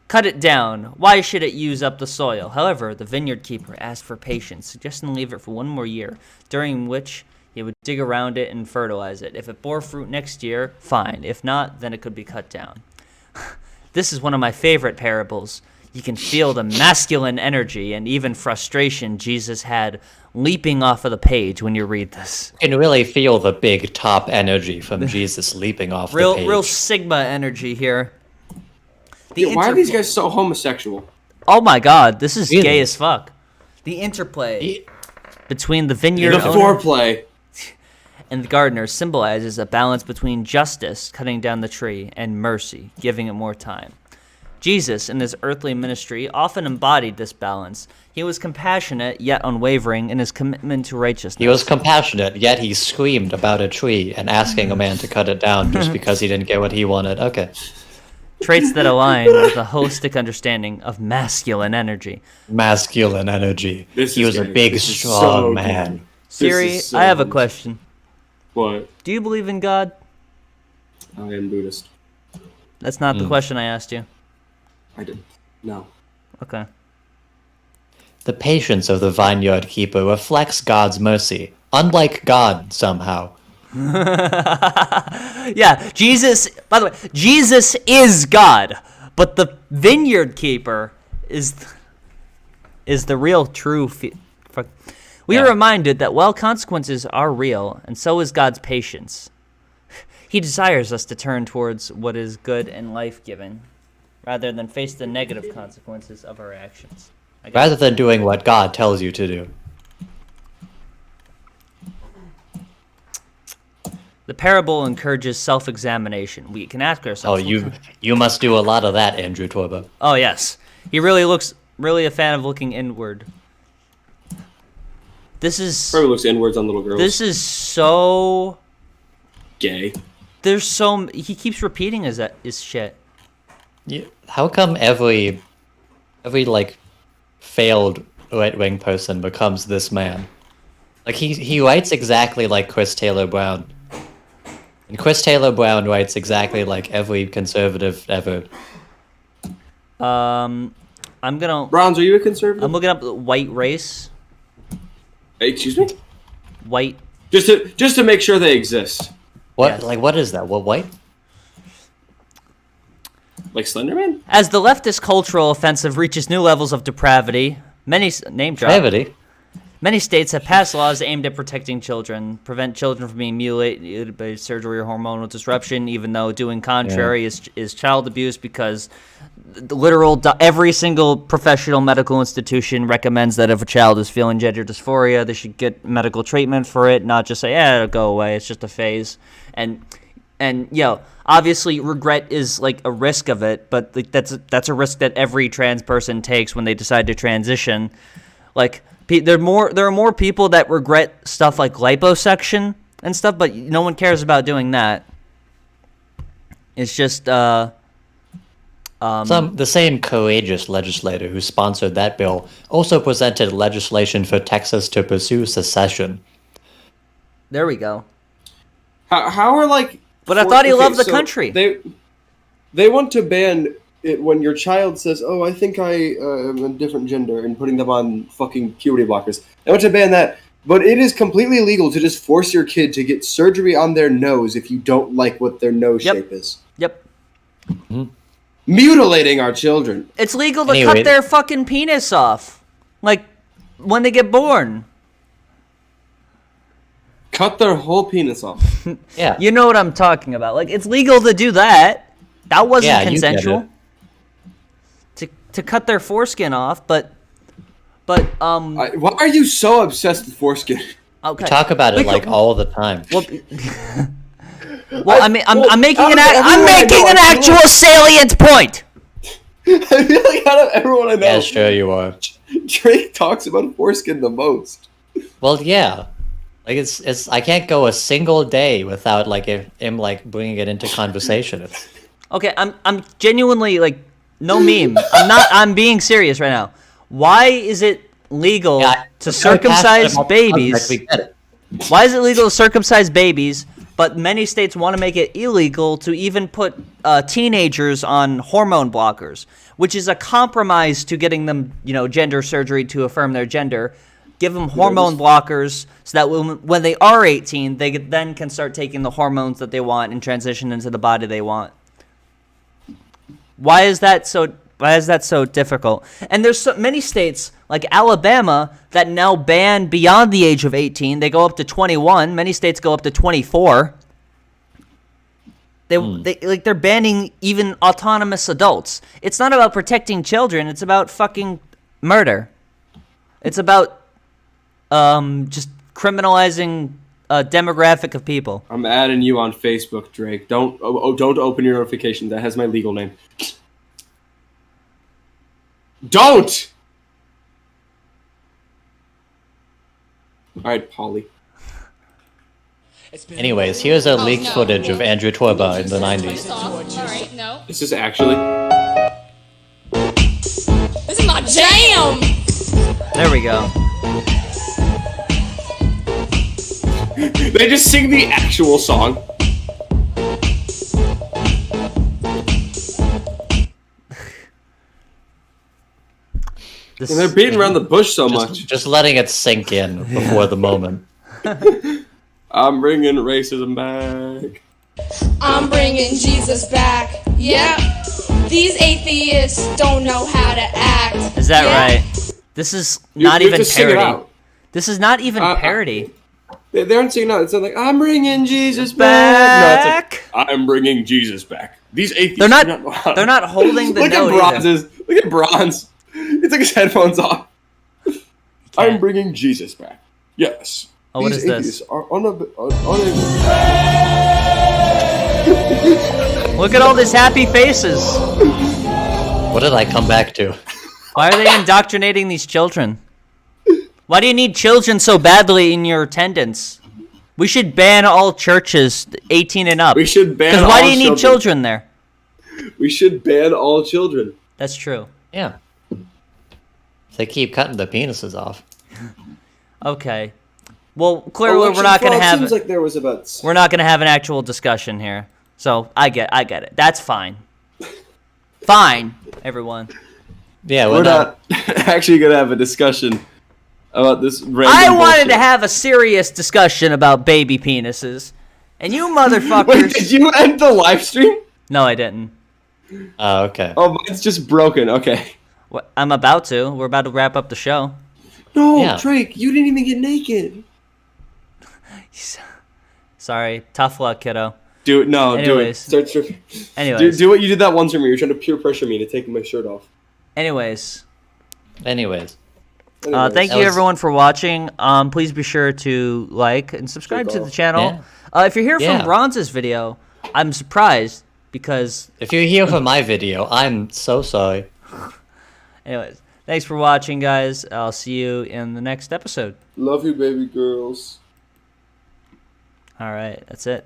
Speaker 2: Cut it down. Why should it use up the soil?" However, the vineyard keeper asked for patience, suggesting leave it for 1 more year, during which he would dig around it and fertilize it. If it bore fruit next year, fine. If not, then it could be cut down. This is one of my favorite parables. You can feel the masculine energy and even frustration Jesus had leaping off of the page when you read this.
Speaker 3: You can really feel the big top energy from Jesus leaping off the page.
Speaker 2: Real Sigma energy here.
Speaker 1: Yeah, why are these guys so homosexual?
Speaker 2: Oh my god, this is
Speaker 3: Really?
Speaker 2: gay as fuck. The interplay between the vineyard
Speaker 1: The
Speaker 2: owner
Speaker 1: foreplay.
Speaker 2: and the gardener symbolizes a balance between justice, cutting down the tree, and mercy, giving it more time. Jesus, in his earthly ministry, often embodied this balance. He was compassionate, yet unwavering in his commitment to righteousness.
Speaker 3: He was compassionate, yet he screamed about a tree and asking a man to cut it down just because he didn't get what he wanted. Okay.
Speaker 2: Traits that align with a holistic understanding of masculine energy.
Speaker 3: Masculine energy. He was a big, strong man.
Speaker 2: Siri, I have a question.
Speaker 1: What?
Speaker 2: Do you believe in God?
Speaker 1: I am Buddhist.
Speaker 2: That's not the question I asked you.
Speaker 1: I did. No.
Speaker 2: Okay.
Speaker 3: The patience of the vineyard keeper reflects God's mercy, unlike God somehow.
Speaker 2: Yeah, Jesus, by the way, Jesus is God, but the vineyard keeper is the real true we are reminded that while consequences are real, and so is God's patience, he desires us to turn towards what is good and life-giving, rather than face the negative consequences of our actions.
Speaker 3: Rather than doing what God tells you to do.
Speaker 2: The parable encourages self-examination. We can ask ourselves...
Speaker 3: Oh, you must do a lot of that, Andrew Torba.
Speaker 2: Oh, yes. He really looks a fan of looking inward. This is...
Speaker 1: Probably looks inwards on little girls.
Speaker 2: This is so...
Speaker 1: Gay.
Speaker 2: There's so... He keeps repeating his shit.
Speaker 3: How come every like, failed right-wing person becomes this man? Like, he writes exactly like Chris Taylor Brown. And Chris Taylor Brown writes exactly like every conservative ever.
Speaker 2: I'm gonna...
Speaker 1: Bronze, are you a conservative?
Speaker 2: I'm looking up white race.
Speaker 1: Excuse me?
Speaker 2: White.
Speaker 1: Just to make sure they exist.
Speaker 3: What?
Speaker 2: Yes.
Speaker 3: Like, what is that? What, white?
Speaker 1: Like Slenderman?
Speaker 2: As the leftist cultural offensive reaches new levels of depravity, many states have passed laws aimed at protecting children, prevent children from being mutilated by surgery or hormonal disruption, even though doing contrary is child abuse, because every single professional medical institution recommends that if a child is feeling gender dysphoria, they should get medical treatment for it, not just say, it'll go away, it's just a phase. And obviously regret is like a risk of it, but like, that's a risk that every trans person takes when they decide to transition. Like, there are more people that regret stuff like liposuction and stuff, but no one cares about doing that. It's just the
Speaker 3: same courageous legislator who sponsored that bill also presented legislation for Texas to pursue secession.
Speaker 2: There we go.
Speaker 1: How are like?
Speaker 2: But I thought he loved the country.
Speaker 1: They want to ban it when your child says, "Oh, I think I am a different gender," and putting them on fucking puberty blockers. They want to ban that, but it is completely illegal to just force your kid to get surgery on their nose if you don't like what their nose shape is.
Speaker 2: Yep.
Speaker 3: Mm-hmm.
Speaker 1: Mutilating our children.
Speaker 2: It's legal to cut their fucking penis off, like when they get born.
Speaker 1: Cut their whole penis off.
Speaker 3: Yeah.
Speaker 2: You know what I'm talking about. Like, it's legal to do that. That wasn't consensual. To cut their foreskin off, but But
Speaker 1: why are you so obsessed with foreskin?
Speaker 2: Okay.
Speaker 3: We talk about it like all the time.
Speaker 2: Well, I'm making an actual salient point.
Speaker 1: I feel like out of everyone I know,
Speaker 3: Yeah, sure you are.
Speaker 1: Drake talks about foreskin the most.
Speaker 3: Well, yeah. Like it's I can't go a single day without like him like bringing it into conversation.
Speaker 2: Okay, I'm genuinely like no meme. I'm being serious right now. Why is it legal to circumcise babies? Why is it legal to circumcise babies, but many states want to make it illegal to even put teenagers on hormone blockers, which is a compromise to getting them, gender surgery to affirm their gender. Give them hormone blockers so that when they are 18, they then can start taking the hormones that they want and transition into the body they want. Why is that so difficult? And there's so many states like Alabama that now ban beyond the age of 18. They go up to 21. Many states go up to 24. They're banning even autonomous adults. It's not about protecting children. It's about fucking murder. It's about just criminalizing a demographic of people.
Speaker 1: I'm adding you on Facebook, Drake. Don't open your notifications. That has my legal name. Don't! Alright, Polly.
Speaker 3: Anyways, here's a leaked footage of Andrew Torba in the 90s.
Speaker 15: Alright, no.
Speaker 1: This is actually...
Speaker 15: This is my jam!
Speaker 2: There we go.
Speaker 1: They just sing the actual song. And they're beating around the bush so much.
Speaker 3: Just letting it sink in before the moment.
Speaker 1: I'm bringing racism back.
Speaker 15: I'm bringing Jesus back. Yep. These atheists don't know how to act.
Speaker 2: Is that right? This is not even parody. This is not even parody.
Speaker 1: They aren't singing out. It's not like, I'm bringing Jesus back. No, it's like, I'm bringing Jesus back. These atheists
Speaker 2: they're not holding the
Speaker 1: Look
Speaker 2: note
Speaker 1: at Bronze's. Look at Bronze. He took his headphones off. I'm bringing Jesus back. Yes.
Speaker 2: Oh, what
Speaker 1: These
Speaker 2: is
Speaker 1: atheists
Speaker 2: this?
Speaker 1: Are unable.
Speaker 2: Look at all these happy faces.
Speaker 3: What did I come back to?
Speaker 2: Why are they indoctrinating these children? Why do you need children so badly in your attendance? We should ban all churches 18 and up.
Speaker 1: We should ban all
Speaker 2: Because why do you need children there?
Speaker 1: We should ban all children.
Speaker 2: That's true.
Speaker 3: Yeah. They keep cutting the penises off.
Speaker 2: Okay. Well, clearly we're not going to have.
Speaker 1: Seems like there was about.
Speaker 2: We're not going to have an actual discussion here. So I get it. That's fine. Fine, everyone.
Speaker 3: Yeah,
Speaker 1: we're not actually going to have a discussion about this random
Speaker 2: I wanted
Speaker 1: bullshit.
Speaker 2: to have a serious discussion about baby penises, and you motherfuckers.
Speaker 1: Wait, did you end the live stream?
Speaker 2: No, I didn't.
Speaker 3: Oh, okay.
Speaker 1: Oh, mine's just broken. Okay.
Speaker 2: What, I'm about to. We're about to wrap up the show.
Speaker 1: No, Drake, you didn't even get naked.
Speaker 2: Sorry. Tough luck, kiddo.
Speaker 1: Do it. No,
Speaker 2: Anyways.
Speaker 1: do it. Start
Speaker 2: Anyways.
Speaker 1: Do what you did that once for me. You're trying to peer pressure me to take my shirt off.
Speaker 2: Anyways.
Speaker 3: Thank
Speaker 2: you everyone for watching. Please be sure to like and subscribe to the channel. If you're here from Bronze's video, I'm surprised because
Speaker 3: if you're here for my video, I'm so sorry.
Speaker 2: Anyways, thanks for watching, guys. I'll see you in the next episode.
Speaker 1: Love you, baby girls.
Speaker 2: All right, that's it.